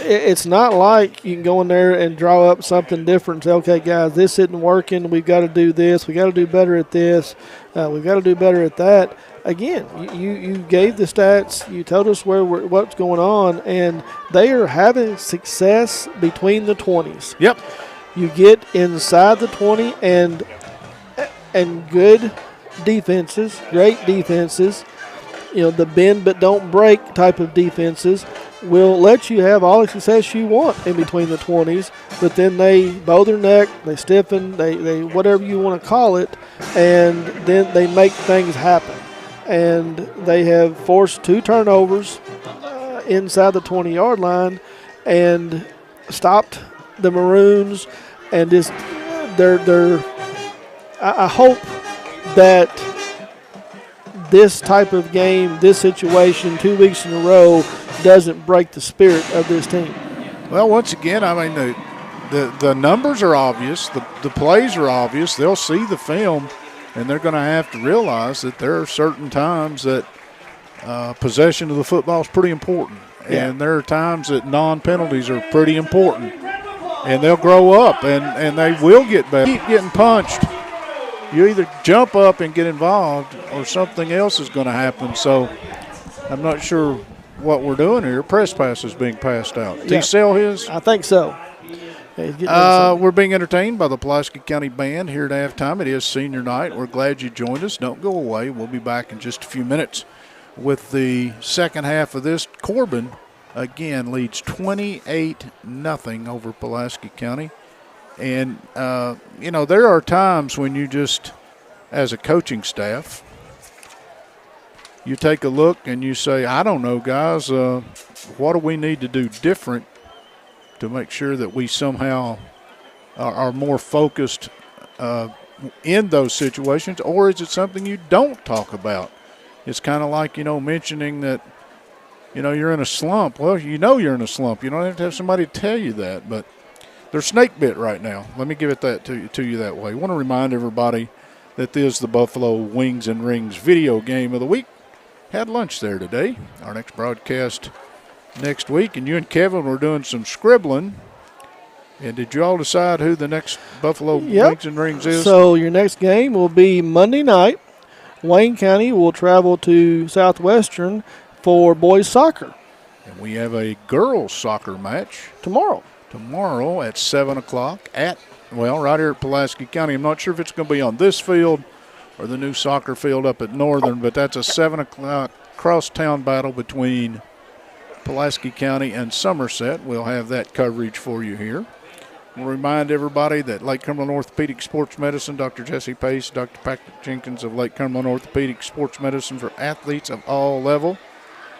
it's not like you can go in there and draw up something different and say, okay, guys, this isn't working. We've got to do this. We've got to do better at this. We've got to do better at that. Again, you gave the stats. You told us what's going on, and they are having success between the 20s. Yep. You get inside the 20 and good defenses, great defenses, the bend but don't break type of defenses will let you have all the success you want in between the 20s, but then they bow their neck, they stiffen, they whatever you want to call it, and then they make things happen. And they have forced 2 turnovers inside the 20-yard line and stopped the Maroons, and just I hope that this type of game, this situation, 2 weeks in a row doesn't break the spirit of this team. Well, once again, I mean, the numbers are obvious. The plays are obvious. They'll see the film, and they're going to have to realize that there are certain times that possession of the football is pretty important. Yeah. And there are times that non-penalties are pretty important. And they'll grow up, and they will get better. Keep getting punched. You either jump up and get involved or something else is going to happen. So I'm not sure what we're doing here. Press pass is being passed out. Did he sell his? I think so. Yeah, we're being entertained by the Pulaski County Band here at halftime. It is senior night. We're glad you joined us. Don't go away. We'll be back in just a few minutes with the second half of this. Corbin, again, leads 28-0 over Pulaski County. And, there are times when you just, as a coaching staff, you take a look and you say, I don't know, guys, what do we need to do different to make sure that we somehow are more focused in those situations, or is it something you don't talk about? It's kind of like, mentioning that, you're in a slump. Well, you're in a slump. You don't have to have somebody tell you that, but they're snake bit right now. Let me give it that to you that way. I want to remind everybody that this is the Buffalo Wings and Rings video game of the week. Had lunch there today. Our next broadcast next week, and you and Kevin were doing some scribbling. And did you all decide who the next Buffalo Wings and Rings is? So your next game will be Monday night. Wayne County will travel to Southwestern for boys soccer. And we have a girls soccer match tomorrow at 7 o'clock right here at Pulaski County. I'm not sure if it's going to be on this field or the new soccer field up at Northern, but that's a 7 o'clock crosstown battle between Pulaski County and Somerset. We'll have that coverage for you here. We'll remind everybody that Lake Cumberland Orthopedic Sports Medicine, Dr. Jesse Pace, Dr. Patrick Jenkins of Lake Cumberland Orthopedic Sports Medicine for athletes of all level.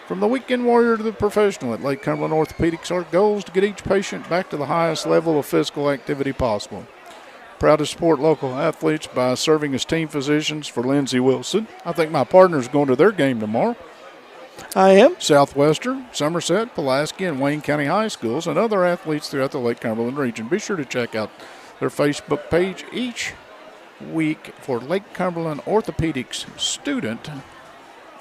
From the weekend warrior to the professional at Lake Cumberland Orthopedics, our goal is to get each patient back to the highest level of physical activity possible. Proud to support local athletes by serving as team physicians for Lindsey Wilson. I think my partner's going to their game tomorrow. I am. Southwestern, Somerset, Pulaski, and Wayne County High Schools and other athletes throughout the Lake Cumberland region. Be sure to check out their Facebook page each week for Lake Cumberland Orthopedics Student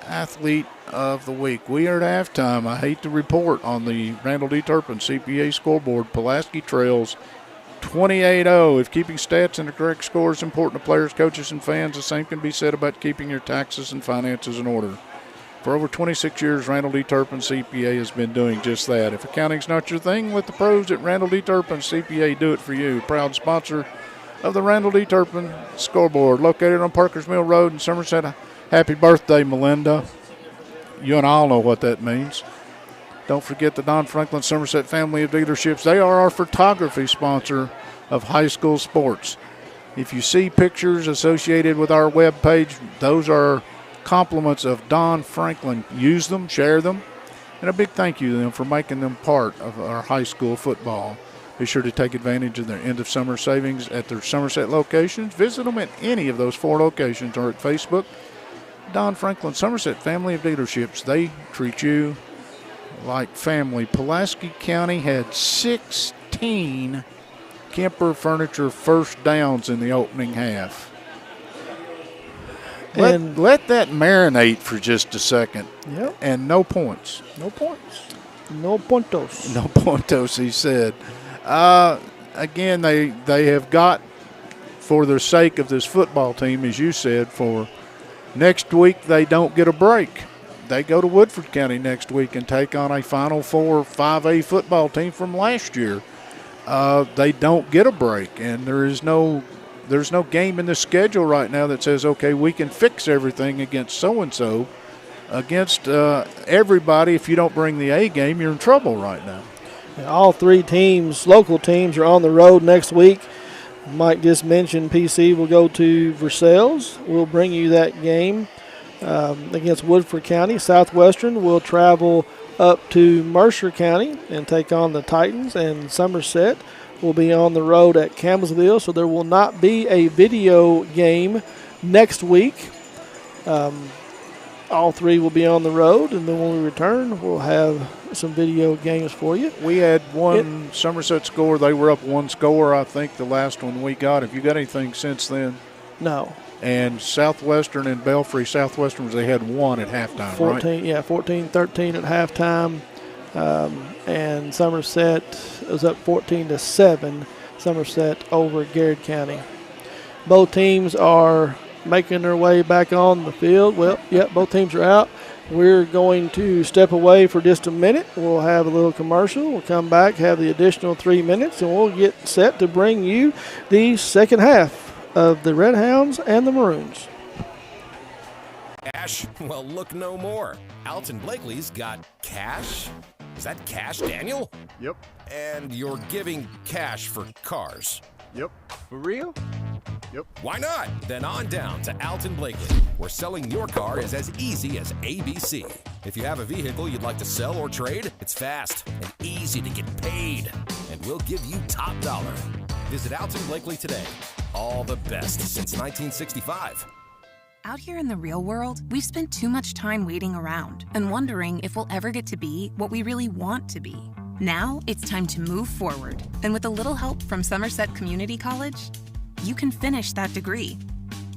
Athlete of the Week. We are at halftime. I hate to report on the Randall D. Turpin CPA scoreboard. Pulaski trails 28-0. If keeping stats and the correct score is important to players, coaches, and fans, the same can be said about keeping your taxes and finances in order. For over 26 years, Randall D. Turpin CPA has been doing just that. If accounting's not your thing, let the pros at Randall D. Turpin CPA do it for you. Proud sponsor of the Randall D. Turpin scoreboard, located on Parkers Mill Road in Somerset. Happy birthday, Melinda. You and I all know what that means. Don't forget the Don Franklin Somerset family of dealerships. They are our photography sponsor of high school sports. If you see pictures associated with our web page, those are compliments of Don Franklin. Use them, share them, and a big thank you to them for making them part of our high school football. Be sure to take advantage of their end of summer savings at their Somerset locations. Visit them at any of those 4 locations or at Facebook. Don Franklin Somerset family of dealerships. They treat you like family. Pulaski County had 16 Kemper Furniture first downs in the opening half. Let that marinate for just a second. Yep. And no points. No points. No puntos. No puntos, he said. Again, they have got, for the sake of this football team, as you said, for next week they don't get a break. They go to Woodford County next week and take on a Final Four 5A football team from last year. They don't get a break, and there's no game in the schedule right now that says, okay, we can fix everything against so-and-so. Against everybody, if you don't bring the A game, you're in trouble right now. And all 3 teams, local teams, are on the road next week. Mike just mentioned PC will go to Versailles. We'll bring you that game against Woodford County. Southwestern will travel up to Mercer County and take on the Titans, and Somerset will be on the road at Campbellsville, so there will not be a video game next week. All 3 will be on the road, and then when we return, we'll have some video games for you. We had one Somerset score. They were up 1 score, I think, the last one we got. Have you got anything since then? No. And Southwestern and Belfry, Southwestern, they had 1 at halftime, 14, right? Yeah, 14-13 at halftime. And Somerset was up 14-7. Somerset over Garrett County. Both teams are making their way back on the field. Well, both teams are out. We're going to step away for just a minute. We'll have a little commercial. We'll come back, have the additional 3 minutes, and we'll get set to bring you the second half of the Red Hounds and the Maroons. Cash? Well, look no more. Alton Blakely's got cash? Is that cash, Daniel? Yep. And you're giving cash for cars? Yep. For real? Yep. Why not? Then on down to Alton Blakely, where selling your car is as easy as ABC. If you have a vehicle you'd like to sell or trade, it's fast and easy to get paid. And we'll give you top dollar. Visit Alton Blakely today. All the best since 1965. Out here in the real world, we've spent too much time waiting around and wondering if we'll ever get to be what we really want to be. Now it's time to move forward. And with a little help from Somerset Community College, you can finish that degree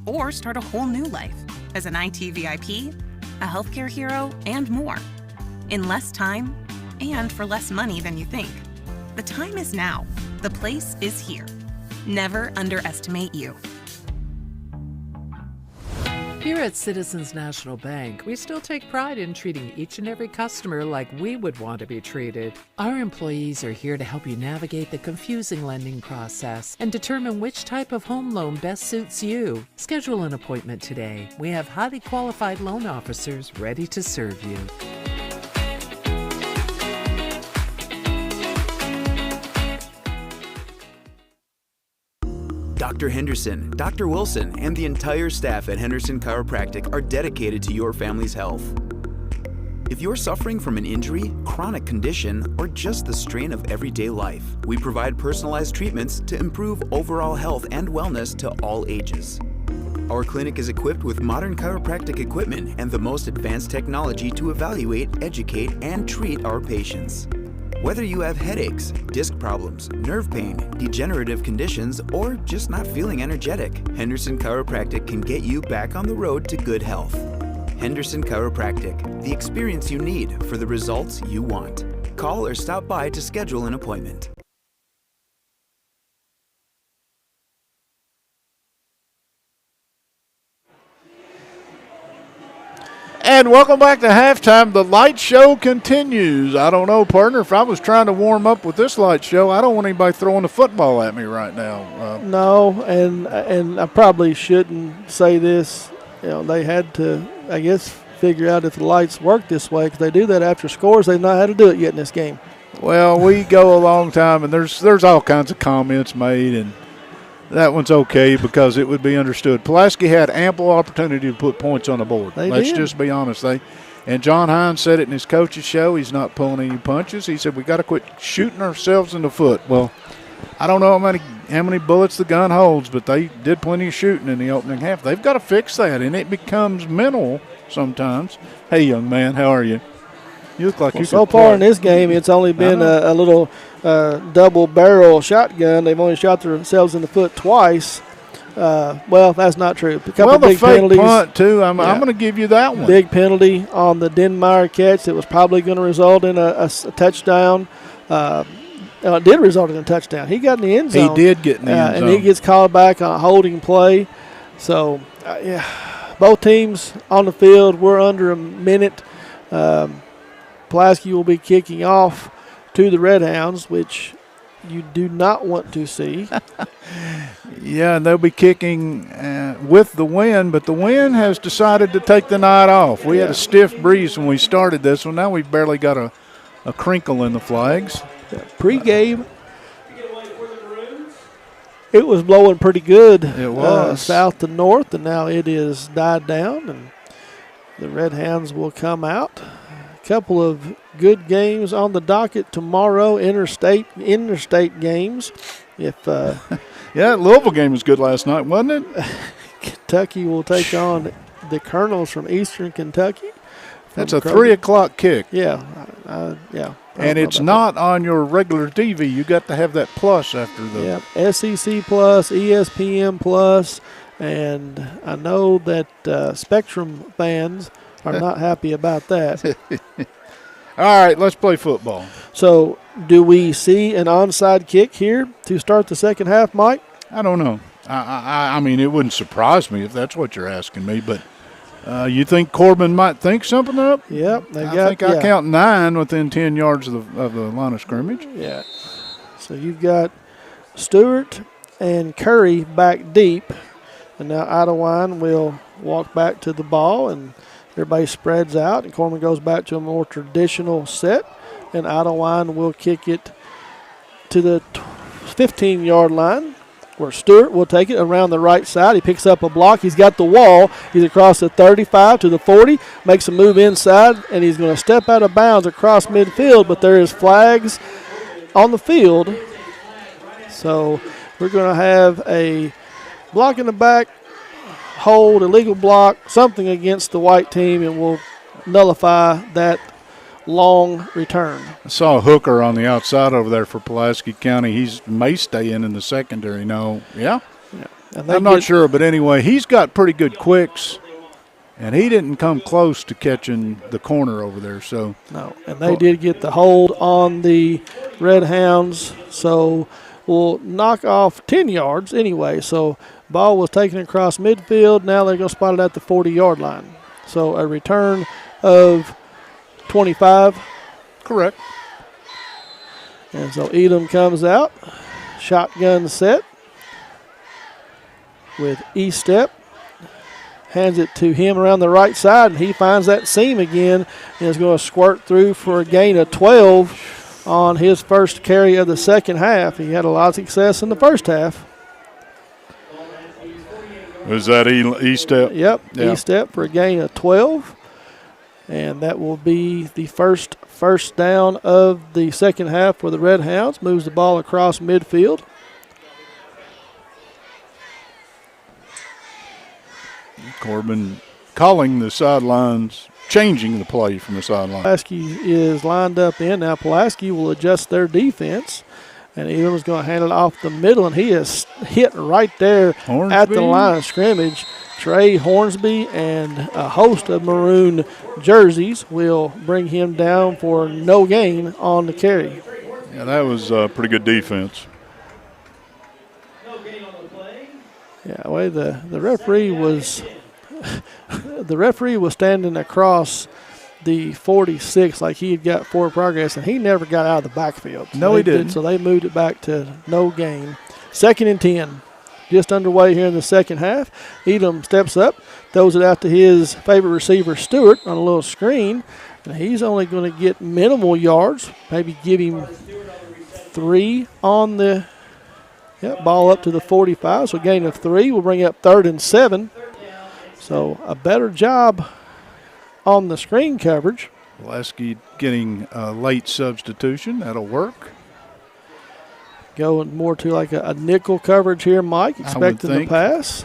or start a whole new life as an IT VIP, a healthcare hero, and more. In less time and for less money than you think. The time is now. The place is here. Never underestimate you. Here at Citizens National Bank, we still take pride in treating each and every customer like we would want to be treated. Our employees are here to help you navigate the confusing lending process and determine which type of home loan best suits you. Schedule an appointment today. We have highly qualified loan officers ready to serve you. Dr. Henderson, Dr. Wilson, and the entire staff at Henderson Chiropractic are dedicated to your family's health. If you're suffering from an injury, chronic condition, or just the strain of everyday life, we provide personalized treatments to improve overall health and wellness to all ages. Our clinic is equipped with modern chiropractic equipment and the most advanced technology to evaluate, educate, and treat our patients. Whether you have headaches, disc problems, nerve pain, degenerative conditions, or just not feeling energetic, Henderson Chiropractic can get you back on the road to good health. Henderson Chiropractic, the experience you need for the results you want. Call or stop by to schedule an appointment. And welcome back to halftime. The light show continues. I don't know, partner, if I was trying to warm up with this light show, I don't want anybody throwing a football at me right now. No, and I probably shouldn't say this. You know, they had to, I guess, figure out if the lights work this way, because they do that after scores. They've not had to do it yet in this game. Well, we go a long time, and there's all kinds of comments made, and that one's okay because it would be understood. Pulaski had ample opportunity to put points on the board. Let's just be honest. And John Hines said it in his coach's show. He's not pulling any punches. He said we got to quit shooting ourselves in the foot. Well, I don't know how many bullets the gun holds, but they did plenty of shooting in the opening half. They've got to fix that, and it becomes mental sometimes. Hey, young man, how are you? You look like you so far in this game, it's only been a little double-barrel shotgun. They've only shot themselves in the foot twice. Well, that's not true. A couple the big fake penalties. Punt, too. I'm going to give you that one. Big penalty on the Denmeyer catch that was probably going to result in a touchdown. It did result in a touchdown. He got in the end zone. He did get in the end zone. And he gets called back on a holding play. So, both teams on the field. We're under a minute. Pulaski will be kicking off to the Red Hounds, which you do not want to see. Yeah, and they'll be kicking with the wind, but the wind has decided to take the night off. We had a stiff breeze when we started this one. Now we've barely got a crinkle in the flags. Pre-game, it was blowing pretty good. It was. South to north, and now it is died down, and the Red Hounds will come out. Couple of good games on the docket tomorrow, interstate games. If Louisville game was good last night, wasn't it? Kentucky will take on the Colonels from Eastern Kentucky. That's a 3 o'clock kick. Yeah, And it's not on your regular TV. You got to have that plus after the. Yeah, SEC plus, ESPN plus, and I know that Spectrum fans are not happy about that. All right, let's play football. So, do we see an onside kick here to start the second half, Mike? I don't know. I mean, it wouldn't surprise me if that's what you're asking me, but you think Corbin might think something up? Yep. I count 9 within 10 yards of the line of scrimmage. Yeah. So, you've got Stewart and Curry back deep, and now Idawine will walk back to the ball, and everybody spreads out, and Corbin goes back to a more traditional set, and Idawine will kick it to the 15-yard line, where Stewart will take it around the right side. He picks up a block. He's got the wall. He's across the 35 to the 40, makes a move inside, and he's going to step out of bounds across midfield, but there is flags on the field. So we're going to have a block in the back, hold, illegal block, something against the white team, and we'll nullify that long return. I saw a hooker on the outside over there for Pulaski County. He may stay in the secondary. No, yeah. I'm not sure, but anyway, he's got pretty good quicks, and he didn't come close to catching the corner over there. So no, and they did get the hold on the Red Hounds, so we'll knock off 10 yards anyway. So ball was taken across midfield. Now they're going to spot it at the 40-yard line. So a return of 25. Correct. And so Edom comes out. Shotgun set with E-step. Hands it to him around the right side, and he finds that seam again and is going to squirt through for a gain of 12 on his first carry of the second half. He had a lot of success in the first half. Was that E-step? Yep, E-step for a gain of 12. And that will be the first down of the second half for the Red Hounds. Moves the ball across midfield. Corbin calling the sidelines changing the play from the sideline. Pulaski is lined up in. Now Pulaski will adjust their defense, and Elam's going to hand it off the middle, and he is hit right there at the line of scrimmage. Trey Hornsby and a host of maroon jerseys will bring him down for no gain on the carry. Yeah, that was pretty good defense. Yeah, the referee was the referee was standing across the 46 like he had got forward progress, and he never got out of the backfield. No, he didn't. So they moved it back to no gain. 2nd and 10. Just underway here in the second half. Elam steps up, throws it out to his favorite receiver, Stewart, on a little screen. And he's only going to get minimal yards, maybe give him 3 on the ball up to the 45. So a gain of 3 will bring up 3rd and 7. So a better job on the screen coverage. Pulaski getting a late substitution. That'll work. Going more to like a nickel coverage here, Mike, expecting the pass.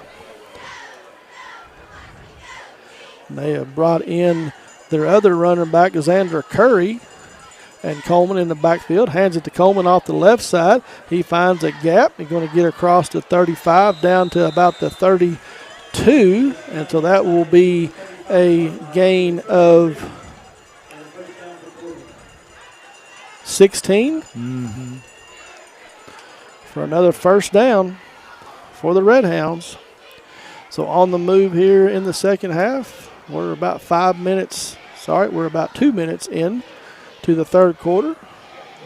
And they have brought in their other running back, Xander Curry, and Coleman in the backfield. Hands it to Coleman off the left side. He finds a gap. He's going to get across the 35 down to about the 32. And so that will be a gain of 16. Mm-hmm. For another first down for the Red Hounds. So on the move here in the second half, we're about 2 minutes in to the third quarter.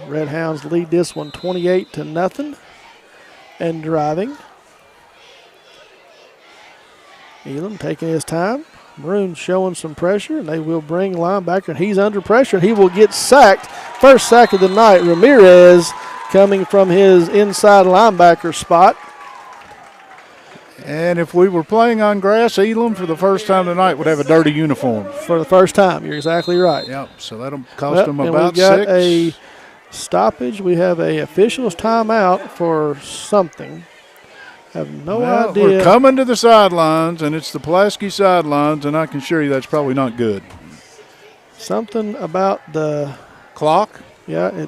Red Hounds lead this one 28-0 and driving. Elam taking his time. Maroons showing some pressure, and they will bring linebacker, and he's under pressure, and he will get sacked. First sack of the night. Ramirez coming from his inside linebacker spot. And if we were playing on grass, Elam for the first time tonight would have a dirty uniform. For the first time, you're exactly right. Yep, so that'll cost them about 6. We got a stoppage. We have a official's timeout for something. Have no idea. We're coming to the sidelines, and it's the Pulaski sidelines, and I can assure you that's probably not good. Something about the clock? Yeah,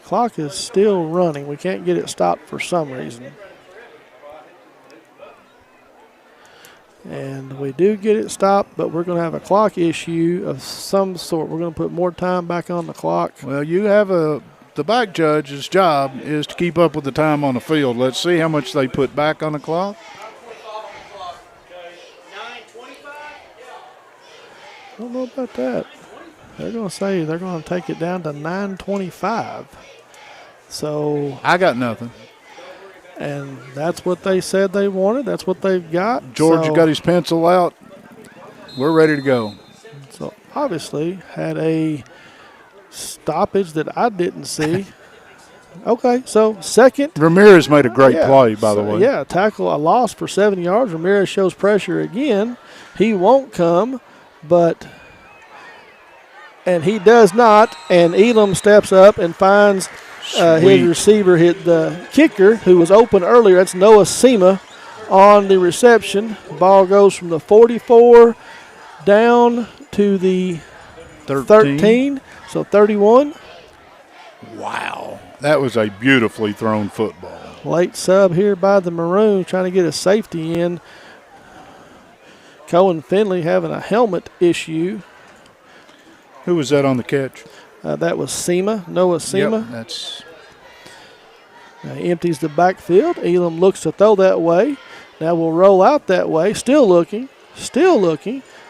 clock is still running. We can't get it stopped for some reason. And we do get it stopped, but we're going to have a clock issue of some sort. We're going to put more time back on the clock. Well, you have the back judge's job is to keep up with the time on the field. Let's see how much they put back on the clock. I don't know about that. They're going to say they're going to take it down to 9:25. So I got nothing. And that's what they said they wanted. That's what they've got. George got his pencil out. We're ready to go. So obviously had a stoppage that I didn't see. Okay, so second. Ramirez made a great play, by the way. Yeah, tackle, a loss for 7 yards. Ramirez shows pressure again. He won't come, and he does not. And Elam steps up and finds his receiver, hit the kicker, who was open earlier. That's Noah Sema on the reception. The ball goes from the 44 down to the 13. So 31. Wow. That was a beautifully thrown football. Late sub here by the Maroons, trying to get a safety in. Cohen Finley having a helmet issue. Who was that on the catch? That was Sema, Noah Sema. Yep, that's. He empties the backfield. Elam looks to throw that way. Now we'll roll out that way. Still looking.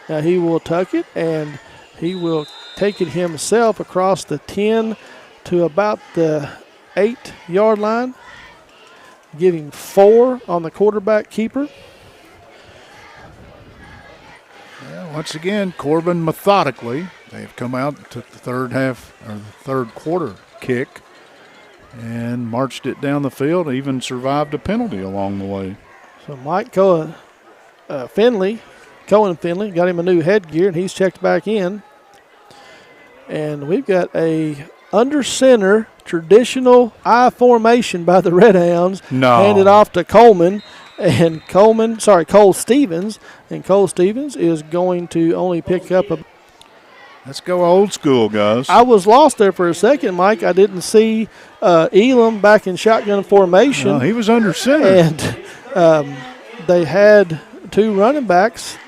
Now he will tuck it, and he will take it himself across the 10 to about the 8-yard line. Give him 4 on the quarterback keeper. Yeah, once again, Corbin methodically. They have come out and took the third quarter kick and marched it down the field, even survived a penalty along the way. So Mike Cohen Finley got him a new headgear, and he's checked back in. And we've got a under center traditional I formation by the Red Hounds. No. Handed off to Coleman. and Cole Stevens. And Cole Stevens is going to only pick up a. Let's go old school, guys. I was lost there for a second, Mike. I didn't see Elam back in shotgun formation. No, he was under center. And they had two running backs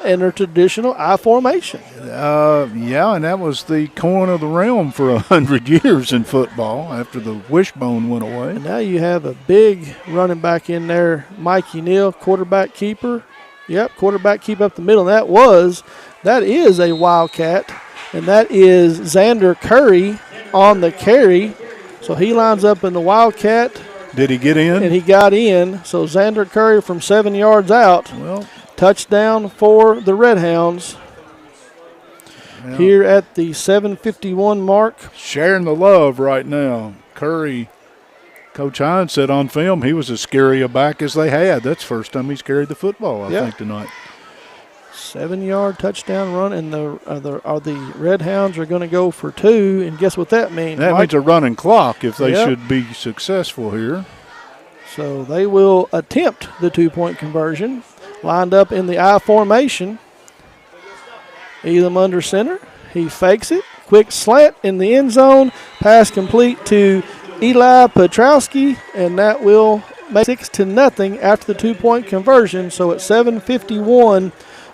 in their traditional I formation. Yeah, and that was the coin of the realm for 100 years in football after the wishbone went away. And now you have a big running back in there, Mikey Neal, quarterback keeper. Yep, quarterback keep up the middle. That is a Wildcat, and that is Xander Curry on the carry. So he lines up in the Wildcat. Did he get in? And he got in. So Xander Curry from 7 yards out. Well, touchdown for the Red Hounds. Yeah. Here at the 7:51 mark. Sharing the love right now. Curry, Coach Hines said on film he was as scary a back as they had. That's the first time he's carried the football, I think, tonight. 7-yard touchdown run, and the Red Hounds are going to go for two. And guess what that means? That Mike? means a running clock if they should be successful here. So they will attempt the 2-point conversion. Lined up in the I formation. Elam under center. He fakes it. Quick slant in the end zone. Pass complete to Eli Petrowski, and that will make 6-0 after the 2-point conversion. So at 7:51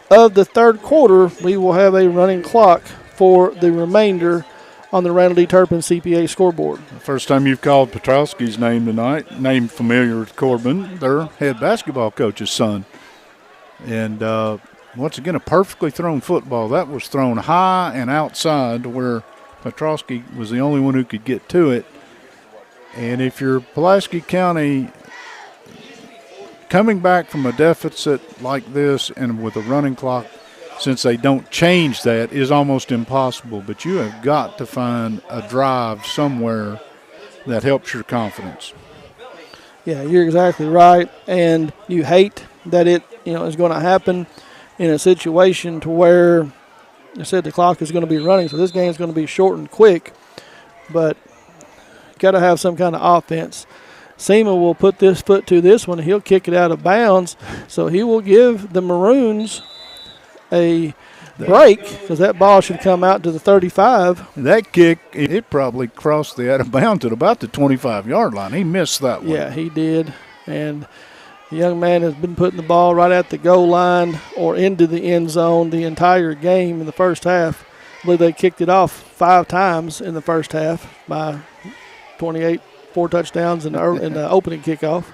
of the third quarter, we will have a running clock for the remainder on the Randall D. Turpin CPA scoreboard. First time you've called Petrowski's name tonight, name familiar with Corbin, their head basketball coach's son. And once again, a perfectly thrown football. That was thrown high and outside to where Petrowski was the only one who could get to it. And if you're Pulaski County coming back from a deficit like this and with a running clock, since they don't change that, is almost impossible. But you have got to find a drive somewhere that helps your confidence. Yeah, you're exactly right. And you hate that it is going to happen in a situation to where I said the clock is going to be running, so this game is going to be shortened quick. But got to have some kind of offense. Seema will put this foot to this one. He'll kick it out of bounds. So he will give the Maroons a break because that ball should come out to the 35. That kick, it probably crossed the out of bounds at about the 25-yard line. He missed that one. Yeah, he did. And the young man has been putting the ball right at the goal line or into the end zone the entire game in the first half. I believe they kicked it off 5 times in the first half by 28, 4 touchdowns in the opening kickoff.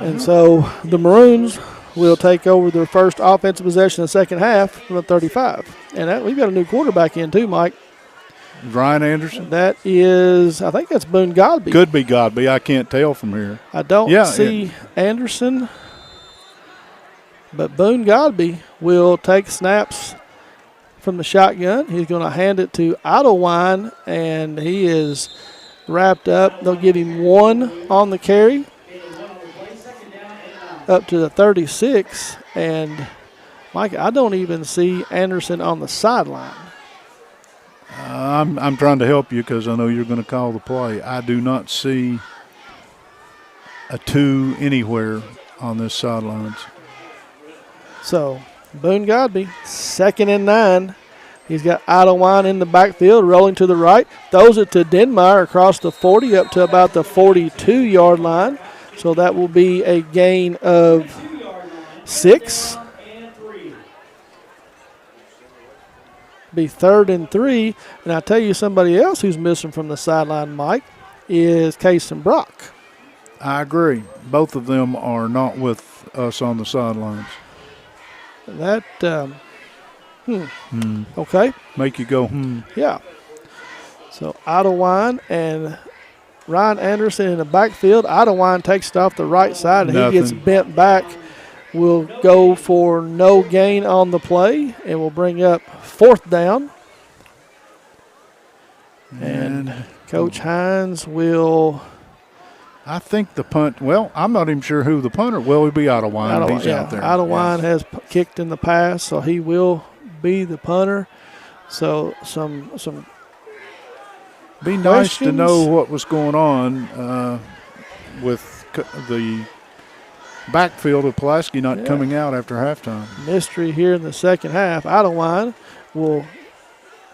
And so the Maroons will take over their first offensive possession in the second half from the 35. And we've got a new quarterback in too, Mike. Ryan Anderson? That is, I think that's Boone Godby. Could be Godby. I can't tell from here. I don't see Anderson, but Boone Godby will take snaps from the shotgun. He's going to hand it to Idlewine, and he is wrapped up. They'll give him 1 on the carry up to the 36. And, Mike, I don't even see Anderson on the sideline. I'm trying to help you because I know you're going to call the play. I do not see a 2 anywhere on this sidelines. So, Boone Godby, 2nd and 9. He's got Idlewine in the backfield, rolling to the right. Throws it to Denmeyer across the 40 up to about the 42-yard line. So that will be a gain of 6. Be 3rd and 3. And I tell you, somebody else who's missing from the sideline, Mike, is Kason Brock. I agree. Both of them are not with us on the sidelines. That, okay. Make you go, Yeah. So Idlewine and Ryan Anderson in the backfield. Idlewine takes it off the right side, and he gets bent back. Will go for no gain on the play, and will bring up 4th down. And Coach Hines will. I think the punt. Well, I'm not even sure who the punter. Well, it'll be Idlewine. He's out there. Idlewine has kicked in the pass, so he will be the punter. So some. Be nice to know what was going on with the backfield of Pulaski not coming out after halftime. Mystery here in the second half. Out of line will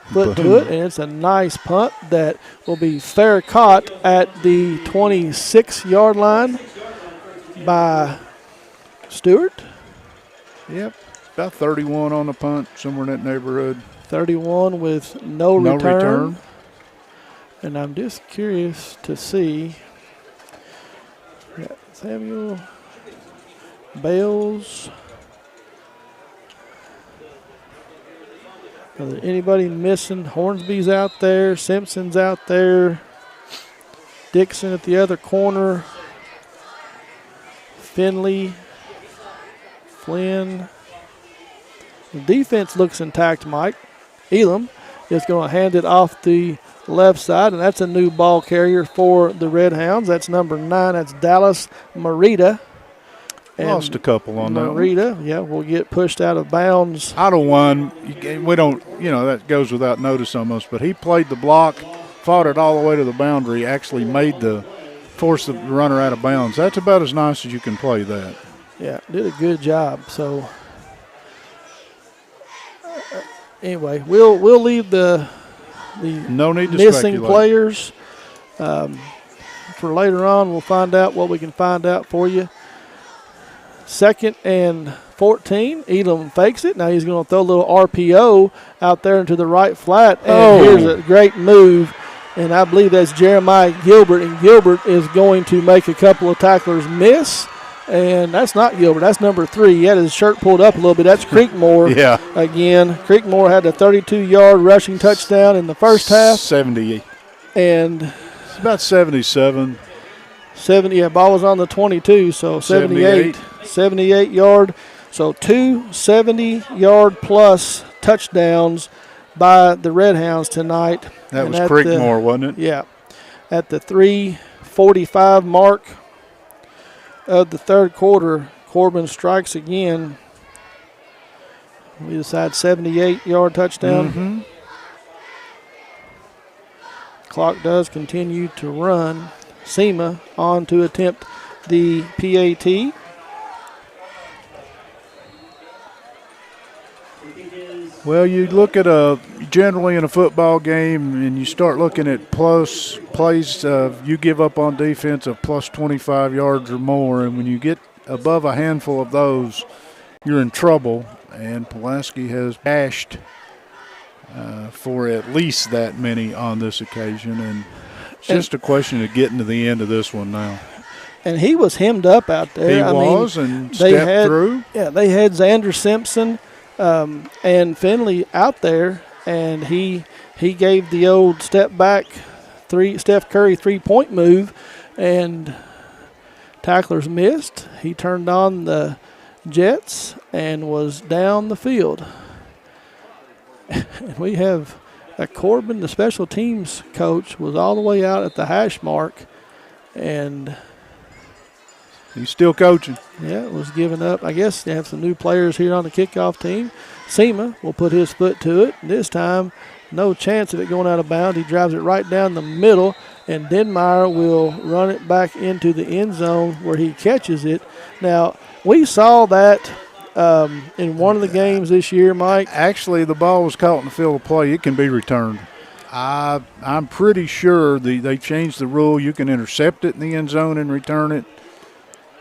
foot to it, and it's a nice punt that will be fair caught at the 26-yard line by Stewart. Yep, about 31 on the punt, somewhere in that neighborhood. 31 with no return. And I'm just curious to see. Samuel Bales. Is there anybody missing? Hornsby's out there. Simpson's out there. Dixon at the other corner. Finley. Flynn. The defense looks intact, Mike. Elam is going to hand it off the left side, and that's a new ball carrier for the Red Hounds. That's number 9. That's Dallas Marita. Lost a couple on that one. Marita, will get pushed out of bounds. Out of one. We don't, that goes without notice almost, but he played the block, fought it all the way to the boundary, actually forced the runner out of bounds. That's about as nice as you can play that. Yeah, did a good job. So, anyway, we'll leave the no need to missing speculate. players for later on. We'll find out what we can find out for you. 2nd and 14. Elam fakes it. Now he's going to throw a little RPO out there into the right flat. And here's a great move. And I believe that's Jeremiah Gilbert. And Gilbert is going to make a couple of tacklers miss. And that's not Gilbert. That's number 3. He had his shirt pulled up a little bit. That's Creekmore again. Creekmore had a 32-yard rushing touchdown in the first half. 70. And it's about 77. 70, ball was on the 22, so 78 yard. So 2 70-yard plus touchdowns by the Red Hounds tonight. That was Creekmore, wasn't it? Yeah. At the 3:45 mark of the third quarter, Corbin strikes again. We decide 78-yard touchdown. Mm-hmm. Clock does continue to run. SEMA on to attempt the PAT. Well, you look at generally in a football game, and you start looking at plays you give up on defense of plus 25 yards or more, and when you get above a handful of those, you're in trouble. And Pulaski has bashed for at least that many on this occasion, and it's just a question of getting to the end of this one now. And he was hemmed up out there. And stepped through. Yeah, they had Xander Simpson and Finley out there, and he gave the old step back Steph Curry 3-point move, and tacklers missed. He turned on the jets and was down the field. And we have Corbin, the special teams coach, was all the way out at the hash mark, and he's still coaching. Yeah, it was given up. I guess they have some new players here on the kickoff team. SEMA will put his foot to it. This time, no chance of it going out of bounds. He drives it right down the middle, and Denmeyer will run it back into the end zone where he catches it. Now, we saw that in one of the games this year, Mike. Actually, the ball was caught in the field of play. It can be returned. I'm pretty sure they changed the rule. You can intercept it in the end zone and return it.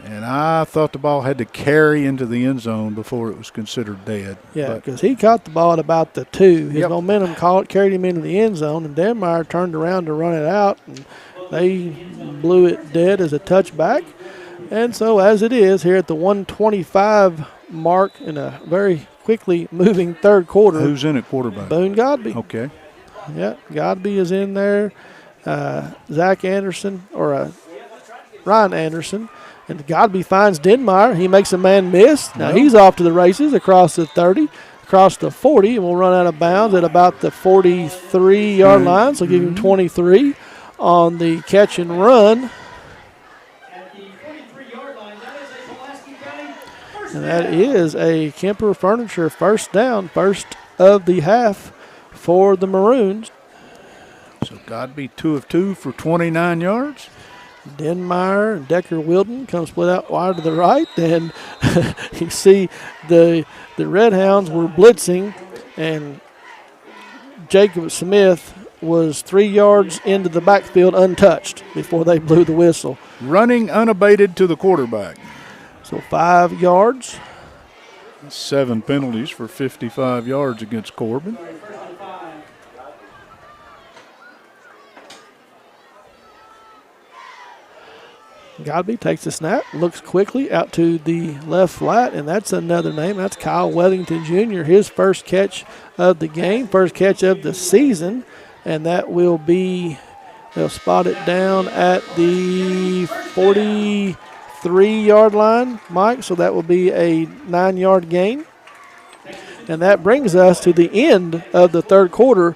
And I thought the ball had to carry into the end zone before it was considered dead. Yeah, because he caught the ball at about the 2. His momentum carried him into the end zone, and Denmeyer turned around to run it out, and they blew it dead as a touchback. And so as it is here at the 1:25 mark in a very quickly moving third quarter. Who's in at quarterback? Boone Godby. Okay. Yeah, Godby is in there. Zach Anderson, or Ryan Anderson. And Godby finds Denmeyer. He makes a man miss. Now he's off to the races across the 30, across the 40, and will run out of bounds at about the 43-yard line. So give him 23 on the catch and run. And that is a Kemper Furniture first down, first of the half for the Maroons. So Godby 2 of 2 for 29 yards. Denmeyer and Decker Wilden come split out wide to the right. And you see the Red Hounds were blitzing, and Jacob Smith was 3 yards into the backfield untouched before they blew the whistle. Running unabated to the quarterback. So 5 yards. 7 penalties for 55 yards against Corbin. Godby takes the snap, looks quickly out to the left flat, and that's another name. That's Kyle Weathington Jr., his first catch of the game, first catch of the season, and that will be, they'll spot it down at the 43-yard line, Mike, so that will be a 9-yard gain. And that brings us to the end of the third quarter,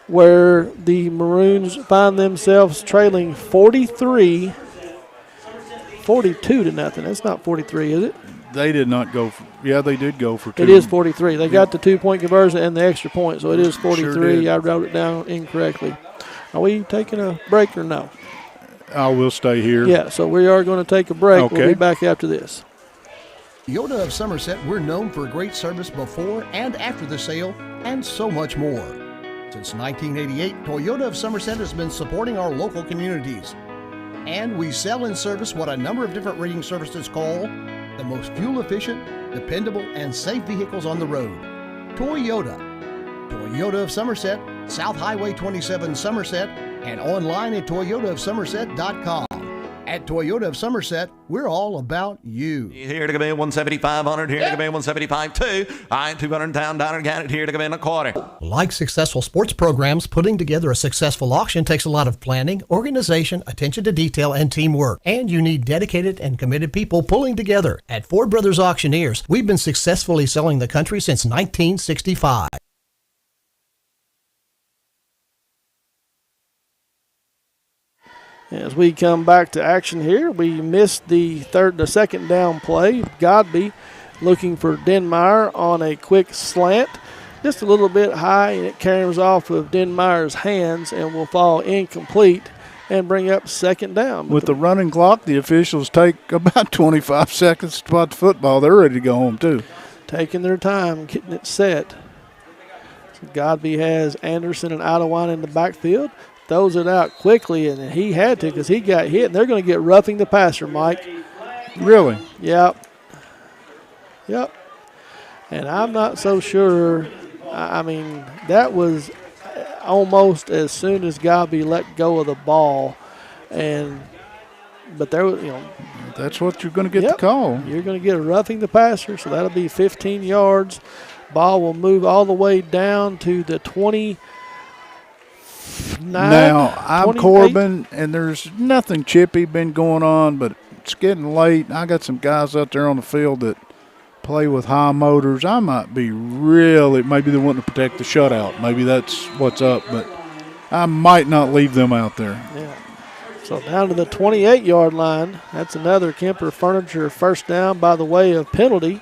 where the Maroons find themselves trailing 42 to nothing. That's not 43, is it? They did not go for, yeah, they did go for 2. It is 43. They got the 2-point conversion and the extra point, so it is 43. Sure, I wrote it down incorrectly. Are we taking a break or no? I will stay here. Yeah, so we are going to take a break. Okay. We'll be back after this. Toyota of Somerset, we're known for great service before and after the sale, and so much more. Since 1988, Toyota of Somerset has been supporting our local communities. And we sell and service what a number of different rating services call the most fuel-efficient, dependable, and safe vehicles on the road. Toyota. Toyota of Somerset, South Highway 27 Somerset, and online at toyotaofsomerset.com. At Toyota of Somerset, we're all about you. Here to come in 175-100, here to come in 175-2. I 200 down, got it here to come in a quarter. Like successful sports programs, putting together a successful auction takes a lot of planning, organization, attention to detail, and teamwork. And you need dedicated and committed people pulling together. At Ford Brothers Auctioneers, we've been successfully selling the country since 1965. As we come back to action here, we missed the second down play. Godby looking for Denmeyer on a quick slant. Just a little bit high, and it carries off of Denmeyer's hands and will fall incomplete and bring up second down. With the running clock, the officials take about 25 seconds to spot the football. They're ready to go home, too. Taking their time, getting it set. So Godby has Anderson and Idawine in the backfield. Throws it out quickly, and he had to because he got hit, and they're going to get roughing the passer, Mike. Really? Yep. And I'm not so sure. I mean, that was almost as soon as Godby let go of the ball, but there was, that's what you're going to get the call. You're going to get a roughing the passer, so that'll be 15 yards. Ball will move all the way down to the 20. Now, I'm Corbin, and there's nothing chippy been going on, but it's getting late. I got some guys out there on the field that play with high motors. I might be maybe they want to protect the shutout. Maybe that's what's up, but I might not leave them out there. Yeah. So down to the 28-yard line. That's another Kemper Furniture first down by the way of penalty.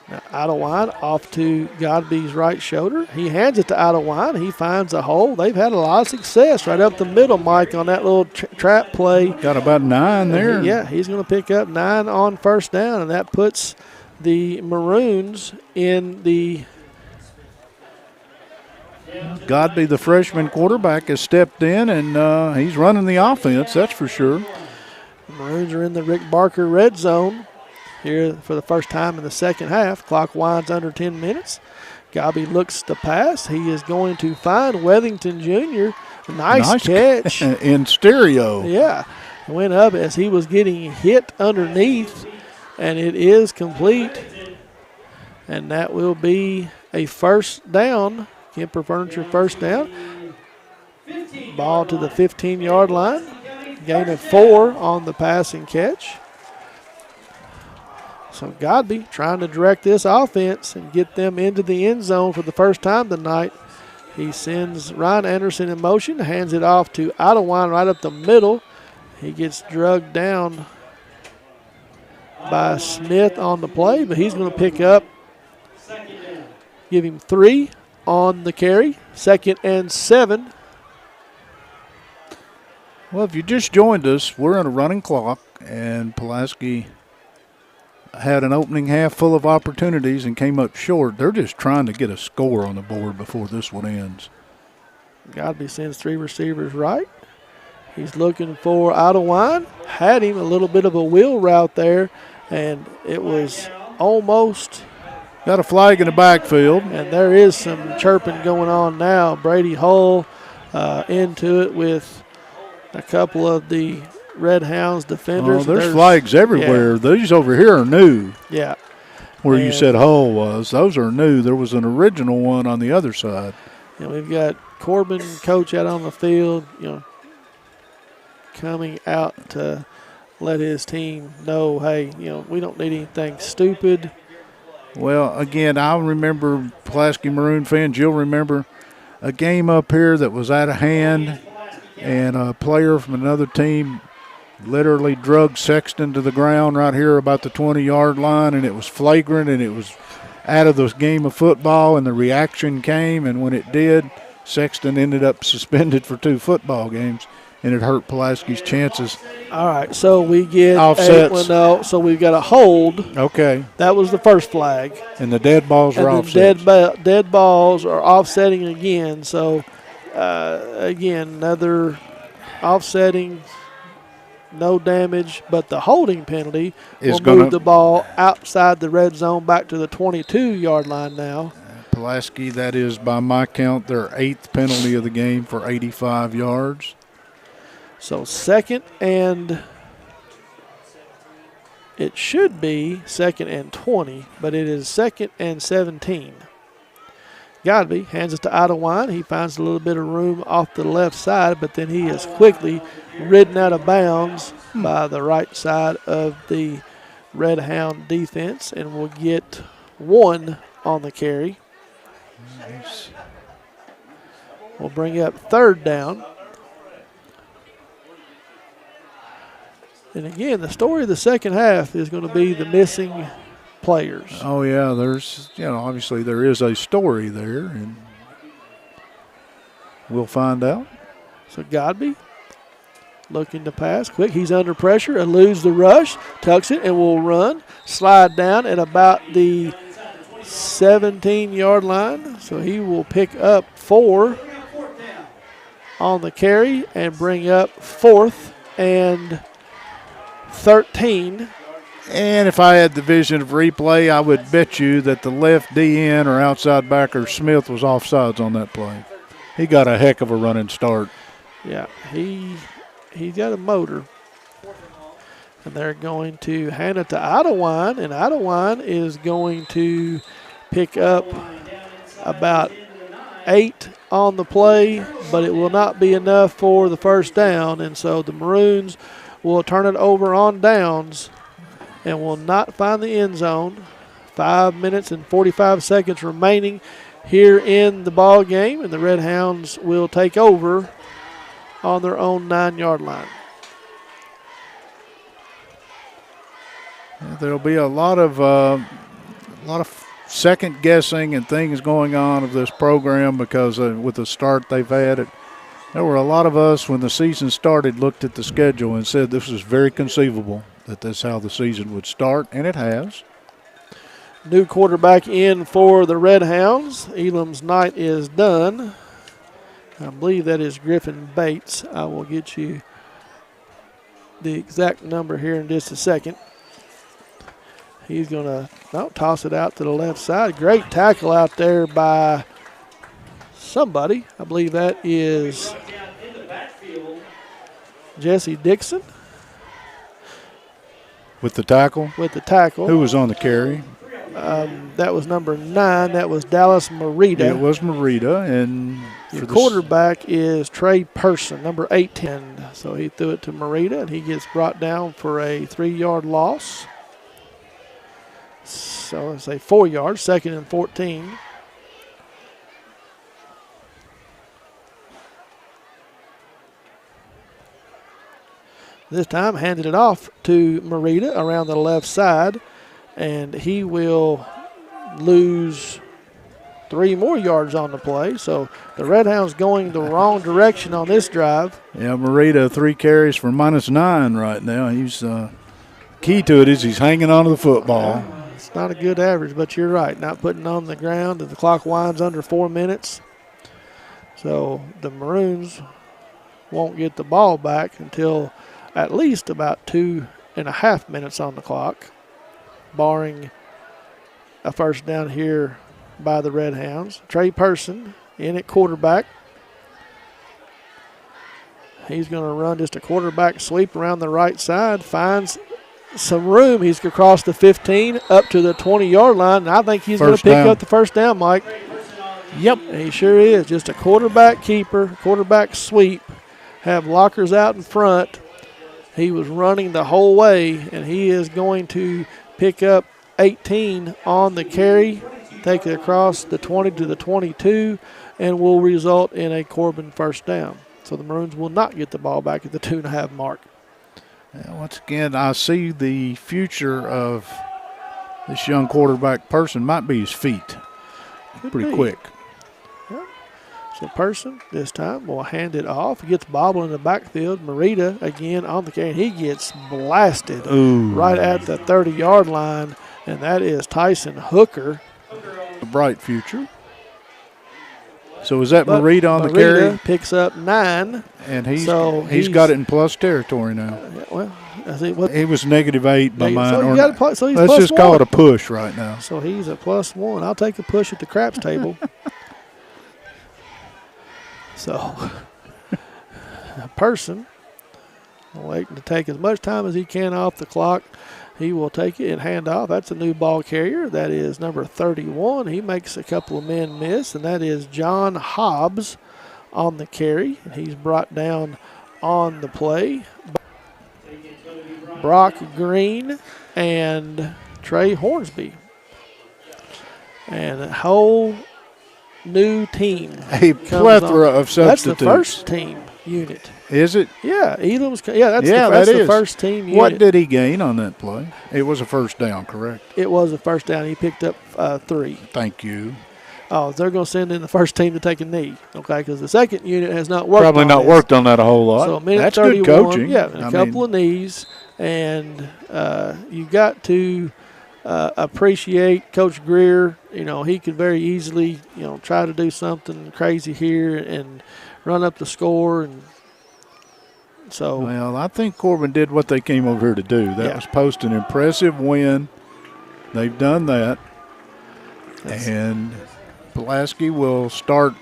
Now, Idawine off to Godby's right shoulder. He hands it to Idawine. He finds a hole. They've had a lot of success right up the middle, Mike, on that little trap play. Got about 9 there. Yeah, he's going to pick up 9 on first down, and that puts the Maroons in the... Godby, the freshman quarterback, has stepped in, and he's running the offense, that's for sure. The Maroons are in the Rick Barker red zone here for the first time in the second half. Clock winds under 10 minutes. Godby looks to pass. He is going to find Weathington Jr. Nice catch. In stereo. Yeah. Went up as he was getting hit underneath, and it is complete. And that will be a first down. Kemper Furniture first down. Ball to the 15-yard line. Gain of 4 on the passing catch. So Godby trying to direct this offense and get them into the end zone for the first time tonight. He sends Ryan Anderson in motion, hands it off to Idawine right up the middle. He gets drugged down by Smith on the play, but he's going to pick up, give him 3 on the carry, 2nd and 7. Well, if you just joined us, we're on a running clock, and Pulaski had an opening half full of opportunities and came up short. They're just trying to get a score on the board before this one ends. Godby sends 3 receivers right. He's looking for Idlewind. Had him a little bit of a wheel route there, and it was almost. Got a flag in the backfield. And there is some chirping going on now. Brady Hull into it with a couple of the Red Hounds defenders. Oh, there's flags everywhere. Yeah. These over here are new. Yeah. Where you said Hull was. Those are new. There was an original one on the other side. And we've got Corbin, coach, out on the field, coming out to let his team know, hey, we don't need anything stupid. Well, again, I remember, Pulaski Maroon fans, you'll remember a game up here that was out of hand, and a player from another team literally drug Sexton to the ground right here about the 20-yard line, and it was flagrant, and it was out of the game of football, and the reaction came, and when it did, Sexton ended up suspended for 2 football games, and it hurt Pulaski's chances. All right, so we get offsets. So we've got a hold. Okay. That was the first flag. And the dead balls are offsetting. Dead balls are offsetting again. So, again, another offsetting, no damage, but the holding penalty will move the ball outside the red zone back to the 22-yard line now. Pulaski, that is, by my count, their 8th penalty of the game for 85 yards. So it should be 2nd and 20, but it is 2nd and 17. Godby hands it to Idlewind. He finds a little bit of room off the left side, but then he is quickly ridden out of bounds by the right side of the Red Hound defense, and will get 1 on the carry. Nice. We'll bring up 3rd down. And again, the story of the second half is going to be the missing players. Oh, yeah, there's, obviously there is a story there, and we'll find out. So Godby looking to pass. Quick, he's under pressure, eludes the rush, tucks it, and will run. Slide down at about the 17-yard line. So he will pick up 4 on the carry and bring up 4th and 13. And if I had the vision of replay, I would bet you that the left DN or outside backer Smith was offsides on that play. He got a heck of a running start. Yeah, he got a motor. And they're going to hand it to Idlewind, and Idlewind is going to pick up about 8 on the play, but it will not be enough for the first down, and so the Maroons will turn it over on downs and will not find the end zone. 5 minutes and 45 seconds remaining here in the ball game, and the Red Hounds will take over on their own 9-yard line. There'll be a lot of second guessing and things going on of this program because with the start they've had, there were a lot of us when the season started looked at the schedule and said this was very conceivable that this is how the season would start, and it has. New quarterback in for the Red Hounds. Elam's night is done. I believe that is Griffin Bates. I will get you the exact number here in just a second. He's going to toss it out to the left side. Great tackle out there by somebody. I believe that is Jesse Dixon. With the tackle? With the tackle. Who was on the carry? That was number 9. That was Dallas Merida. It was Merida. And the quarterback is Trey Person, number 810. So he threw it to Merida, and he gets brought down for a 3-yard loss. So let's say 4 yards, 2nd and 14. This time handed it off to Merida around the left side, and he will lose 3 more yards on the play. So the Red Hounds going the wrong direction on this drive. Yeah, Marita 3 carries for -9 right now. He's key to it is he's hanging on to the football. It's not a good average, but you're right. Not putting on the ground, and the clock winds under 4 minutes. So the Maroons won't get the ball back until at least about 2.5 minutes on the clock, barring a first down here by the Red Hounds. Trey Person in at quarterback. He's going to run just a quarterback sweep around the right side, finds some room. He's going to cross the 15 up to the 20-yard line, and I think he's going to pick up the first down, Mike. Yep. He sure is. Just a quarterback keeper, quarterback sweep. Have lockers out in front. He was running the whole way, and he is going to pick up 18 on the carry, take it across the 20 to the 22, and will result in a Corbin first down. So the Maroons will not get the ball back at the 2.5 mark. Yeah, once again, I see the future of this young quarterback Person might be his feet. Pretty quick. Yep. So Person this time will hand it off. He gets bobbled in the backfield. Marita again on the carry. He gets blasted right at the 30-yard line, and that is Tyson Hooker. A bright future. So is that Marita on the carry? Marita picks up 9. And he's got it in plus territory now. Yeah, well, I think he was -8 by mine. So he's let's plus just 1. call it a push right now. So he's a +1. I'll take a push at the craps table. So a Person waiting to take as much time as he can off the clock. He will take it and hand off. That's a new ball carrier. That is number 31. He makes a couple of men miss, and that is John Hobbs on the carry. He's brought down on the play. Brock Green and Trey Hornsby. And a whole new team. A plethora of substitutes. That's the first team unit. Is it? Yeah, Elam's. Yeah, that's the first team unit. What did he gain on that play? It was a first down, correct? It was a first down. He picked up 3. Thank you. Oh, they're going to send in the first team to take a knee, okay? Because the second unit has not worked. Probably not worked on that a whole lot. So a minute That's 31, good coaching. Yeah, and a couple of knees, and you got to appreciate Coach Greer. You know, he could very easily, try to do something crazy here and run up the score, and so. Well, I think Corbin did what they came over here to do. That was post an impressive win. They've done that, and Pulaski will start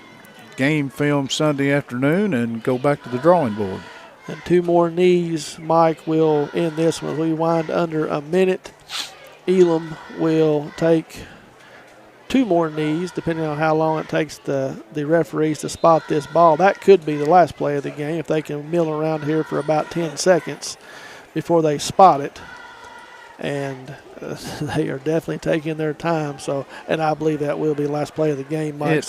game film Sunday afternoon and go back to the drawing board. And 2 more knees, Mike, will end this one. We wind under a minute. Elam will take 2 more knees, depending on how long it takes the referees to spot this ball. That could be the last play of the game if they can mill around here for about 10 seconds before they spot it. And they are definitely taking their time. So, and I believe that will be the last play of the game, Mike.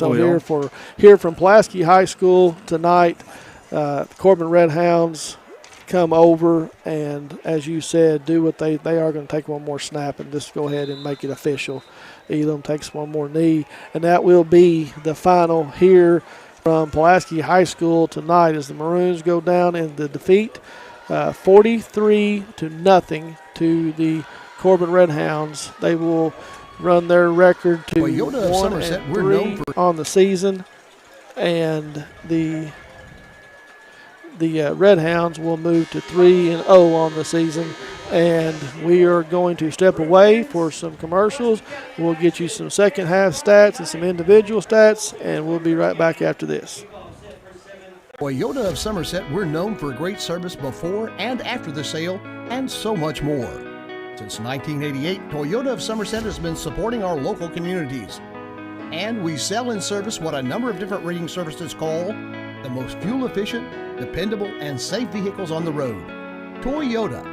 Here from Pulaski High School tonight, Corbin Red Hounds come over and, as you said, do what they are going to take one more snap and just go ahead and make it official. Elam takes one more knee, and that will be the final here from Pulaski High School tonight as the Maroons go down in the defeat, 43-0 to the Corbin Red Hounds. They will run their record to 1-3 on the season, and the Red Hounds will move to 3-0 on the season. And we are going to step away for some commercials. We'll get you some second half stats and some individual stats, and we'll be right back after this. Toyota of Somerset, we're known for great service before and after the sale, and so much more. Since 1988, Toyota of Somerset has been supporting our local communities. And we sell and service what a number of different rating services call the most fuel-efficient, dependable, and safe vehicles on the road. Toyota.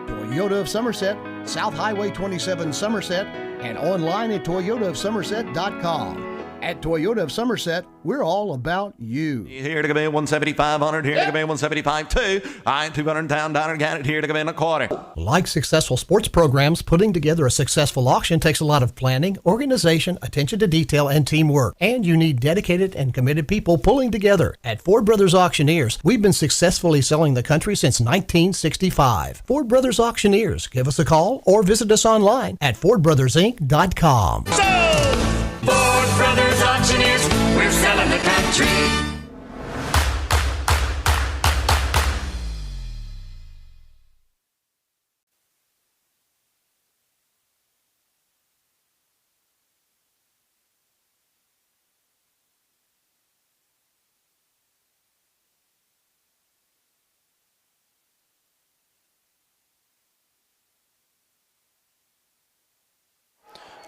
Toyota of Somerset, South Highway 27 Somerset, and online at toyotaofsomerset.com. At Toyota of Somerset, we're all about you. Here to come in 175-100, here to come in 175-2. I 200 down, down, got it here to come in a quarter. Like successful sports programs, putting together a successful auction takes a lot of planning, organization, attention to detail, and teamwork. And you need dedicated and committed people pulling together. At Ford Brothers Auctioneers, we've been successfully selling the country since 1965. Ford Brothers Auctioneers. Give us a call or visit us online at FordBrothersInc.com. Ford Brothers Auctioneers, we're selling the country.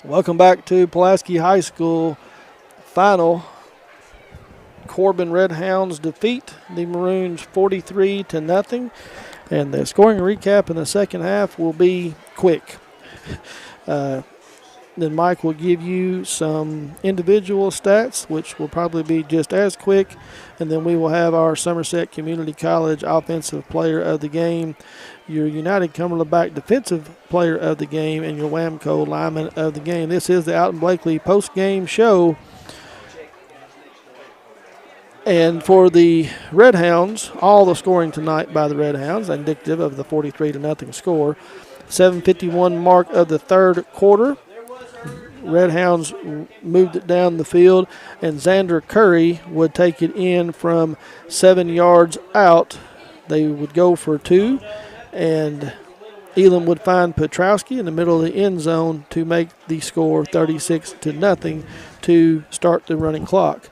Welcome back to Pulaski High School final. Corbin Red Hounds defeat the Maroons 43-0. And the scoring recap in the second half will be quick. Then Mike will give you some individual stats, which will probably be just as quick. And then we will have our Somerset Community College Offensive Player of the Game, your United Cumberland Back Defensive Player of the Game, and your Wamco Lineman of the Game. This is the Alton Blakely post-game show. And for the Red Hounds, all the scoring tonight by the Red Hounds, indicative of the 43-0 score. 7:51 mark of the third quarter. Red Hounds moved it down the field, and Xander Curry would take it in from 7 yards out. They would go for 2, and Elam would find Petrowski in the middle of the end zone to make the score 36-0 to start the running clock.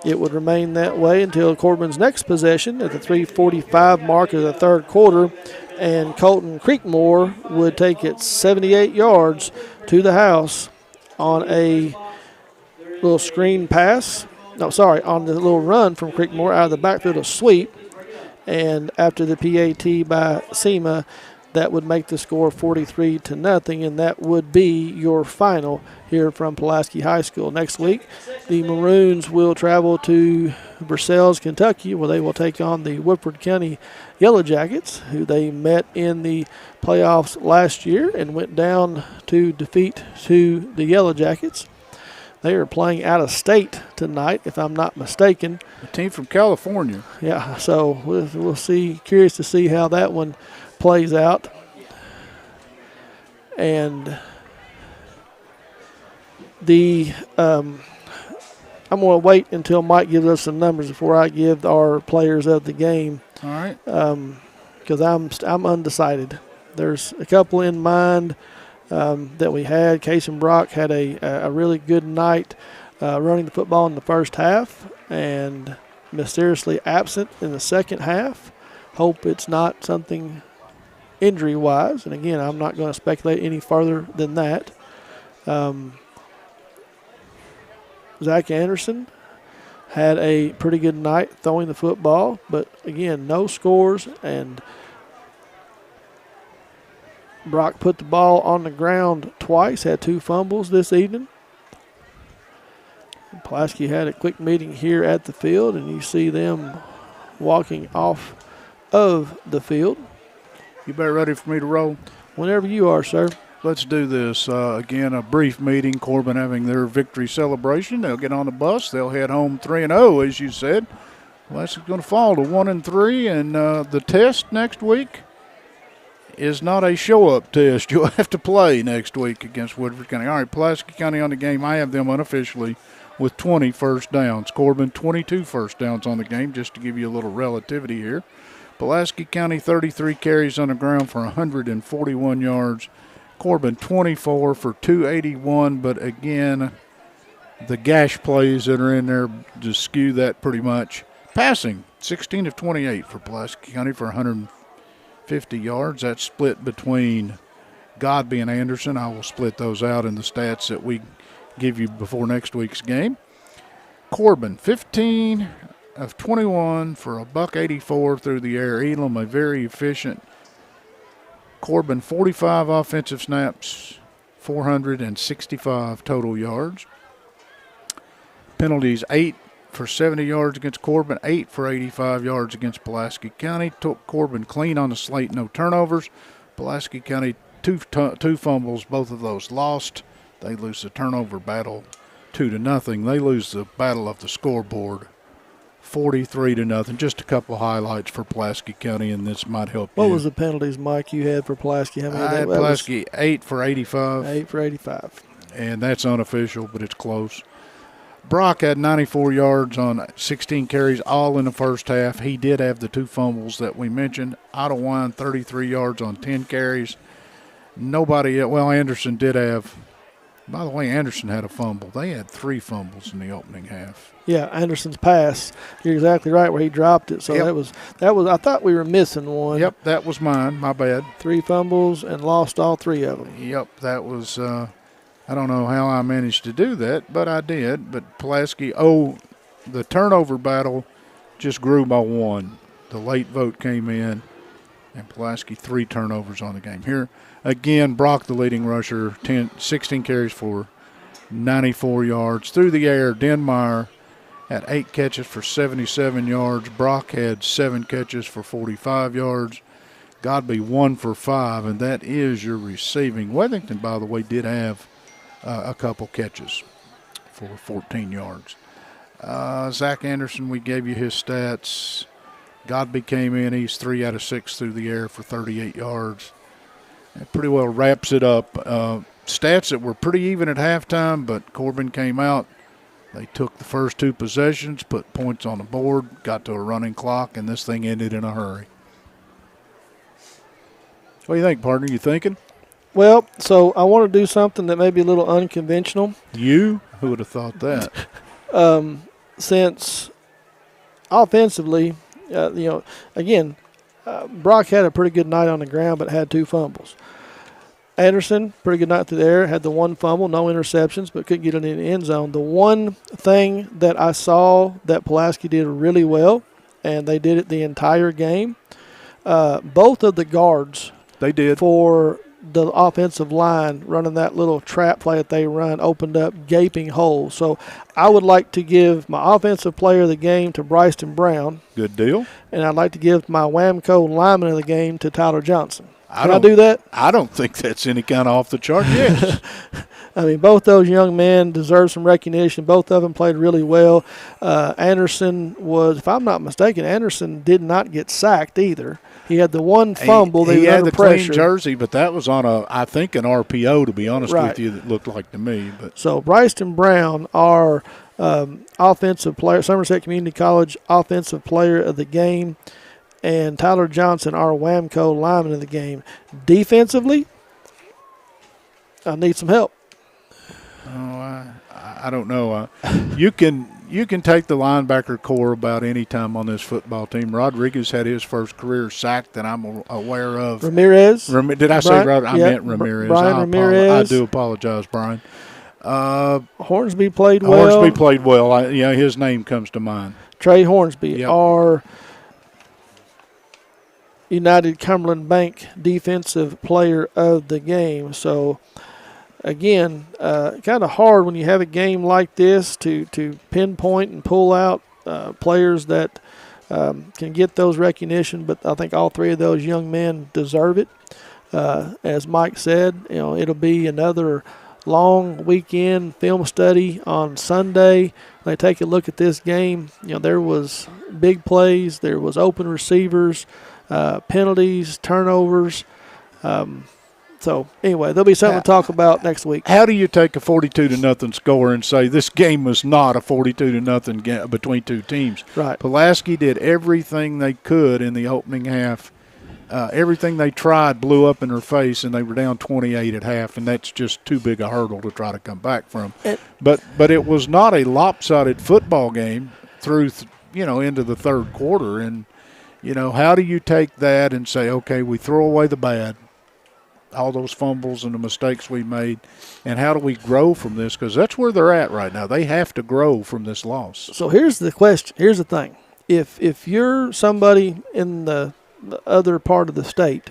It would remain that way until Corbin's next possession at the 3:45 mark of the third quarter, and Colton Creekmore would take it 78 yards to the house on a little screen pass. On the little run from Creekmore out of the backfield, a sweep. And after the PAT by SEMA, that would make the score 43-0, and that would be your final here from Pulaski High School. Next week, the Maroons will travel to Versailles, Kentucky, where they will take on the Woodford County Yellow Jackets, who they met in the playoffs last year and went down to defeat to the Yellow Jackets. They are playing out of state tonight, if I'm not mistaken. A team from California. Yeah, so we'll see. Curious to see how that one plays out. And I'm going to wait until Mike gives us some numbers before I give our players of the game. All right. Because I'm undecided. There's a couple in mind that we had. Cason Brock had a really good night running the football in the first half and mysteriously absent in the second half. Hope it's not something injury-wise. And, again, I'm not going to speculate any further than that. Zach Anderson had a pretty good night throwing the football, but, again, no scores, and Brock put the ball on the ground twice, had 2 fumbles this evening. Pulaski had a quick meeting here at the field, and you see them walking off of the field. You better ready for me to roll? Whenever you are, sir. Let's do this. Again, a brief meeting. Corbin having their victory celebration. They'll get on the bus. They'll head home 3-0, as you said. Well, that's going to fall to 1-3, and the test next week is not a show-up test. You'll have to play next week against Woodford County. All right, Pulaski County on the game. I have them unofficially with 20 first downs. Corbin, 22 first downs on the game, just to give you a little relativity here. Pulaski County, 33 carries on the ground for 141 yards. Corbin, 24 for 281, but again, the gash plays that are in there just skew that pretty much. Passing, 16 of 28 for Pulaski County for 150 yards. That's split between Godby and Anderson. I will split those out in the stats that we give you before next week's game. Corbin, 15 of 21 for $184 through the air. Elam, a very efficient. Corbin, 45 offensive snaps, 465 total yards. Penalties, 8 for 70 yards against Corbin, 8 for 85 yards against Pulaski County. Took Corbin clean on the slate, no turnovers. Pulaski County, two fumbles, both of those lost. They lose the turnover battle 2-0. They lose the battle of the scoreboard 43-0. Just a couple highlights for Pulaski County, and this might help you. What was the penalties, Mike, you had for Pulaski? How many? I had Pulaski 8 for 85. 8 for 85. And that's unofficial, but it's close. Brock had 94 yards on 16 carries, all in the first half. He did have the 2 fumbles that we mentioned. Ottawa, 33 yards on 10 carries. Nobody, well, Anderson did have, by the way, Anderson had a fumble. They had 3 fumbles in the opening half. Yeah, Anderson's pass. You're exactly right where he dropped it. So Yep. that was. I thought we were missing one. Yep, that was mine. My bad. 3 fumbles and lost all 3 of them. Yep, that was, I don't know how I managed to do that, but I did. But Pulaski, the turnover battle just grew by 1. The late vote came in, and Pulaski 3 turnovers on the game. Here, again, Brock, the leading rusher, 16 carries for 94 yards. Through the air, Denmeyer had 8 catches for 77 yards. Brock had 7 catches for 45 yards. Godby 1 for 5, and that is your receiving. Wethington, by the way, did have a couple catches for 14 yards. Zach Anderson, we gave you his stats. Godby came in. He's 3 out of 6 through the air for 38 yards. It pretty well wraps it up. Stats that were pretty even at halftime, but Corbin came out. They took the first 2 possessions, put points on the board, got to a running clock, and this thing ended in a hurry. What do you think, partner? You thinking? Well, so I want to do something that may be a little unconventional. You? Who would have thought that? Since offensively, again, Brock had a pretty good night on the ground but had 2 fumbles. Anderson, pretty good night through the air, had the 1 fumble, no interceptions, but couldn't get it in the end zone. The one thing that I saw that Pulaski did really well, and they did it the entire game, both of the guards they did for the offensive line running that little trap play that they run opened up gaping holes. So I would like to give my offensive player of the game to Bryson Brown. Good deal. And I'd like to give my Whamco lineman of the game to Tyler Johnson. Can I do that? I don't think that's any kind of off the chart. Yes. I mean, both those young men deserve some recognition. Both of them played really well. Anderson was, if I'm not mistaken, Anderson did not get sacked either. He had the 1 fumble. He had the pressure. clean jersey, but that was on I think an RPO, to be honest with you, that looked like to me. But so Bryson Brown, our offensive player, Somerset Community College offensive player of the game, and Tyler Johnson, our Whamco lineman of the game. Defensively, I need some help. Oh, I don't know. You can take the linebacker core about any time on this football team. Rodriguez had his first career sack that I'm aware of. Ramirez. Did I say Rodriguez? I meant Ramirez. Brian Ramirez. I do apologize, Brian. Hornsby played well. Hornsby played well. His name comes to mind. Trey Hornsby, our United Cumberland Bank defensive player of the game. So, again, kind of hard when you have a game like this to pinpoint and pull out players that can get those recognition, but I think all 3 of those young men deserve it. As Mike said, it'll be another long weekend film study on Sunday. They take a look at this game. There was big plays, there was open receivers, penalties, turnovers. So anyway, there'll be something to talk about next week. How do you take a 42-0 score and say this game was not a 42-0 game between 2 teams? Right. Pulaski did everything they could in the opening half. Everything they tried blew up in their face, and they were down 28 at half, and that's just too big a hurdle to try to come back from. But it was not a lopsided football game through into the 3rd quarter, and how do you take that and say, okay, we throw away the bad, all those fumbles and the mistakes we made, and how do we grow from this? Because that's where they're at right now. They have to grow from this loss. So here's the question. Here's the thing. If you're somebody in the other part of the state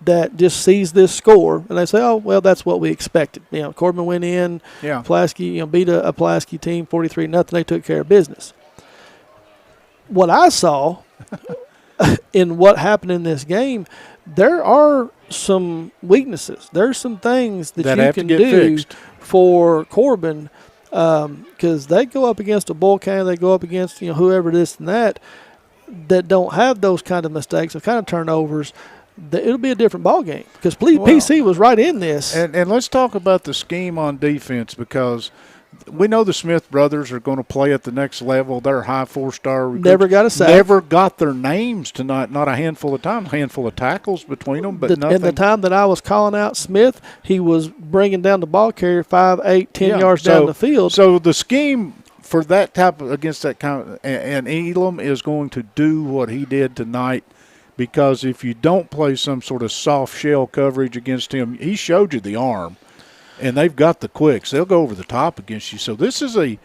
that just sees this score and they say, oh, well, that's what we expected. Corbin went in, Pulaski, beat a Pulaski team 43-0. They took care of business. What I saw in what happened in this game, there are some weaknesses. There's some things that you can do for Corbin because they go up against a Bull County, they go up against whoever this and that don't have those kind of mistakes, those kind of turnovers. It'll be a different ball game because PC was right in this. And let's talk about the scheme on defense because we know the Smith brothers are going to play at the next level. They're high 4-star recruits. Never got a sack. Never got their names tonight. Not a handful of times. A handful of tackles between them, but nothing. In the time that I was calling out Smith, he was bringing down the ball carrier 5, 8, 10 yards down the field. So the scheme for that type of against that kind of, and Elam is going to do what he did tonight. Because if you don't play some sort of soft shell coverage against him, he showed you the arm, and they've got the quicks. They'll go over the top against you. So this is a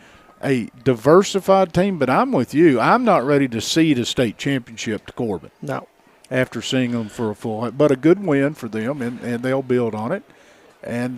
diversified team, but I'm with you. I'm not ready to cede a state championship to Corbin. No. After seeing them for a full – but a good win for them, and they'll build on it. And,